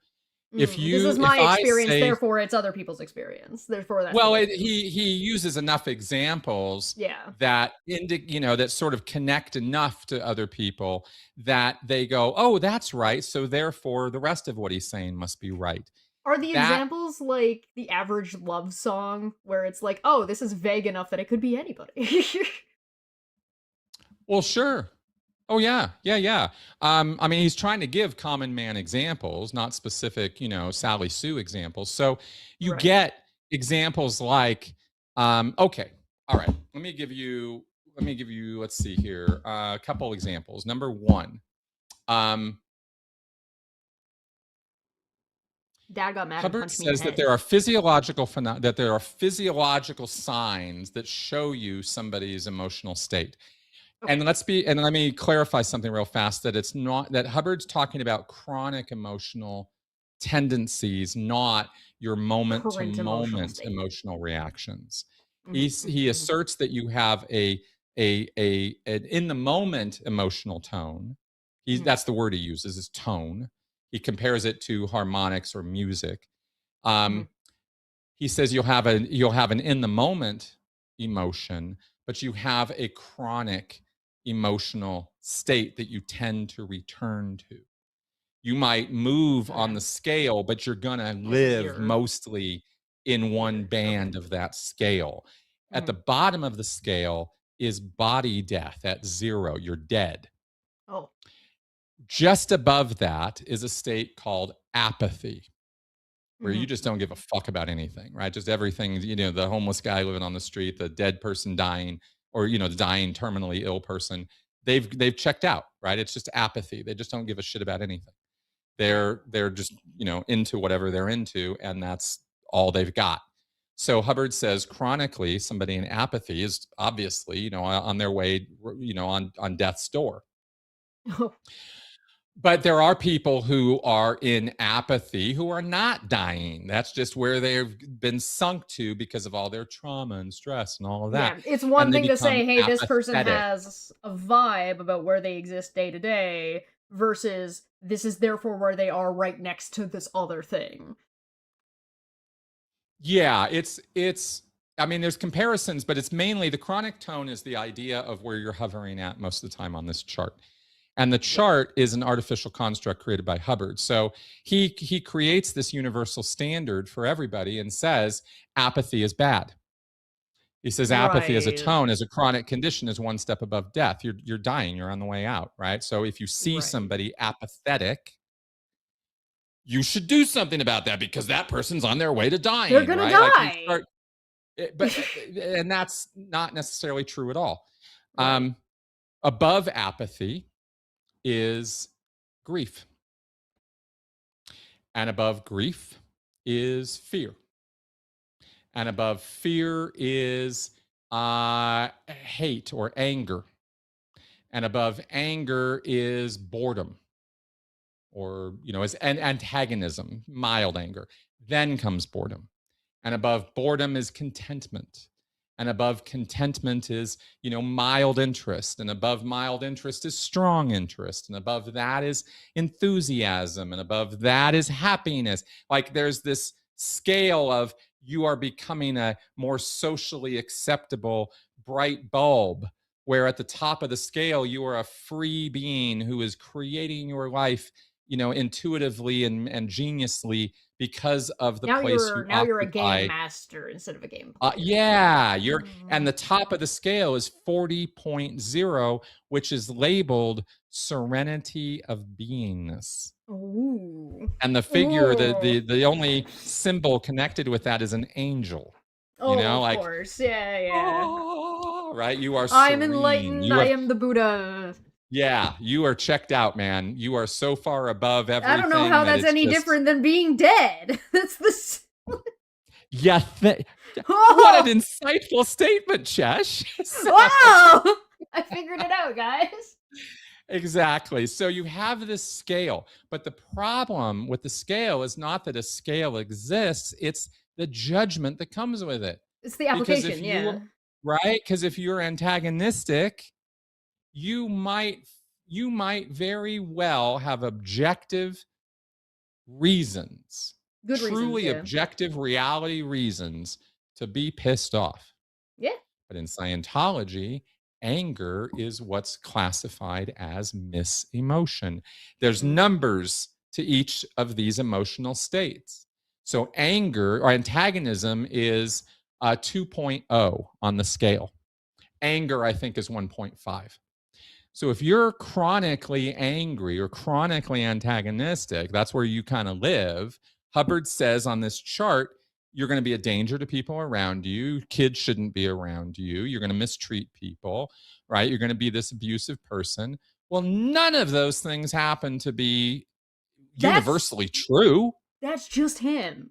Speaker 1: This is
Speaker 2: If
Speaker 1: my
Speaker 2: I
Speaker 1: experience,
Speaker 2: say,
Speaker 1: therefore it's other people's experience. Therefore that's the
Speaker 2: well,
Speaker 1: way it is.
Speaker 2: he uses enough examples
Speaker 1: Yeah.
Speaker 2: that that sort of connect enough to other people that they go, oh, that's right. So therefore, the rest of what he's saying must be right.
Speaker 1: Are the
Speaker 2: That
Speaker 1: examples like the average love song where it's like, oh, this is vague enough that it could be anybody?
Speaker 2: well, sure. Oh yeah, yeah, yeah. I mean, he's trying to give common man examples, not specific, Sally Sue examples. So you
Speaker 1: Right.
Speaker 2: get examples like, okay, all right. Let me give you. Let's see here, a couple examples. Number one, um,
Speaker 1: Dad got mad and
Speaker 2: Hubbard
Speaker 1: punched me in the
Speaker 2: says that
Speaker 1: head.
Speaker 2: there are physiological signs that show you somebody's emotional state.
Speaker 1: Okay.
Speaker 2: And let me clarify something real fast, that it's not that Hubbard's talking about chronic emotional tendencies, not your moment to
Speaker 1: Current emotional
Speaker 2: moment
Speaker 1: state.
Speaker 2: emotional reactions.
Speaker 1: Mhm,
Speaker 2: He
Speaker 1: mhm, mhm.
Speaker 2: asserts that you have an in the moment emotional tone.
Speaker 1: Mhm.
Speaker 2: That's the word he uses, is tone. He compares it to harmonics or music.
Speaker 1: Mhm.
Speaker 2: Um, he says you'll have an in the moment emotion, but you have a chronic emotional state that you tend to return to. You might move on
Speaker 1: Okay.
Speaker 2: the scale, but you're going to
Speaker 1: As a
Speaker 2: live
Speaker 1: mirror.
Speaker 2: mostly in one
Speaker 1: Mirror. Okay.
Speaker 2: band of that scale. At the
Speaker 1: Mhm.
Speaker 2: bottom of the scale is body death at 0. You're dead.
Speaker 1: Oh.
Speaker 2: Just above that is a state called apathy, where you
Speaker 1: Mhm.
Speaker 2: just don't give a fuck about anything, right? Just everything, the homeless guy living on the street, the dead person dying, or the dying terminally ill person, they've checked out, right? It's just apathy. They just don't give a shit about anything.
Speaker 1: Right.
Speaker 2: They're just, into whatever they're into, and that's all they've got. So Hubbard says chronically somebody in apathy is obviously, on their way, on death's door.
Speaker 1: Oh.
Speaker 2: But there are people who are in apathy who are not dying. That's just where they've been sunk to because of all their trauma and stress and all of that.
Speaker 1: Yeah, it's
Speaker 2: And
Speaker 1: one
Speaker 2: they
Speaker 1: thing to
Speaker 2: become
Speaker 1: say, "Hey, this person
Speaker 2: apathetic.
Speaker 1: has a vibe about where they exist day to day," versus this is therefore where they are right next to this other thing.
Speaker 2: Yeah, it's I mean, there's comparisons, but it's mainly the chronic tone is the idea of where you're hovering at most of the time on this chart. And the
Speaker 1: Yeah.
Speaker 2: chart is an artificial construct created by Hubbard. So he creates this universal standard for everybody and says apathy is bad. He says apathy as a
Speaker 1: Right.
Speaker 2: tone, as a chronic condition, is one step above death. You're dying. You're on the way out, right? So if you see
Speaker 1: Right.
Speaker 2: somebody apathetic, you should do something about that because that person's on their way to
Speaker 1: They're
Speaker 2: dying,
Speaker 1: gonna
Speaker 2: right? Like you
Speaker 1: die!
Speaker 2: start, but and that's not necessarily true at all.
Speaker 1: Right.
Speaker 2: Um, Above apathy is grief, and above grief is fear, and above fear is hate or anger, and above anger is boredom, or as an antagonism, mild anger. Then comes boredom, and above boredom is contentment, and above contentment is mild interest, and above mild interest is strong interest, and above that is enthusiasm, and above that is happiness. Like there's this scale of you are becoming a more socially acceptable bright bulb, where at the top of the scale you are a free being who is creating your life intuitively and geniusly because of the
Speaker 1: Now
Speaker 2: place
Speaker 1: you're
Speaker 2: you
Speaker 1: now you're a game
Speaker 2: occupy.
Speaker 1: master instead of a game player.
Speaker 2: Yeah, and
Speaker 1: Mm.
Speaker 2: the top of the scale is 40.0, which is labeled serenity of beingness.
Speaker 1: Ooh.
Speaker 2: And the figure,
Speaker 1: Ooh.
Speaker 2: the only symbol connected with that is an angel.
Speaker 1: Oh, of
Speaker 2: Like,
Speaker 1: course. Yeah, yeah.
Speaker 2: oh, right? You are
Speaker 1: I'm
Speaker 2: serene.
Speaker 1: enlightened. I am the Buddha.
Speaker 2: Yeah, you are checked out, man. You are so far above
Speaker 1: I don't know
Speaker 2: everything
Speaker 1: how
Speaker 2: that
Speaker 1: that's
Speaker 2: it's
Speaker 1: any
Speaker 2: just,
Speaker 1: different than being dead. That's
Speaker 2: yeah. What an
Speaker 1: Oh!
Speaker 2: insightful statement, Chesh.
Speaker 1: Wow! I figured it out, guys.
Speaker 2: Exactly. So you have this scale, but the problem with the scale is not that a scale exists, it's the judgment that comes with it.
Speaker 1: It's the
Speaker 2: Because if
Speaker 1: application,
Speaker 2: you,
Speaker 1: yeah.
Speaker 2: right? Because if you're antagonistic, you might you might very well have objective reasons,
Speaker 1: Good reasons,
Speaker 2: truly
Speaker 1: yeah.
Speaker 2: objective reality reasons to be pissed off.
Speaker 1: Yeah.
Speaker 2: But in Scientology, anger is what's classified as misemotion. There's
Speaker 1: Mm.
Speaker 2: numbers to each of these emotional states. So anger or antagonism is 2.0 on the scale. Anger, I think, is 1.5. So if you're chronically angry or chronically antagonistic, that's where you kind of live. Hubbard says on this chart, you're going to be a danger to people around you. Kids shouldn't be around you. You're going to mistreat people, right? You're going to be this abusive person. Well, none of those things happen to be
Speaker 1: That's
Speaker 2: universally true,
Speaker 1: that's just him.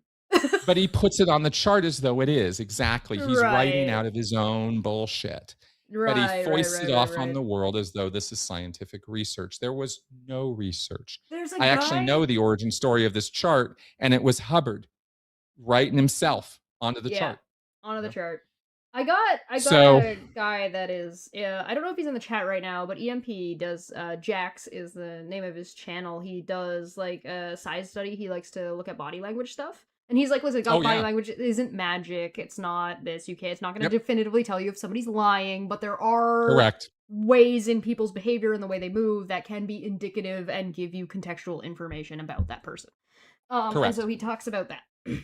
Speaker 2: but he puts it on the chart as though it is. Exactly. He's writing
Speaker 1: Right.
Speaker 2: out of his own bullshit. But he
Speaker 1: Right, right,
Speaker 2: foists
Speaker 1: right,
Speaker 2: it
Speaker 1: right,
Speaker 2: off on
Speaker 1: right.
Speaker 2: the world as though this is scientific research. There was no research.
Speaker 1: There's a
Speaker 2: I actually know
Speaker 1: guy.
Speaker 2: the origin story of this chart, and it was Hubbard writing himself onto the
Speaker 1: Yeah,
Speaker 2: chart.
Speaker 1: onto
Speaker 2: You
Speaker 1: the
Speaker 2: know?
Speaker 1: chart. I got
Speaker 2: So,
Speaker 1: a guy that is I don't know if he's in the chat right now, but EMP does Jax is the name of his channel. He does like a size study. He likes to look at body language stuff. And he's like, listen,
Speaker 2: oh
Speaker 1: body
Speaker 2: yeah,
Speaker 1: language isn't magic. It's not this. It's not going to
Speaker 2: yep,
Speaker 1: definitively tell you if somebody's lying, but there are
Speaker 2: correct,
Speaker 1: ways in people's behavior and the way they move that can be indicative and give you contextual information about that person. And so
Speaker 2: correct.
Speaker 1: he talks about that.
Speaker 2: Yep.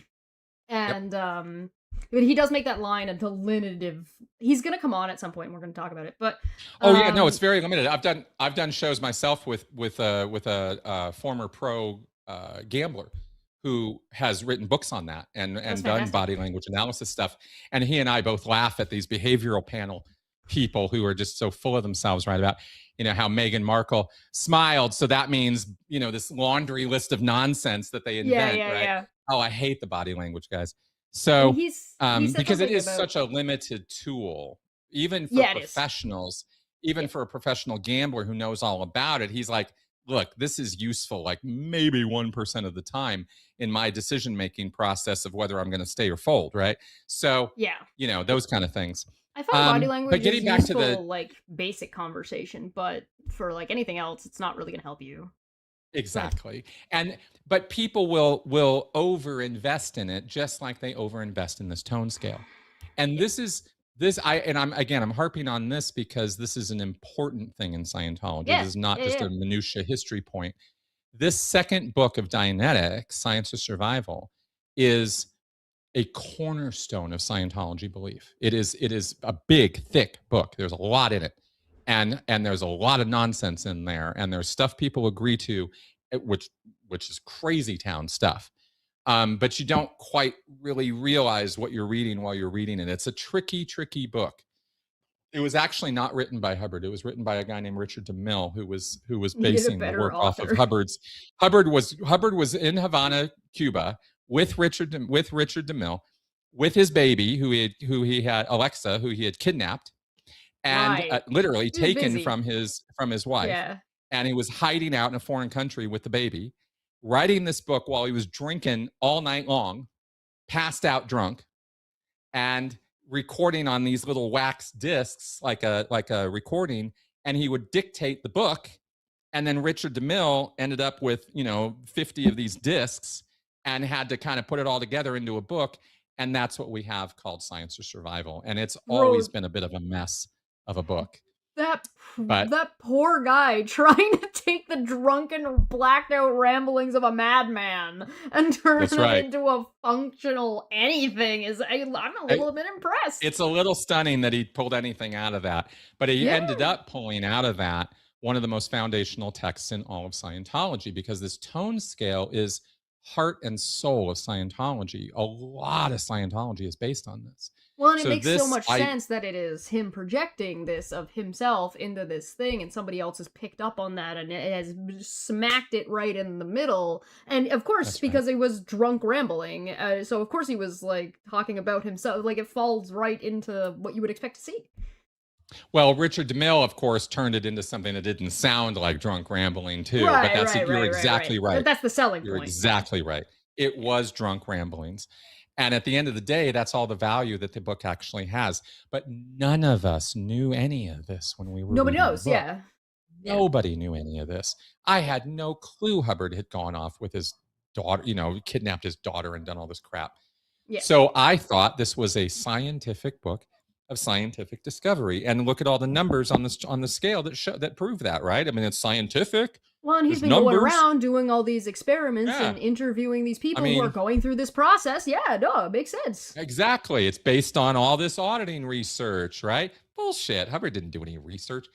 Speaker 1: And but he does make that line a delineative. He's gonna come on at some point and we're gonna talk about it. But
Speaker 2: Oh yeah, no, it's
Speaker 1: um
Speaker 2: very limited. I've done shows myself with a former pro gambler who has written books on that
Speaker 1: that's
Speaker 2: and done
Speaker 1: fantastic.
Speaker 2: body language analysis stuff. And he and I both laugh at these behavioral panel people who are just so full of themselves, right? About how Meghan Markle smiled, so that means this laundry list of nonsense that they
Speaker 1: Yeah,
Speaker 2: invent,
Speaker 1: yeah,
Speaker 2: right?
Speaker 1: yeah.
Speaker 2: Oh, I hate the body language guys.
Speaker 1: And
Speaker 2: So
Speaker 1: he said
Speaker 2: because it
Speaker 1: something
Speaker 2: is
Speaker 1: about
Speaker 2: such a limited tool, even for
Speaker 1: yeah, it is.
Speaker 2: professionals, even
Speaker 1: Yeah.
Speaker 2: for a professional gambler who knows all about it. He's like, look, this is useful like maybe 1% of the time in my decision making process of whether I'm going to stay or fold, right? So
Speaker 1: Yeah.
Speaker 2: those kind of things.
Speaker 1: I find body
Speaker 2: But
Speaker 1: language is
Speaker 2: getting back to the
Speaker 1: useful like basic conversation, but for like anything else, it's not really gonna help you. Go ahead.
Speaker 2: exactly. But people will over invest in it just like they over invest in this tone scale. And
Speaker 1: Yeah.
Speaker 2: I'm harping on this because this is an important thing in Scientology. This
Speaker 1: Yeah.
Speaker 2: is not
Speaker 1: Yeah,
Speaker 2: just
Speaker 1: yeah.
Speaker 2: a minutia history point. This second book of Dianetics, Science of Survival, is a cornerstone of Scientology belief. It is a big, thick book. There's a lot in it. And there's a lot of nonsense in there. And there's stuff people agree to, which is crazy town stuff. But you don't quite really realize what you're reading while you're reading it. It's a tricky, tricky book. It was actually not written by Hubbard. It was written by a guy named Richard DeMille, who was
Speaker 1: Needed a
Speaker 2: basing the
Speaker 1: better
Speaker 2: work off of
Speaker 1: author.
Speaker 2: Hubbard's. Hubbard was in Havana, Cuba, with Richard DeMille, with his baby, who he had Alexa, who he had kidnapped and
Speaker 1: Right.
Speaker 2: literally
Speaker 1: He was
Speaker 2: taken
Speaker 1: busy.
Speaker 2: from his wife,
Speaker 1: Yeah.
Speaker 2: and he was hiding out in a foreign country with the baby, writing this book while he was drinking all night long, passed out drunk, and recording on these little wax discs like a recording, and he would dictate the book, and then Richard DeMille ended up with 50 of these discs and had to kind of put it all together into a book, and that's what we have called Science of Survival, and it's always
Speaker 1: Bro,
Speaker 2: been a bit of a mess of a book.
Speaker 1: that
Speaker 2: But
Speaker 1: that poor guy trying to take the drunken, blacked out ramblings of a madman and turn
Speaker 2: that's
Speaker 1: them
Speaker 2: right.
Speaker 1: into a functional anything I'm a little bit impressed.
Speaker 2: It's a little stunning that he pulled anything out of that, but he
Speaker 1: Yeah.
Speaker 2: ended up pulling out of that one of the most foundational texts in all of Scientology, because this tone scale is heart and soul of Scientology. A lot of Scientology is based on this.
Speaker 1: Well, and it
Speaker 2: So
Speaker 1: makes so
Speaker 2: this,
Speaker 1: much sense that it is him projecting this of himself into this thing, and somebody else has picked up on that and it has smacked it right in the middle. And of course,
Speaker 2: that's right.
Speaker 1: because he was drunk rambling, so of course he was like talking about himself. Like it falls right into what you would expect to see.
Speaker 2: Well, Richard DeMille, of course, turned it into something that didn't sound like drunk rambling too, but
Speaker 1: Right, right,
Speaker 2: you're
Speaker 1: right, right, right.
Speaker 2: exactly right.
Speaker 1: That's the selling
Speaker 2: You're
Speaker 1: point.
Speaker 2: exactly right. It was drunk ramblings. And at the end of the day, that's all the value that the book actually has. But none of us knew any of this when we were
Speaker 1: Nobody
Speaker 2: reading the
Speaker 1: knows.
Speaker 2: book.
Speaker 1: Yeah, yeah,
Speaker 2: Nobody knew any of this. I had no clue Hubbard had gone off with his daughter, kidnapped his daughter and done all this crap.
Speaker 1: yeah.
Speaker 2: So I thought this was a scientific book of scientific discovery. And look at all the numbers on the scale that prove that, right? I mean, it's scientific.
Speaker 1: Well, and he's
Speaker 2: There's
Speaker 1: been going
Speaker 2: numbers.
Speaker 1: around doing all these experiments
Speaker 2: Yeah.
Speaker 1: and interviewing these
Speaker 2: I
Speaker 1: people who are
Speaker 2: mean,
Speaker 1: going through this process. Yeah, no, it makes sense.
Speaker 2: exactly. It's based on all this auditing research, right? Bullshit. Hubbard didn't do any research.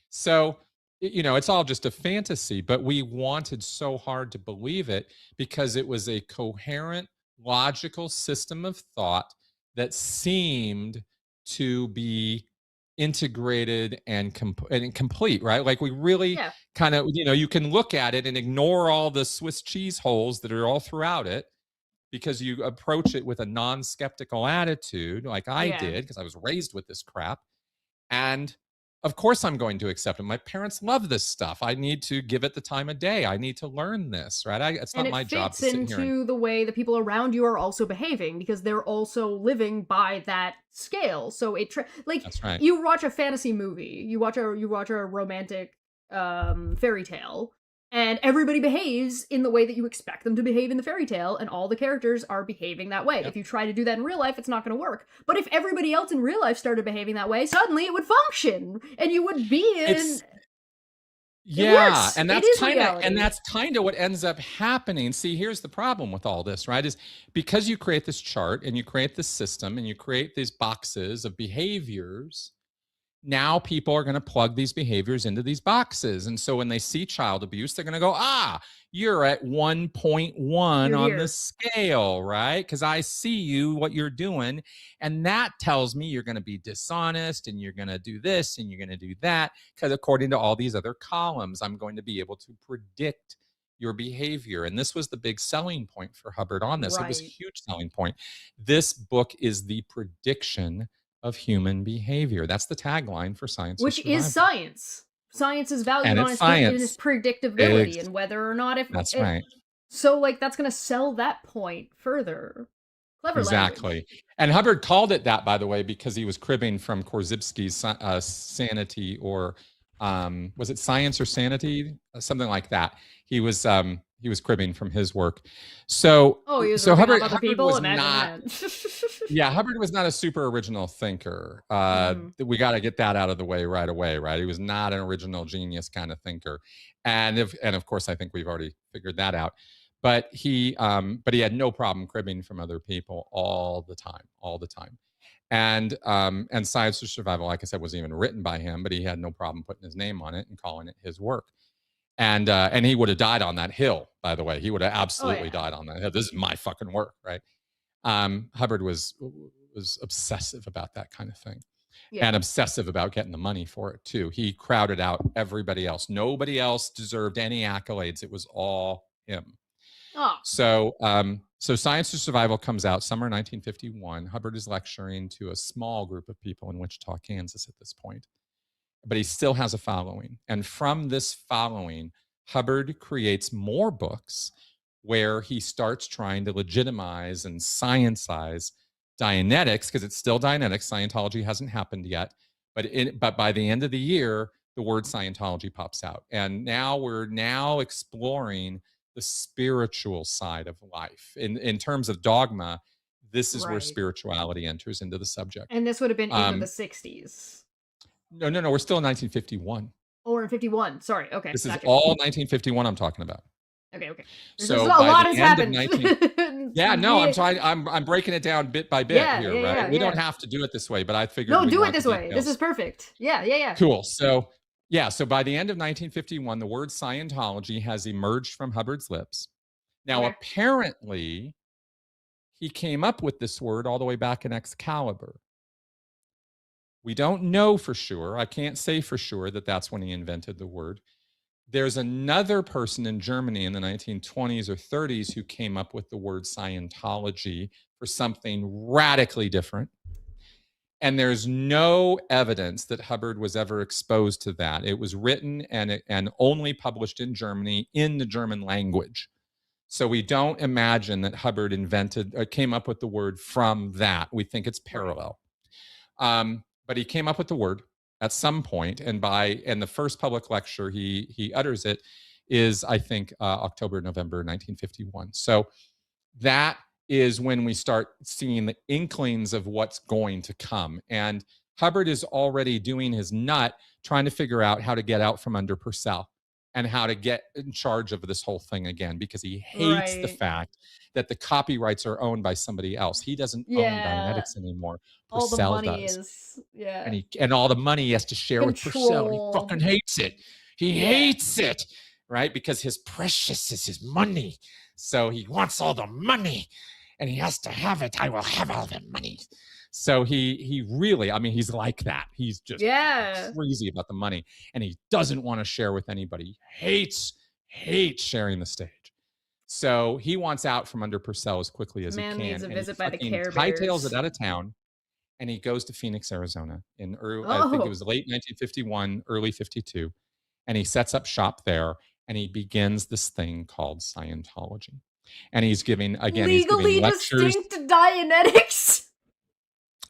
Speaker 2: So, it's all just a fantasy, but we wanted so hard to believe it because it was a coherent, logical system of thought that seemed to be integrated and complete, right? Like we really
Speaker 1: Yeah,
Speaker 2: kind of, you can look at it and ignore all the Swiss cheese holes that are all throughout it because you approach it with a non-skeptical attitude like I
Speaker 1: yeah.
Speaker 2: did because I was raised with this crap. And of course I'm going to accept it. My parents love this stuff. I need to give it the time of day. I need to learn this, right? It's
Speaker 1: And
Speaker 2: not
Speaker 1: it
Speaker 2: my job
Speaker 1: fits
Speaker 2: to sit here and
Speaker 1: into the way the people around you are also behaving because they're also living by that scale. So like
Speaker 2: that's right.
Speaker 1: you watch a fantasy movie, you watch a romantic fairy tale, and everybody behaves in the way that you expect them to behave in the fairy tale, and all the characters are behaving that way.
Speaker 2: Yep.
Speaker 1: If you try to do that in real life, it's not going to work. But if everybody else in real life started behaving that way, suddenly it would function, and you would be in.
Speaker 2: It's
Speaker 1: It
Speaker 2: Yeah,
Speaker 1: works.
Speaker 2: and
Speaker 1: It is reality.
Speaker 2: that's kind of what ends up happening. See, here's the problem with all this, right? Is because you create this chart and you create this system and you create these boxes of behaviors. Now people are going to plug these behaviors into these boxes. And so when they see child abuse, they're going to go, you're at 1.1
Speaker 1: You're
Speaker 2: on the
Speaker 1: here.
Speaker 2: scale, right? Because I see you, what you're doing. And that tells me you're going to be dishonest and you're going to do this and you're going to do that. Because according to all these other columns, I'm going to be able to predict your behavior. And this was the big selling point for Hubbard on this. It was a
Speaker 1: Right.
Speaker 2: huge selling point. This book is the prediction of human behavior. That's the tagline for Science of
Speaker 1: Which is
Speaker 2: Survival.
Speaker 1: science. Science is valued
Speaker 2: And
Speaker 1: on
Speaker 2: it's
Speaker 1: its
Speaker 2: science.
Speaker 1: predictability and whether or not if
Speaker 2: That's
Speaker 1: it,
Speaker 2: right.
Speaker 1: so like that's gonna sell that point further. Clever language.
Speaker 2: Exactly. And Hubbard called it that, by the way, because he was cribbing from Korzybski's Sanity, or was it Science or Sanity? Something like that. He was cribbing from his work. So
Speaker 1: Oh, he was
Speaker 2: so
Speaker 1: ripping off
Speaker 2: Hubbard
Speaker 1: other
Speaker 2: Hubbard
Speaker 1: people?
Speaker 2: was
Speaker 1: Imagine
Speaker 2: not
Speaker 1: that.
Speaker 2: Yeah, Hubbard was not a super original thinker.
Speaker 1: Mhm.
Speaker 2: We got to get that out of the way right away, right? He was not an original genius kind of thinker, and of course, I think we've already figured that out. But he had no problem cribbing from other people all the time. And Science of Survival, like I said, was even written by him, but he had no problem putting his name on it and calling it his work. And he would have died on that hill, by the way. He would have
Speaker 1: Oh
Speaker 2: absolutely
Speaker 1: yeah.
Speaker 2: died on that hill. This is my fucking work, right? Hubbard was obsessive about that kind of thing,
Speaker 1: Yeah.
Speaker 2: and obsessive about getting the money for it too. He crowded out everybody else. Nobody else deserved any accolades. It was all him.
Speaker 1: Oh.
Speaker 2: So Science of Survival comes out summer 1951. Hubbard is lecturing to a small group of people in Wichita, Kansas at this point, but he still has a following. And from this following, Hubbard creates more books where he starts trying to legitimize and scientize Dianetics, because it's still Dianetics. Scientology hasn't happened yet. But by the end of the year, the word Scientology pops out. And now we're exploring the spiritual side of life. In terms of dogma, this is where
Speaker 1: Right.
Speaker 2: spirituality enters into the subject.
Speaker 1: And this would have been in the
Speaker 2: Um,
Speaker 1: '60s.
Speaker 2: no, we're still in 1951.
Speaker 1: 51. Sorry. Okay.
Speaker 2: This is
Speaker 1: Gotcha.
Speaker 2: all 1951 I'm talking about.
Speaker 1: Okay. There's
Speaker 2: So
Speaker 1: a
Speaker 2: by
Speaker 1: lot
Speaker 2: the
Speaker 1: has
Speaker 2: end of
Speaker 1: happened.
Speaker 2: 19 Yeah, no, I'm trying I'm breaking it down bit by bit
Speaker 1: Yeah.
Speaker 2: here,
Speaker 1: Yeah.
Speaker 2: right?
Speaker 1: Yeah.
Speaker 2: We don't
Speaker 1: Yeah.
Speaker 2: have to do it this way, but I figured
Speaker 1: No,
Speaker 2: we'd
Speaker 1: do it
Speaker 2: want the
Speaker 1: this way. This is
Speaker 2: details.
Speaker 1: perfect. Yeah. Yeah. Yeah.
Speaker 2: Cool. So, yeah, so by the end of 1951, the word Scientology has emerged from Hubbard's lips. Now,
Speaker 1: Okay.
Speaker 2: apparently, he came up with this word all the way back in Excalibur. We don't know for sure. I can't say for sure that that's when he invented the word. There's another person in Germany in the 1920s or 30s who came up with the word Scientology for something radically different. And there's no evidence that Hubbard was ever exposed to that. It was written and only published in Germany in the German language. So we don't imagine that Hubbard invented or came up with the word from that. We think it's parallel. But he came up with the word at some point, and the first public lecture he utters it is, I think, October, November 1951. So that is when we start seeing the inklings of what's going to come. And Hubbard is already doing his nut trying to figure out how to get out from under Purcell and how to get in charge of this whole thing again, because he hates the
Speaker 1: Right.
Speaker 2: fact that the copyrights are owned by somebody else. He doesn't own
Speaker 1: Yeah.
Speaker 2: Dianetics anymore.
Speaker 1: All the
Speaker 2: Purcell
Speaker 1: money
Speaker 2: does.
Speaker 1: is. Yeah.
Speaker 2: And all the money he has to share with Purcell. And he
Speaker 1: Control.
Speaker 2: fucking hates it. He
Speaker 1: Yeah.
Speaker 2: hates it, right? Because his precious is his money. So he wants all the money and he has to have it. I will have all the money. So he really, I mean, he's like that. He's just
Speaker 1: Yeah.
Speaker 2: crazy about the money, and he doesn't want to share with anybody. He hates sharing the stage. So he wants out from under Purcell as quickly as
Speaker 1: Man
Speaker 2: he can.
Speaker 1: needs a
Speaker 2: And
Speaker 1: visit
Speaker 2: he
Speaker 1: by the
Speaker 2: fucking
Speaker 1: Care
Speaker 2: hightails
Speaker 1: Bears.
Speaker 2: it out of town, and he goes to Phoenix, Arizona in I think it
Speaker 1: Oh.
Speaker 2: was late 1951, early 52, and he sets up shop there, and he begins this thing called Scientology. And he's giving
Speaker 1: Legally
Speaker 2: lectures,
Speaker 1: distinct Dianetics.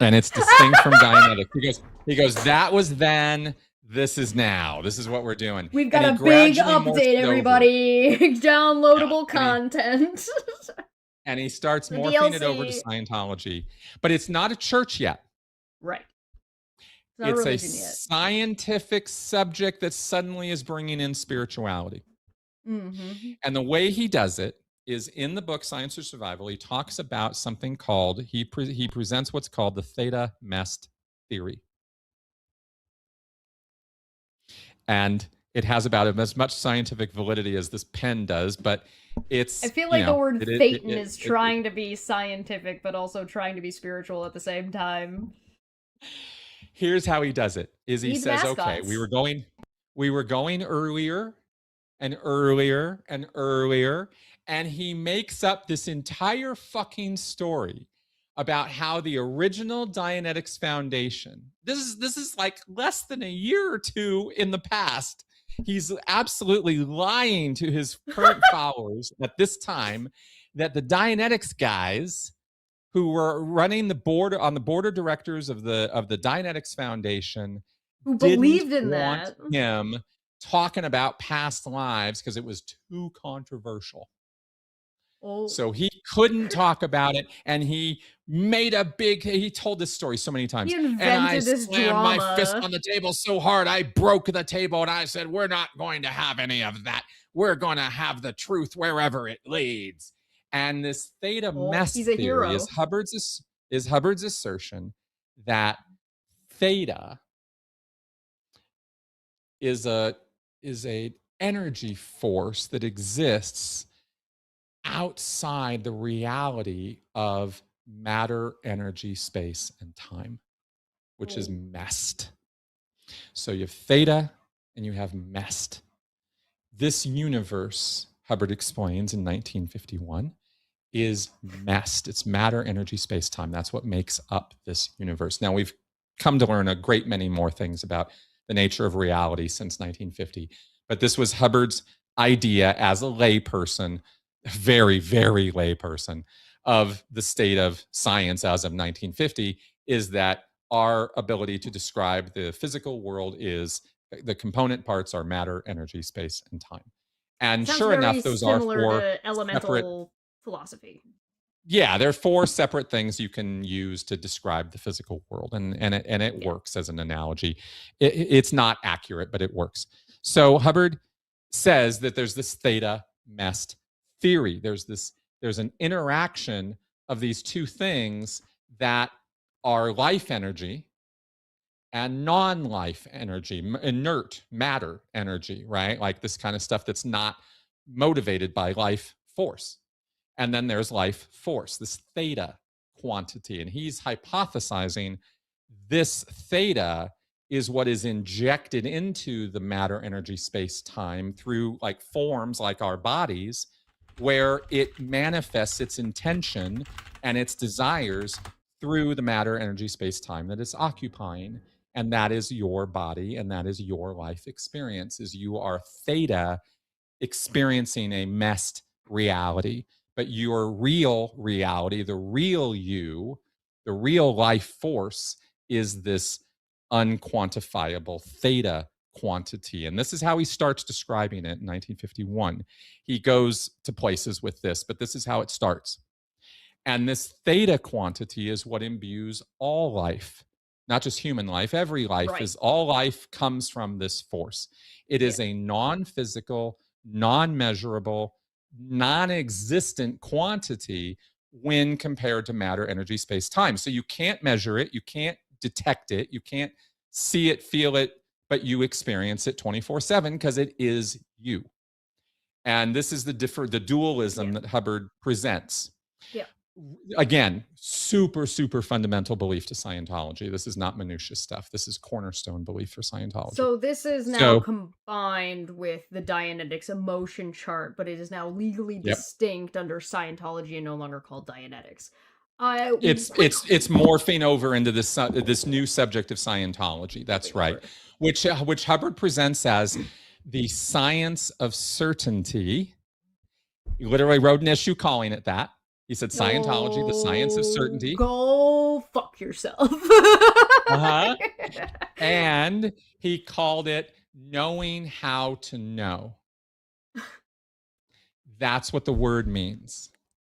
Speaker 2: and it's distinct from Dianetics. He goes, that was then, this is now. This is what we're doing.
Speaker 1: We've
Speaker 2: And
Speaker 1: got
Speaker 2: he
Speaker 1: a big
Speaker 2: gradually morphs
Speaker 1: update,
Speaker 2: it over.
Speaker 1: everybody. Downloadable
Speaker 2: Yeah,
Speaker 1: content.
Speaker 2: And he starts
Speaker 1: The
Speaker 2: morphing it over to
Speaker 1: DLC.
Speaker 2: Scientology. But it's not a church yet.
Speaker 1: Right. It's not a
Speaker 2: It's a
Speaker 1: religion yet.
Speaker 2: scientific subject that suddenly is bringing in spirituality.
Speaker 1: Mm-hmm.
Speaker 2: And the way he does it is in the book Science or Survival. He talks about something called, he presents what's called the theta mest theory. And it has about as much scientific validity as this pen does, but it's,
Speaker 1: I feel like the word Thetan is
Speaker 2: it,
Speaker 1: trying to be scientific, but also trying to be spiritual at the same time.
Speaker 2: Here's how he does it: is he
Speaker 1: Needs
Speaker 2: says,
Speaker 1: mascots.
Speaker 2: okay, we were going earlier and earlier and earlier, and he makes up this entire fucking story about how the original Dianetics Foundation, this is like less than a year or two in the past, he's absolutely lying to his current followers at this time, that the Dianetics guys who were running the board of directors of the Dianetics Foundation,
Speaker 1: who believed in
Speaker 2: want
Speaker 1: that.
Speaker 2: him talking about past lives because it was too controversial.
Speaker 1: Oh.
Speaker 2: So he couldn't talk about it, and he told this story so many times.
Speaker 1: He invented
Speaker 2: and I
Speaker 1: this
Speaker 2: slammed
Speaker 1: drama.
Speaker 2: my fist on the table so hard I broke the table, and I said, we're not going to have any of that. We're going to have the truth wherever it leads. And this theta mest theory is Hubbard's assertion that theta is a energy force that exists outside the reality of matter, energy, space, and time, which is mest. So you have theta and you have mest. This universe, Hubbard explains in 1951, is mest. It's matter, energy, space, time. That's what makes up this universe. Now, we've come to learn a great many more things about the nature of reality since 1950, but this was Hubbard's idea as a layperson, very, very layperson, of the state of science as of 1950, is that our ability to describe the physical world is the component parts are matter, energy, space, and time. And
Speaker 1: Sounds
Speaker 2: sure enough,
Speaker 1: very
Speaker 2: those are
Speaker 1: similar
Speaker 2: four
Speaker 1: to elemental
Speaker 2: separate
Speaker 1: philosophy.
Speaker 2: Yeah, there are four separate things you can use to describe the physical world, and it
Speaker 1: Yeah.
Speaker 2: works as an analogy. It's not accurate, but it works. So Hubbard says that there's this theta mest theory. There's an interaction of these two things that are life energy and non-life energy, inert matter energy, right? Like this kind of stuff that's not motivated by life force. And then there's life force, this theta quantity. And he's hypothesizing this theta is what is injected into the matter, energy, space, time through like forms like our bodies, where it manifests its intention and its desires through the matter, energy, space, time that it's occupying. And that is your body, and that is your life experience. Is you are theta experiencing a messed reality, but your real reality, the real you, the real life force is this unquantifiable theta quantity. And this is how he starts describing it in 1951. He goes to places with this, but this is how it starts. And this theta quantity is what imbues all life, not just human life. Every life
Speaker 1: Right.
Speaker 2: is all life comes from this force. It is a non physical, non measurable, non existent quantity when compared to matter, energy, space, time. So you can't measure it, you can't detect it, you can't see it, feel it, but you experience it 24/7 because it is you. And this is the dualism that Hubbard presents.
Speaker 1: Yeah.
Speaker 2: Again, super fundamental belief to Scientology. This is not minutiae stuff. This is cornerstone belief for Scientology.
Speaker 1: So this is now
Speaker 2: So,
Speaker 1: combined with the Dianetics emotion chart, but it is now legally
Speaker 2: yep,
Speaker 1: distinct under Scientology and no longer called Dianetics.
Speaker 2: it's
Speaker 1: Quick,
Speaker 2: morphing over into this new subject of Scientology. That's right, which Hubbard presents as the science of certainty. He literally wrote an issue calling it that. He said Scientology, the science of certainty.
Speaker 1: Go fuck yourself.
Speaker 2: Uh-huh. And he called it knowing how to know. That's what the word means.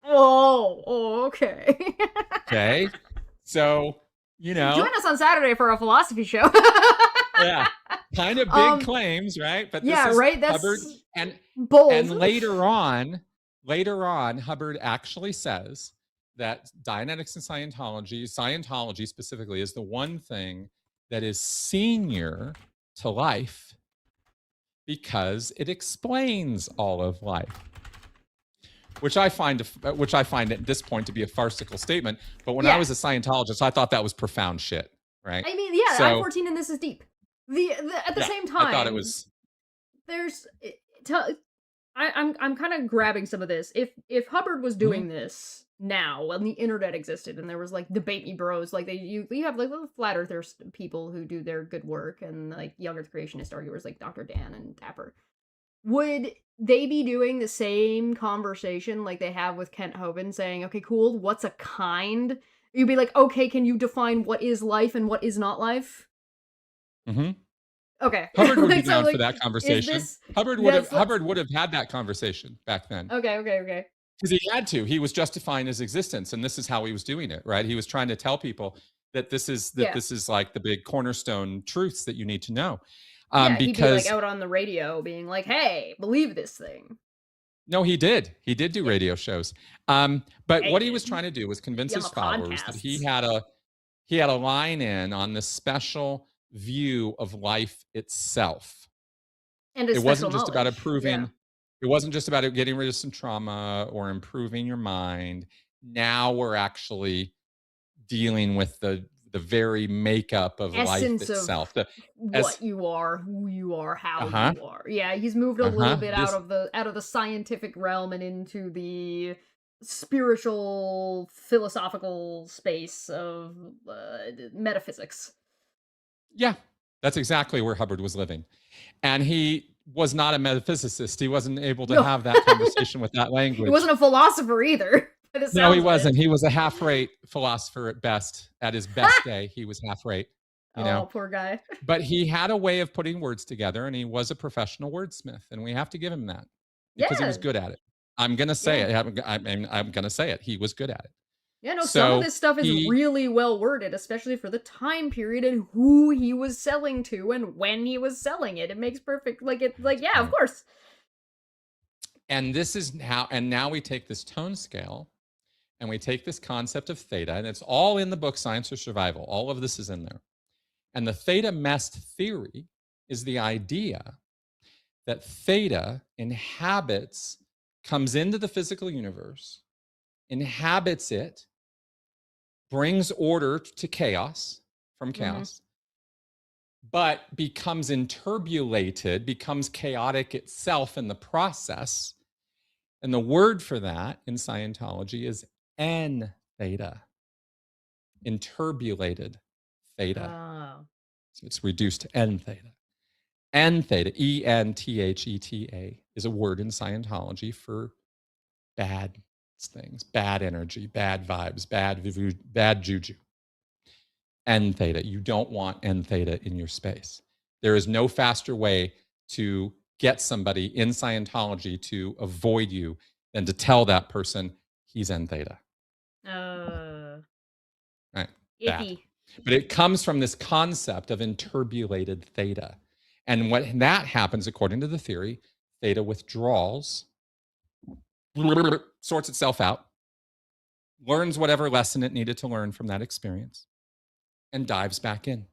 Speaker 1: Okay.
Speaker 2: Okay. So,
Speaker 1: Join us on Saturday for a philosophy show.
Speaker 2: Yeah. Kind of big claims, right? But
Speaker 1: yeah,
Speaker 2: this is
Speaker 1: right. That's
Speaker 2: Hubbard.
Speaker 1: bold.
Speaker 2: And later on, Hubbard actually says that Dianetics and Scientology specifically, is the one thing that is senior to life because it explains all of life. Which I find at this point to be a farcical statement. But when I was a Scientologist, I thought that was profound shit, right?
Speaker 1: I mean, yeah,
Speaker 2: So,
Speaker 1: I-14 and this is deep. At the same time,
Speaker 2: I thought it was.
Speaker 1: There's. I'm kind of grabbing some of this. If Hubbard was doing this now when the internet existed and there was like debate me bros, like you have like little flat earthers people who do their good work and like young earth creationist arguers like Dr. Dan and Dapper, would they be doing the same conversation like they have with Kent Hovind saying, okay, cool, what's a kind? You'd be like, okay, can you define what is life and what is not life?
Speaker 2: Mm-hmm.
Speaker 1: Okay.
Speaker 2: Hubbard would be down for that conversation. Hubbard would have had that conversation back then.
Speaker 1: Okay.
Speaker 2: Because he had to. He was justifying his existence, and this is how he was doing it, right? He was trying to tell people that this is like the big cornerstone truths that you need to know.
Speaker 1: Because he'd be like
Speaker 2: because
Speaker 1: out on the radio being like, hey, believe this thing.
Speaker 2: no, he did. He did do radio shows. But what he was trying to do was convince his followers that he had a line in on this special view of life itself.
Speaker 1: And
Speaker 2: it wasn't just about
Speaker 1: knowledge.
Speaker 2: improving. It wasn't just about getting rid of some trauma or improving your mind. Now we're actually dealing with the very makeup of
Speaker 1: Essence
Speaker 2: life itself.
Speaker 1: Of what you are, who you are, how you are. Yeah, he's moved a little bit out of the scientific realm and into the spiritual, philosophical space of metaphysics.
Speaker 2: Yeah, that's exactly where Hubbard was living. And he was not a metaphysicist. He wasn't able to have that conversation with that language.
Speaker 1: He wasn't a philosopher either.
Speaker 2: No, he wasn't. He was a half-rate philosopher at best. At his best day, he was half-rate.
Speaker 1: Oh, poor guy.
Speaker 2: But he had a way of putting words together, and he was a professional wordsmith, and we have to give him that because he was good at it. I'm gonna say
Speaker 1: Yeah.
Speaker 2: it. I'm gonna say it. He was good at it.
Speaker 1: Yeah, no, some of
Speaker 2: So
Speaker 1: this stuff is
Speaker 2: he
Speaker 1: really well worded, especially for the time period and who he was selling to and when he was selling it. It makes perfect yeah, of
Speaker 2: right.
Speaker 1: course.
Speaker 2: And this is how, and now we take this tone scale and we take this concept of theta, and it's all in the book Science or Survival. All of this is in there. And the theta mest theory is the idea that theta inhabits, comes into the physical universe, inhabits it, brings order to chaos from
Speaker 1: Mhm.
Speaker 2: chaos, but becomes interbulated, becomes chaotic itself in the process. And the word for that in Scientology is N theta, interbulated theta.
Speaker 1: Oh.
Speaker 2: So it's reduced to N theta. N theta, ENTHETA, is a word in Scientology for bad things, bad energy, bad vibes, bad juju. N theta. You don't want N theta in your space. There is no faster way to get somebody in Scientology to avoid you than to tell that person he's N theta.
Speaker 1: Uh,
Speaker 2: Right? Bad.
Speaker 1: icky.
Speaker 2: But it comes from this concept of interbulated theta. And what that happens, according to the theory, theta withdrawals, sorts itself out, learns whatever lesson it needed to learn from that experience, and dives back in.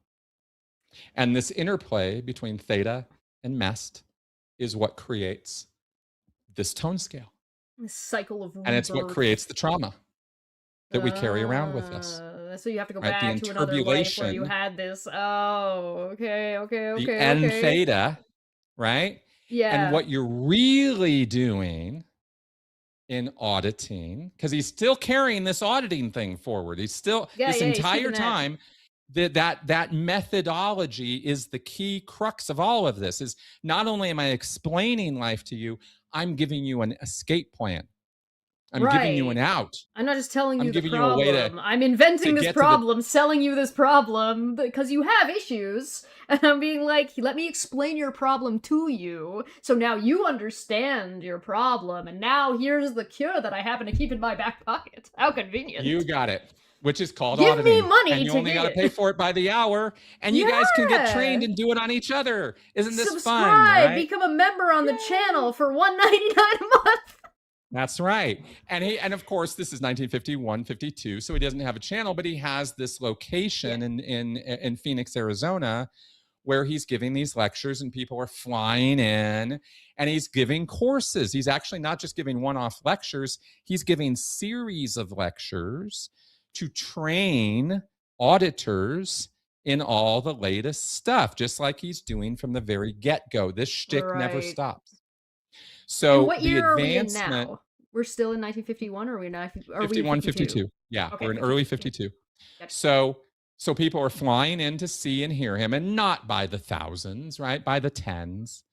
Speaker 2: And this interplay between theta and mest is what creates this tone scale.
Speaker 1: This cycle of
Speaker 2: And it's what
Speaker 1: rebirth.
Speaker 2: creates the trauma that we carry around with us.
Speaker 1: So you have to go
Speaker 2: Right? The
Speaker 1: back to another life where you
Speaker 2: interbulation,
Speaker 1: had this. Oh, okay, okay,
Speaker 2: the
Speaker 1: okay,
Speaker 2: N
Speaker 1: okay.
Speaker 2: theta, right? And
Speaker 1: Yeah.
Speaker 2: what you're really doing in auditing, because he's still carrying this auditing thing forward. He's still,
Speaker 1: Yeah,
Speaker 2: this
Speaker 1: yeah, he's
Speaker 2: entire
Speaker 1: keeping that.
Speaker 2: time, that methodology is the key crux of all of this. Is not only am I explaining life to you, I'm giving you an escape plan. I'm giving you an
Speaker 1: Right.
Speaker 2: out.
Speaker 1: I'm not just telling
Speaker 2: I'm
Speaker 1: you the
Speaker 2: giving you a way
Speaker 1: problem. I'm inventing
Speaker 2: to
Speaker 1: this
Speaker 2: get to the
Speaker 1: problem, selling you this problem because you have issues. And I'm being like, let me explain your problem to you. So now you understand your problem. And now here's the cure that I happen to keep in my back pocket. How
Speaker 2: you
Speaker 1: convenient.
Speaker 2: got it, which is called
Speaker 1: Give me
Speaker 2: auditing. And
Speaker 1: money
Speaker 2: you
Speaker 1: to
Speaker 2: only
Speaker 1: get
Speaker 2: got to pay
Speaker 1: it.
Speaker 2: for it by the hour. And you guys can get trained
Speaker 1: Yeah.
Speaker 2: and do it on each other. Isn't this fun,
Speaker 1: Subscribe.
Speaker 2: right?
Speaker 1: Become a member on the
Speaker 2: Yay!
Speaker 1: channel for $1.99 a month.
Speaker 2: That's right. And of course, this is 1951, 52, so he doesn't have a channel, but he has this
Speaker 1: Yeah.
Speaker 2: location in Phoenix, Arizona, where he's giving these lectures and people are flying in and he's giving courses. He's actually not just giving one-off lectures, he's giving series of lectures to train auditors in all the latest stuff, just like he's doing from the very get-go. This shtick never
Speaker 1: Right.
Speaker 2: stops.
Speaker 1: And
Speaker 2: So
Speaker 1: what
Speaker 2: the
Speaker 1: year are we in
Speaker 2: advancement,
Speaker 1: now? We're still in 1951, or are we in
Speaker 2: 51,
Speaker 1: 52?
Speaker 2: 52. Yeah,
Speaker 1: Okay,
Speaker 2: we're in early
Speaker 1: 52. Yeah,
Speaker 2: 52.
Speaker 1: gotcha.
Speaker 2: So people are flying in to see and hear him, and not by the thousands, right? By the tens.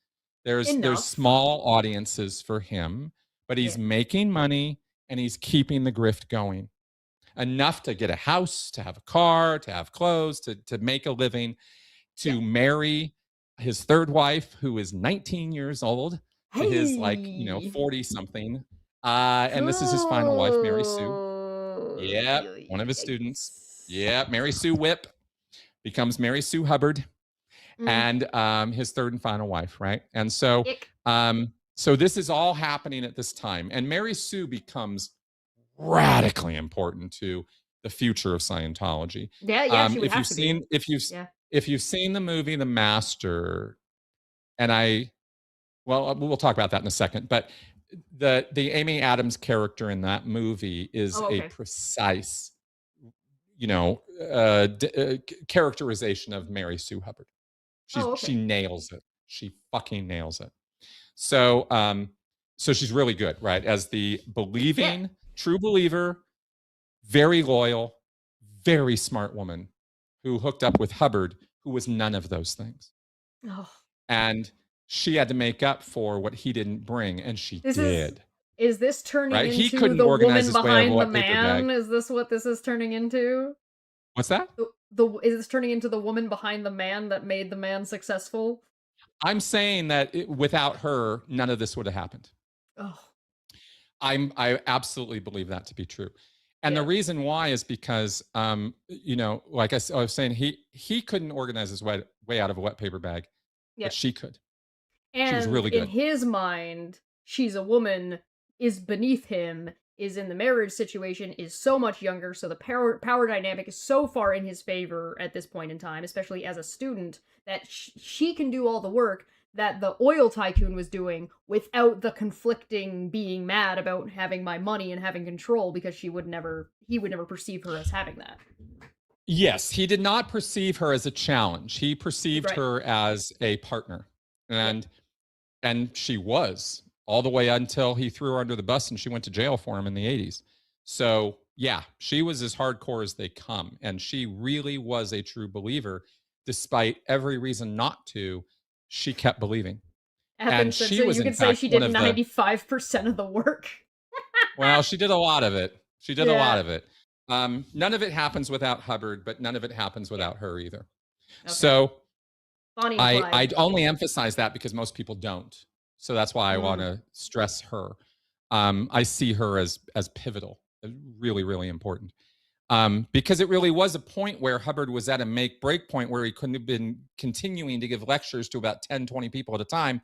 Speaker 2: There's
Speaker 1: Enough.
Speaker 2: small audiences for him, but
Speaker 1: Yeah.
Speaker 2: he's making money and he's keeping the grift going. Enough to get a house, to have a car, to have clothes, to make a living,
Speaker 1: Yeah.
Speaker 2: to marry his third wife, who is 19 years old, to his, like,
Speaker 1: Hey.
Speaker 2: 40 something. And this is his final wife, Mary Sue.
Speaker 1: Oh.
Speaker 2: Yep, one of his students.
Speaker 1: Yikes.
Speaker 2: Yep, Mary Sue Whip becomes Mary Sue Hubbard,
Speaker 1: Mm.
Speaker 2: and his third and final wife, right? And so,
Speaker 1: Ick.
Speaker 2: so this is all happening at this time, and Mary Sue becomes radically important to the future of Scientology.
Speaker 1: Yeah, yeah, she would
Speaker 2: If
Speaker 1: have
Speaker 2: you've
Speaker 1: to be.
Speaker 2: seen, if you've
Speaker 1: Yeah.
Speaker 2: if you've seen the movie The Master, and we'll talk about that in a second, but the Amy Adams character in that movie is
Speaker 1: Oh,
Speaker 2: a
Speaker 1: okay.
Speaker 2: precise, characterization of Mary Sue Hubbard.
Speaker 1: Oh,
Speaker 2: She
Speaker 1: okay.
Speaker 2: nails it. She fucking nails it. So so she's really good, right? As the
Speaker 1: Yeah.
Speaker 2: believing, true believer, very loyal, very smart woman who hooked up with Hubbard, who was none of those things.
Speaker 1: Oh.
Speaker 2: And she had to make up for what he didn't bring, and she
Speaker 1: This
Speaker 2: did.
Speaker 1: is this turning
Speaker 2: Right? He
Speaker 1: into
Speaker 2: couldn't
Speaker 1: the
Speaker 2: organize
Speaker 1: woman
Speaker 2: his way out of a
Speaker 1: behind the
Speaker 2: wet paper bag.
Speaker 1: man? Is this what this is turning into?
Speaker 2: What's that?
Speaker 1: The is this turning into the woman behind the man that made the man successful?
Speaker 2: I'm saying that without her, none of this would have happened.
Speaker 1: Oh.
Speaker 2: I absolutely believe that to be true. And the
Speaker 1: Yeah.
Speaker 2: reason why is because, like I was saying, he couldn't organize his way out of a wet paper bag, but
Speaker 1: Yep.
Speaker 2: she could. She was
Speaker 1: And
Speaker 2: really
Speaker 1: in
Speaker 2: good.
Speaker 1: his mind, she's a woman, is beneath him, is in the marriage situation, is so much younger, so the power dynamic is so far in his favor at this point in time, especially as a student, that she can do all the work that the oil tycoon was doing without the conflicting being mad about having my money and having control because he would never perceive her as having that.
Speaker 2: Yes, he did not perceive her as a challenge. He perceived
Speaker 1: Right.
Speaker 2: her as a partner.
Speaker 1: Yep.
Speaker 2: And she was all the way until he threw her under the bus and she went to jail for him in the 80s. So, yeah, she was as hardcore as they come. And she really was a true believer. Despite every reason not to, she kept believing. And
Speaker 1: Evan said
Speaker 2: she
Speaker 1: so
Speaker 2: was,
Speaker 1: you
Speaker 2: in
Speaker 1: could say
Speaker 2: fact,
Speaker 1: she
Speaker 2: one
Speaker 1: did
Speaker 2: of the,
Speaker 1: 95% of the work.
Speaker 2: well, she did a lot of it. She did a lot
Speaker 1: Yeah.
Speaker 2: of it. None of it happens without Hubbard, but none of it happens
Speaker 1: Yeah.
Speaker 2: without her either.
Speaker 1: Okay.
Speaker 2: So,
Speaker 1: Bonnie and
Speaker 2: I
Speaker 1: Clyde.
Speaker 2: only emphasize that because most people don't. So that's why I want
Speaker 1: Mm,
Speaker 2: to stress her. I see her as pivotal, really, really important. Because it really was a point where Hubbard was at a make break point where he couldn't have been continuing to give lectures to about 10, 20 people at a time.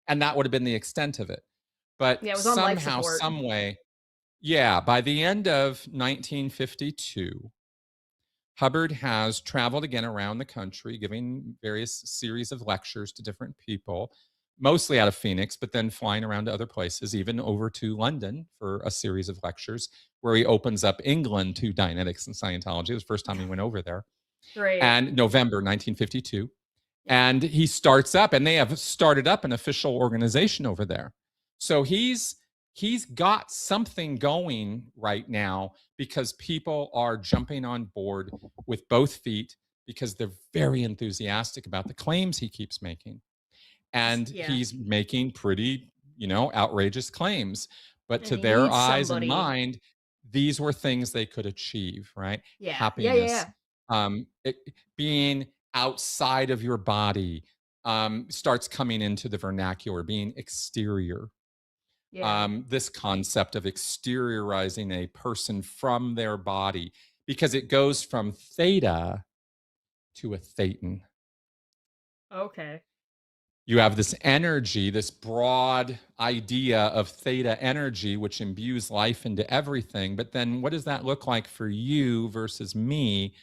Speaker 2: And that would have been the extent of it. But
Speaker 1: yeah, it was on life
Speaker 2: somehow,
Speaker 1: support.
Speaker 2: some way, yeah, by the end of 1952, Hubbard has traveled again around the country, giving various series of lectures to different people, mostly out of Phoenix, but then flying around to other places, even over to London for a series of lectures where he opens up England to Dianetics and Scientology. It was the first time he went over there.
Speaker 1: Great.
Speaker 2: And November 1952.
Speaker 1: Yeah.
Speaker 2: And he starts up, and they have started up an official organization over there. So he's got something going right now because people are jumping on board with both feet because they're very enthusiastic about the claims he keeps making. And
Speaker 1: Yeah.
Speaker 2: he's making pretty, outrageous claims. But
Speaker 1: And
Speaker 2: to
Speaker 1: he
Speaker 2: their
Speaker 1: needs
Speaker 2: eyes and
Speaker 1: somebody.
Speaker 2: mind, these were things they could achieve, right?
Speaker 1: Yeah. Yeah, yeah,
Speaker 2: Happiness,
Speaker 1: yeah.
Speaker 2: being outside of your body, starts coming into the vernacular, being exterior.
Speaker 1: Yeah.
Speaker 2: This concept of exteriorizing a person from their body, because it goes from theta to a thetan.
Speaker 1: Okay.
Speaker 2: You have this energy, this broad idea of theta energy, which imbues life into everything. But then what does that look like for you versus me?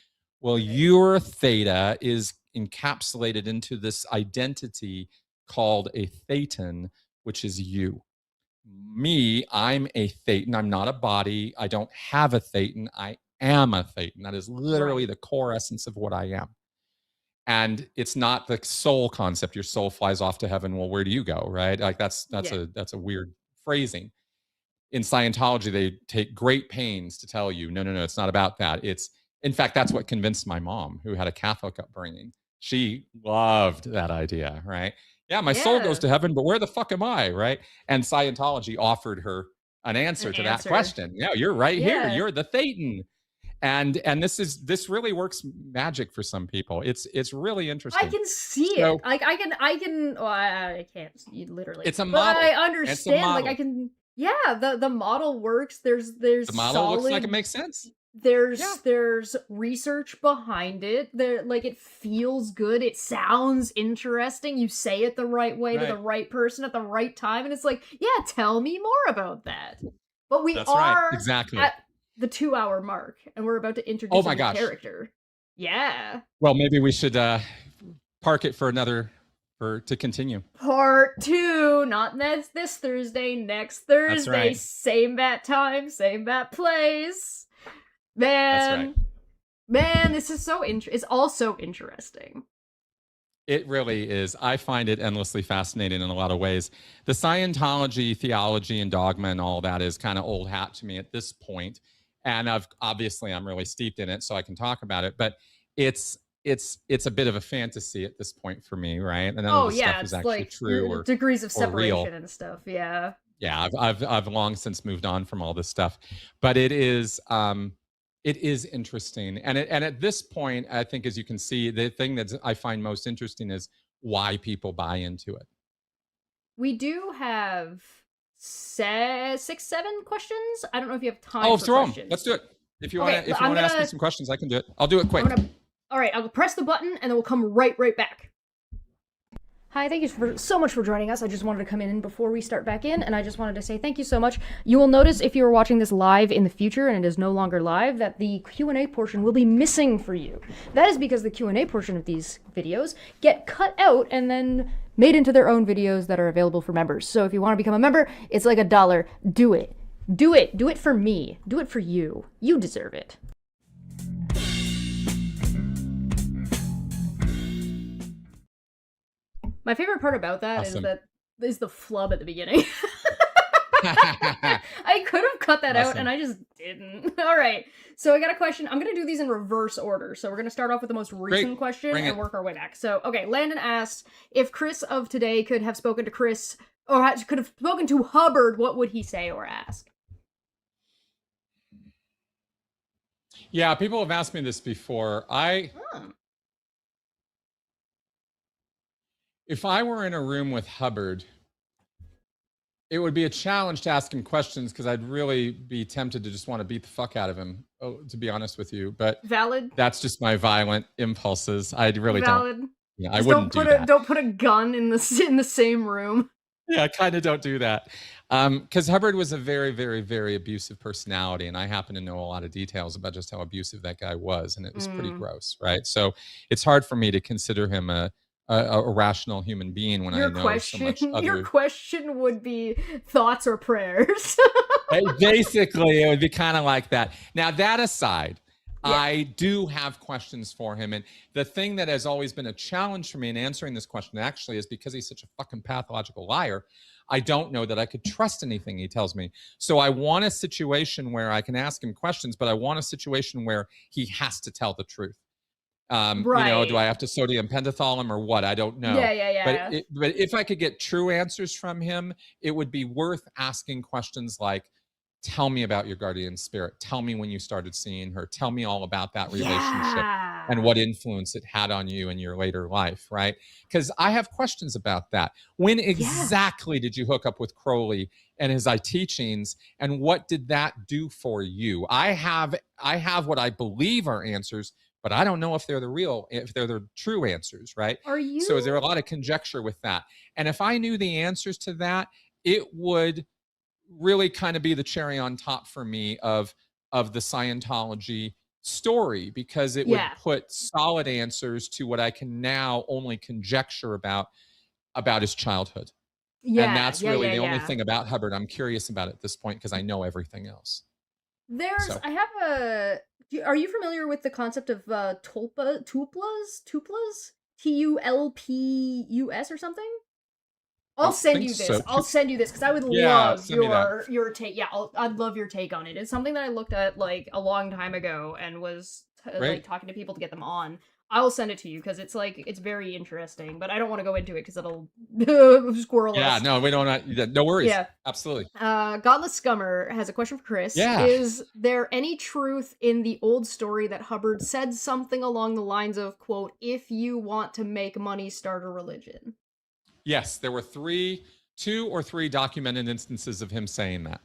Speaker 2: Well,
Speaker 1: Right.
Speaker 2: your theta is encapsulated into this identity called a thetan, which is you. Me, I'm a thetan. I'm not a body. I don't have a thetan. I am a thetan. That is literally
Speaker 1: Right.
Speaker 2: the core essence of what I am. And it's not the soul concept. Your soul flies off to heaven. Well, where do you go? Right? Like
Speaker 1: Yeah.
Speaker 2: that's a weird phrasing. In Scientology, they take great pains to tell you, no, no, no, it's not about that. It's, in fact, that's what convinced my mom, who had a Catholic upbringing. She loved that idea, right? Yeah, my soul goes
Speaker 1: Yeah.
Speaker 2: to heaven, but where the fuck am I, right? And Scientology offered her an
Speaker 1: An
Speaker 2: answer to that
Speaker 1: answer.
Speaker 2: question. Yeah, you're right here.
Speaker 1: Yeah.
Speaker 2: You're the Thetan. And this really works magic for some people. It's really
Speaker 1: I
Speaker 2: interesting.
Speaker 1: can see it.
Speaker 2: So
Speaker 1: Like I can well, I can't literally.
Speaker 2: it's a
Speaker 1: But I
Speaker 2: model. It's a
Speaker 1: understand like I
Speaker 2: model.
Speaker 1: can yeah, the model works. There's
Speaker 2: The model looks like it
Speaker 1: solid
Speaker 2: makes sense. Yeah.
Speaker 1: there's research behind it. There like it feels good. It sounds interesting. You say it the right way to the
Speaker 2: Right.
Speaker 1: right person at the right time and it's like, "Yeah, tell me more about that." But we
Speaker 2: That's right.
Speaker 1: are
Speaker 2: Exactly.
Speaker 1: at the 2-hour mark and we're about to
Speaker 2: Oh
Speaker 1: introduce a
Speaker 2: my
Speaker 1: new
Speaker 2: gosh.
Speaker 1: character. Yeah.
Speaker 2: Well, maybe we should park it for another for to continue.
Speaker 1: Part 2, not this Thursday, next
Speaker 2: That's
Speaker 1: Thursday,
Speaker 2: right.
Speaker 1: same bat time, same bat place.
Speaker 2: That's right.
Speaker 1: Man, man, this is it's also interesting.
Speaker 2: It really is. I find it endlessly fascinating in a lot of ways. The Scientology theology and dogma and all that is kind of old hat to me at this point. And obviously I'm really steeped in it, so I can talk about it. But it's a bit of a fantasy at this point for me, right? And none of
Speaker 1: Oh
Speaker 2: the stuff
Speaker 1: yeah,
Speaker 2: is
Speaker 1: it's
Speaker 2: actually
Speaker 1: like
Speaker 2: true
Speaker 1: degrees of
Speaker 2: or real.
Speaker 1: separation and stuff. Yeah.
Speaker 2: Yeah, I've long since moved on from all this stuff, but it is interesting, and at this point, I think, as you can see, the thing that I find most interesting is why people buy into it.
Speaker 1: We do have 6, 7 questions. I don't know if you have time for
Speaker 2: throw
Speaker 1: questions.
Speaker 2: them. Let's do it. If you want to ask me some questions, I can do it. I'll do it quick.
Speaker 1: All right, I'll press the button and then we'll come right back. Hi, thank you so much for joining us. I just wanted to come in before we start back in, and I just wanted to say thank you so much. You will notice if you are watching this live in the future and it is no longer live that the Q&A portion will be missing for you. That is because the Q&A portion of these videos get cut out and then made into their own videos that are available for members. So if you want to become a member, it's like $1. Do it. Do it. Do it for me. Do it for you. You deserve it. My favorite part about that is the flub at the beginning. I could have cut that out and I just didn't. All right. So I got a question. I'm going to do these in reverse order. So we're going to start off with the most recent question and work our way back. So, okay, Landon asked if Chris of today could have spoken to Chris or could have spoken to Hubbard, what would he say or ask?
Speaker 2: Yeah, people have asked me this before. If I were in a room with Hubbard, it would be a challenge to ask him questions because I'd really be tempted to just want to beat the fuck out of him, to be honest with you. But
Speaker 1: valid. That's
Speaker 2: just my violent impulses. I really don't. Yeah, I
Speaker 1: wouldn't do that. Don't put a gun in the same room.
Speaker 2: Yeah, I kind of don't do that. Because Hubbard was a very, very, very abusive personality, and I happen to know a lot of details about just how abusive that guy was, and it was pretty gross, right? So it's hard for me to consider him a rational human being when I know so much other...
Speaker 1: Your question would be thoughts or prayers.
Speaker 2: Basically, it would be kind of like that. Now, that aside, I do have questions for him. And the thing that has always been a challenge for me in answering this question actually is because he's such a fucking pathological liar, I don't know that I could trust anything he tells me. So I want a situation where I can ask him questions, but I want a situation where he has to tell the truth. You know, do I have to sodium pentothal him or what? I don't know.
Speaker 1: Yeah.
Speaker 2: But if I could get true answers from him, it would be worth asking questions like, tell me about your guardian spirit. Tell me when you started seeing her. Tell me all about that relationship and what influence it had on you in your later life, right? Because I have questions about that. When exactly did you hook up with Crowley and his teachings, and what did that do for you? I have what I believe are answers, but I don't know if they're the true answers, right? So is there a lot of conjecture with that? And if I knew the answers to that, it would really kind of be the cherry on top for me of the Scientology story, because it would put solid answers to what I can now only conjecture about his childhood. And that's really the only thing about Hubbard I'm curious about at this point, because I know everything else.
Speaker 1: Are you familiar with the concept of tulpas? TULPUS or something? I'll send you this. I'll send you this because I would love your take. Yeah, I'd love your take on it. It's something that I looked at like a long time ago and was like talking to people to get them on. I'll send it to you because it's very interesting, but I don't want to go into it because it'll squirrel us.
Speaker 2: Yeah, no, we don't. No worries.
Speaker 1: Yeah,
Speaker 2: absolutely.
Speaker 1: Godless Scummer has a question for Chris.
Speaker 2: Yeah.
Speaker 1: Is there any truth in the old story that Hubbard said something along the lines of, quote, "If you want to make money, start a religion"?
Speaker 2: Yes, there were 2 or 3 documented instances of him saying that.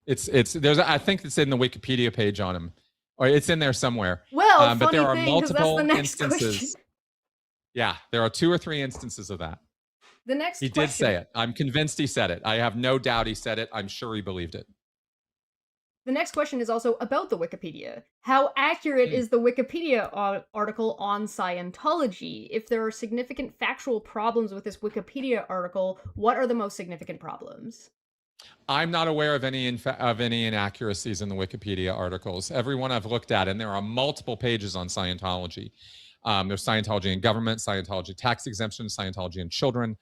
Speaker 2: I think it's in the Wikipedia page on him, or it's in there somewhere.
Speaker 1: Well,
Speaker 2: but there are multiple
Speaker 1: that's the next
Speaker 2: instances.
Speaker 1: Question.
Speaker 2: Yeah, there are 2 or 3 instances of that.
Speaker 1: The next
Speaker 2: he did say it. I'm convinced he said it. I have no doubt he said it. I'm sure he believed it.
Speaker 1: The next question is also about the Wikipedia. How accurate is the Wikipedia article on Scientology? If there are significant factual problems with this Wikipedia article, what are the most significant problems?
Speaker 2: I'm not aware of any inaccuracies in the Wikipedia articles. Everyone I've looked at, and there are multiple pages on Scientology. There's Scientology in government, Scientology tax exemption, Scientology in children,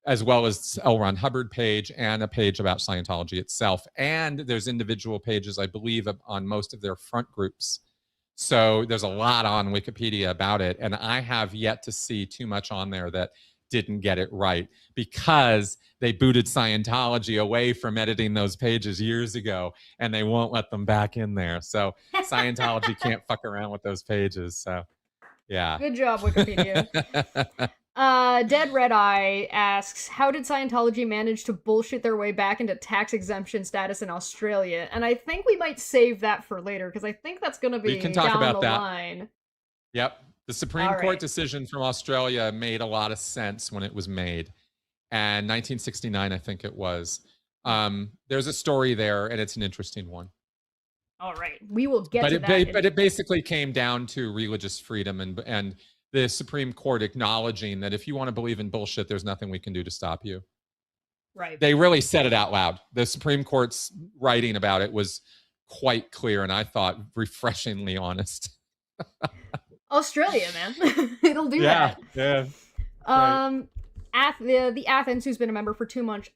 Speaker 2: as well as L. Ron Hubbard page and a page about Scientology itself. And there's individual pages, I believe, on most of their front groups. So there's a lot on Wikipedia about it. And I have yet to see too much on there that didn't get it right, because they booted Scientology away from editing those pages years ago, and they won't let them back in there. So Scientology can't fuck around with those pages. So yeah.
Speaker 1: Good job, Wikipedia. Dead Red Eye asks, how did Scientology manage to bullshit their way back into tax exemption status in Australia? And I think we might save that for later, because I think that's going to
Speaker 2: We
Speaker 1: be
Speaker 2: can talk
Speaker 1: down
Speaker 2: about
Speaker 1: the
Speaker 2: that.
Speaker 1: line.
Speaker 2: Yep. The Supreme
Speaker 1: All
Speaker 2: Court
Speaker 1: right.
Speaker 2: decision from Australia made a lot of sense when it was made. And 1969, I think it was. There's a story there, and it's an interesting one.
Speaker 1: All right. We will get
Speaker 2: But
Speaker 1: to that.
Speaker 2: But it basically came down to religious freedom and the Supreme Court acknowledging that if you want to believe in bullshit, there's nothing we can do to stop you.
Speaker 1: Right.
Speaker 2: They really said it out loud. The Supreme Court's writing about it was quite clear, and I thought refreshingly honest.
Speaker 1: Australia, man. It'll do that.
Speaker 2: Yeah.
Speaker 1: Right. The Athens, who's been a member for 2 months,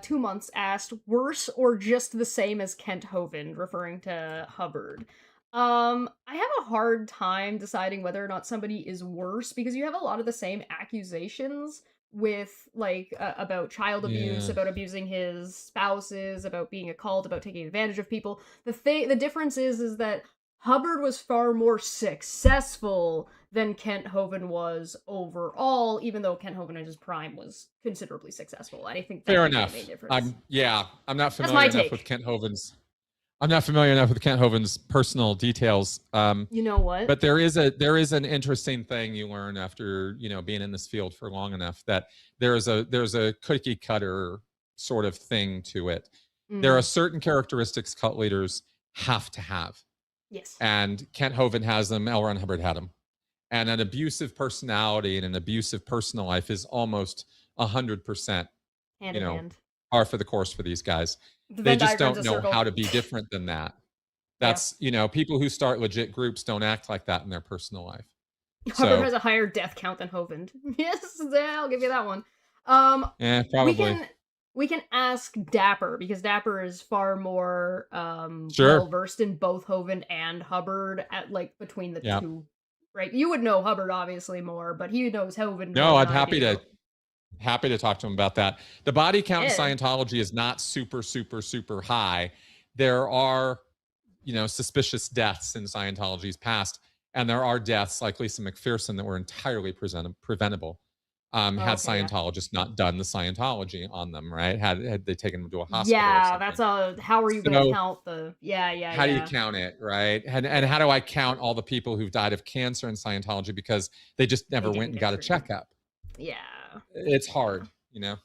Speaker 1: 2 months, asked, worse or just the same as Kent Hovind, referring to Hubbard. I have a hard time deciding whether or not somebody is worse, because you have a lot of the same accusations with, like, about child abuse, about abusing his spouses, about being a cult, about taking advantage of people. The difference is that Hubbard was far more successful than Kent Hovind was overall, even though Kent Hovind in his prime was considerably successful. And I think that's
Speaker 2: fair enough.
Speaker 1: The difference.
Speaker 2: I'm not familiar enough with Kent Hovind's. I'm not familiar enough with Kent Hovind's personal details.
Speaker 1: You know what?
Speaker 2: But there is an interesting thing you learn after being in this field for long enough, that there's a cookie cutter sort of thing to it. There are certain characteristics cult leaders have to have.
Speaker 1: Yes.
Speaker 2: And Kent Hovind has them. L. Ron Hubbard had them. And an abusive personality and an abusive personal life is almost 100%.
Speaker 1: Hand in hand.
Speaker 2: Par for the course for these guys. They just don't know how to be different than that. That's, people who start legit groups don't act like that in their personal life.
Speaker 1: Hubbard has a higher death count than Hovind. Yes, I'll give you that one.
Speaker 2: Yeah, probably.
Speaker 1: We can ask Dapper, because Dapper is far more
Speaker 2: sure.
Speaker 1: well versed in both Hovind and Hubbard between the two. Right? You would know Hubbard obviously more, but he knows Hovind.
Speaker 2: No, I'm happy to talk to him about that. The body count in Scientology is not super, super, super high. There are, suspicious deaths in Scientology's past, and there are deaths like Lisa McPherson that were entirely preventable. Had Scientologists not done the Scientology on them, right? Had they taken them to a hospital?
Speaker 1: Yeah, that's how are you going to count the? How
Speaker 2: do you count it, right? And how do I count all the people who've died of cancer in Scientology because they just never went and got a checkup?
Speaker 1: Yeah,
Speaker 2: it's hard,
Speaker 1: Yeah,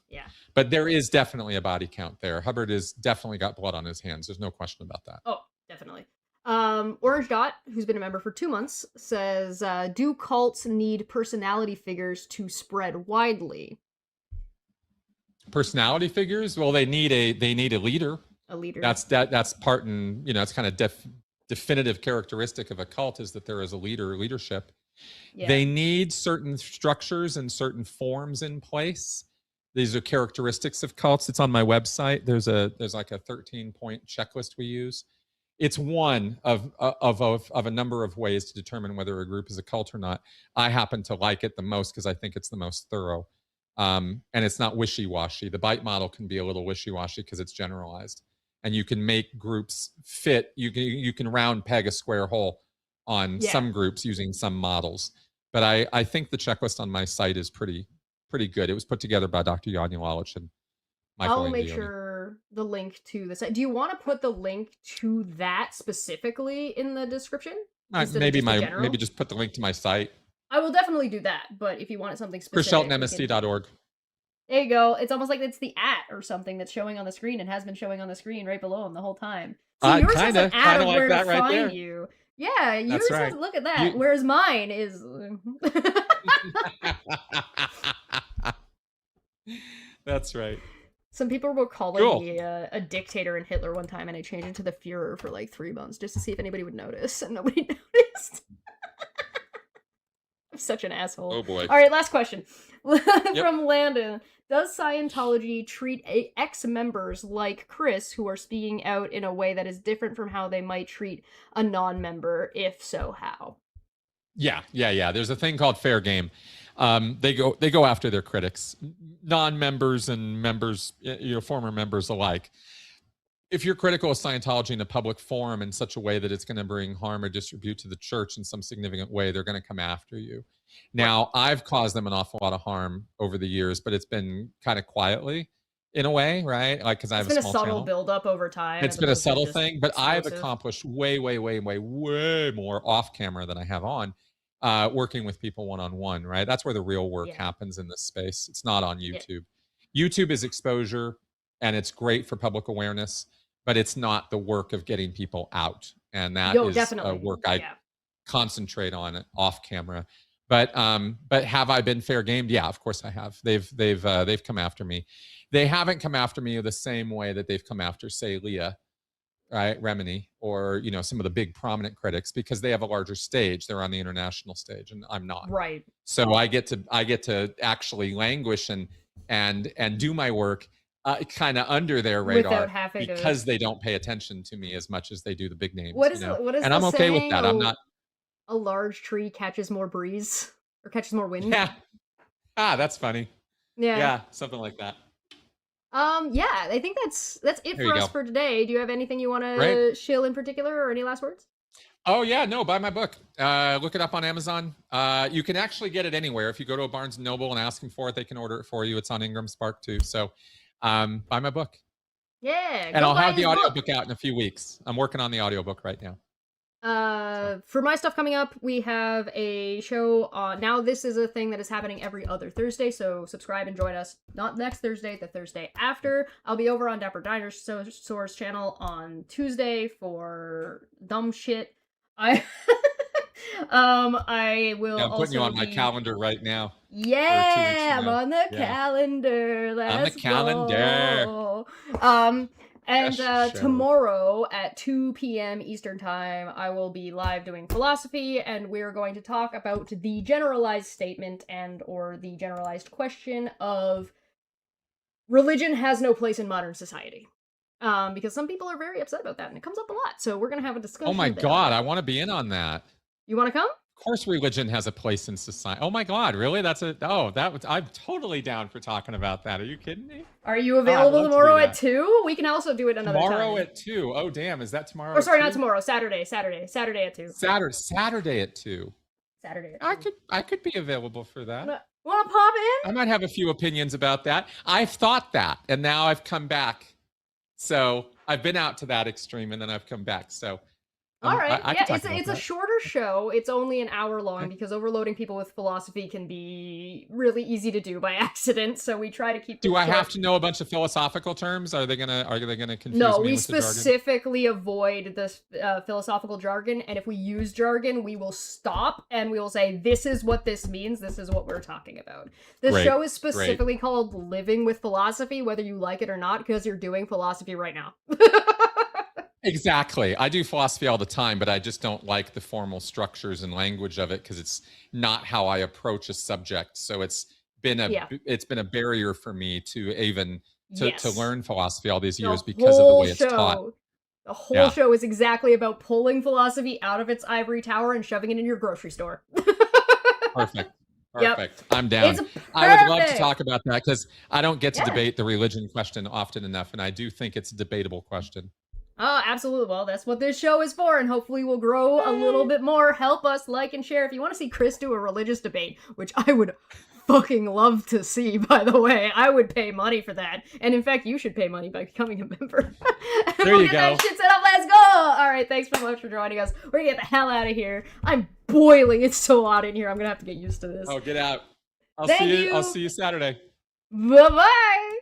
Speaker 2: but there is definitely a body count there. Hubbard has definitely got blood on his hands. There's no question about that.
Speaker 1: Oh, definitely. Orange Dot, who's been a member for 2 months, says, do cults need personality figures to spread widely?
Speaker 2: Personality figures? Well, they need a leader.
Speaker 1: A leader.
Speaker 2: That's part and it's kind of definitive characteristic of a cult is that there is a leadership. Yeah. They need certain structures and certain forms in place. These are characteristics of cults. It's on my website. There's like a 13-point checklist we use. It's one of a number of ways to determine whether a group is a cult or not. I happen to like it the most because I think it's the most thorough. And it's not wishy-washy. The bite model can be a little wishy-washy because it's generalized. And you can make groups fit. You can round peg a square hole on some groups using some models. But I think the checklist on my site is pretty good. It was put together by Dr. Janja Lalich and Michael
Speaker 1: I'll make sure the link to the site. Do you want to put the link to that specifically in the description?
Speaker 2: Maybe just put the link to my site.
Speaker 1: I will definitely do that, but if you wanted something specific,
Speaker 2: ChrisSheltonMSD.org.
Speaker 1: There you go. It's almost like it's the @ or something that's showing on the screen and has been showing on the screen right below him the whole time. So yours has an @ of where to find you. Yeah, yours has, look at that. Whereas mine is...
Speaker 2: That's right.
Speaker 1: Some people were calling me a dictator in Hitler one time, and I changed it to the Fuhrer for like 3 months just to see if anybody would notice, and nobody noticed. I'm such an asshole.
Speaker 2: Oh boy.
Speaker 1: All right, last question. From Landon. Does Scientology treat ex-members like Chris who are speaking out in a way that is different from how they might treat a non-member? If so, how?
Speaker 2: Yeah. There's a thing called fair game. They go after their critics, non-members and members, former members alike. If you're critical of Scientology in a public forum in such a way that it's going to bring harm or disrepute to the church in some significant way, they're going to come after you. Now, I've caused them an awful lot of harm over the years, but it's been kind of quietly in a way, right? Like, because I
Speaker 1: It's
Speaker 2: have a
Speaker 1: been a
Speaker 2: small
Speaker 1: subtle
Speaker 2: channel.
Speaker 1: buildup over time.
Speaker 2: It's
Speaker 1: as
Speaker 2: been a
Speaker 1: opposed to
Speaker 2: subtle
Speaker 1: just
Speaker 2: thing, but I've
Speaker 1: explosive.
Speaker 2: accomplished way, way, way, way, way more off camera than I have on, working with people one-on-one, right? That's where the real work happens in this space. It's not on YouTube. YouTube is exposure, and it's great for public awareness, but it's not the work of getting people out. And that is a work I concentrate on off camera. But have I been fair gamed? Yeah, of course I have. They've come after me. They haven't come after me the same way that they've come after, say, Leah, right, Remini, or some of the big prominent critics, because they have a larger stage. They're on the international stage, and I'm not.
Speaker 1: Right.
Speaker 2: So I get to actually languish and do my work kind of under their radar because they don't pay attention to me as much as they do the big names.
Speaker 1: What is
Speaker 2: and I'm okay with that. I'm not.
Speaker 1: A large tree catches more breeze or catches more wind.
Speaker 2: Yeah. That's funny. Yeah, something like that.
Speaker 1: Yeah, I think that's it for us for today. Do you have anything you want to shill in particular, or any last words?
Speaker 2: Oh yeah, no, buy my book. Look it up on Amazon. You can actually get it anywhere. If you go to a Barnes & Noble and ask them for it, they can order it for you. It's on Ingram Spark too. So buy my book.
Speaker 1: Yeah.
Speaker 2: And I'll have the audiobook out in a few weeks. I'm working on the audiobook right now.
Speaker 1: For my stuff coming up, we have a show now this is a thing that is happening every other Thursday, so subscribe and join us. Not next Thursday, the Thursday after. I'll be over on Dapper Dinosaur's channel on Tuesday for dumb shit. I will
Speaker 2: I'm putting you on my calendar right now.
Speaker 1: Yeah, I'm on the calendar. Let's go. And tomorrow at 2 p.m. Eastern Time, I will be live doing philosophy, and we're going to talk about the generalized statement or the generalized question of religion has no place in modern society. Because some people are very upset about that, and it comes up a lot. So we're going to have a discussion.
Speaker 2: Oh my God, I want to be in on that.
Speaker 1: You want to come?
Speaker 2: Of course religion has a place in society. Oh my God, really? I'm totally down for talking about that. Are you kidding me?
Speaker 1: Are you available tomorrow at 2? We can also do it another time.
Speaker 2: Tomorrow at 2. Oh damn, is that tomorrow?
Speaker 1: Or sorry, not tomorrow. Saturday at 2.
Speaker 2: Saturday at 2.
Speaker 1: Saturday at 2.
Speaker 2: I could be available for that.
Speaker 1: Want to pop in?
Speaker 2: I might have a few opinions about that. I've thought that, and now I've come back. So I've been out to that extreme, and then I've come back. So
Speaker 1: all right. It's a shorter show. It's only an hour long because overloading people with philosophy can be really easy to do by accident. So we try to keep.
Speaker 2: Do I have to know a bunch of philosophical terms? Are they gonna confuse me?
Speaker 1: No, we specifically avoid this philosophical jargon, and if we use jargon, we will stop and we will say, "This is what this means. This is what we're talking about." This show is specifically called "Living with Philosophy," whether you like it or not, because you're doing philosophy right now.
Speaker 2: Exactly. I do philosophy all the time, but I just don't like the formal structures and language of it because it's not how I approach a subject. So it's been a barrier for me to even to learn philosophy all these years because of the way it's taught.
Speaker 1: The whole show is exactly about pulling philosophy out of its ivory tower and shoving it in your grocery store.
Speaker 2: Perfect. I'm down. I would love to talk about that because I don't get to debate the religion question often enough, and I do think it's a debatable question.
Speaker 1: Oh, absolutely. Well, that's what this show is for, and hopefully we'll grow a little bit more. Help us, like and share. If you want to see Chris do a religious debate, which I would fucking love to see, by the way, I would pay money for that. And in fact, you should pay money by becoming a member.
Speaker 2: There you go.
Speaker 1: That shit set up. Let's go. All right, thanks so much for joining us. We're gonna get the hell out of here. I'm boiling. It's so hot in here. I'm gonna have to get used to this.
Speaker 2: Oh, get out. I'll see you Saturday.
Speaker 1: Bye-bye.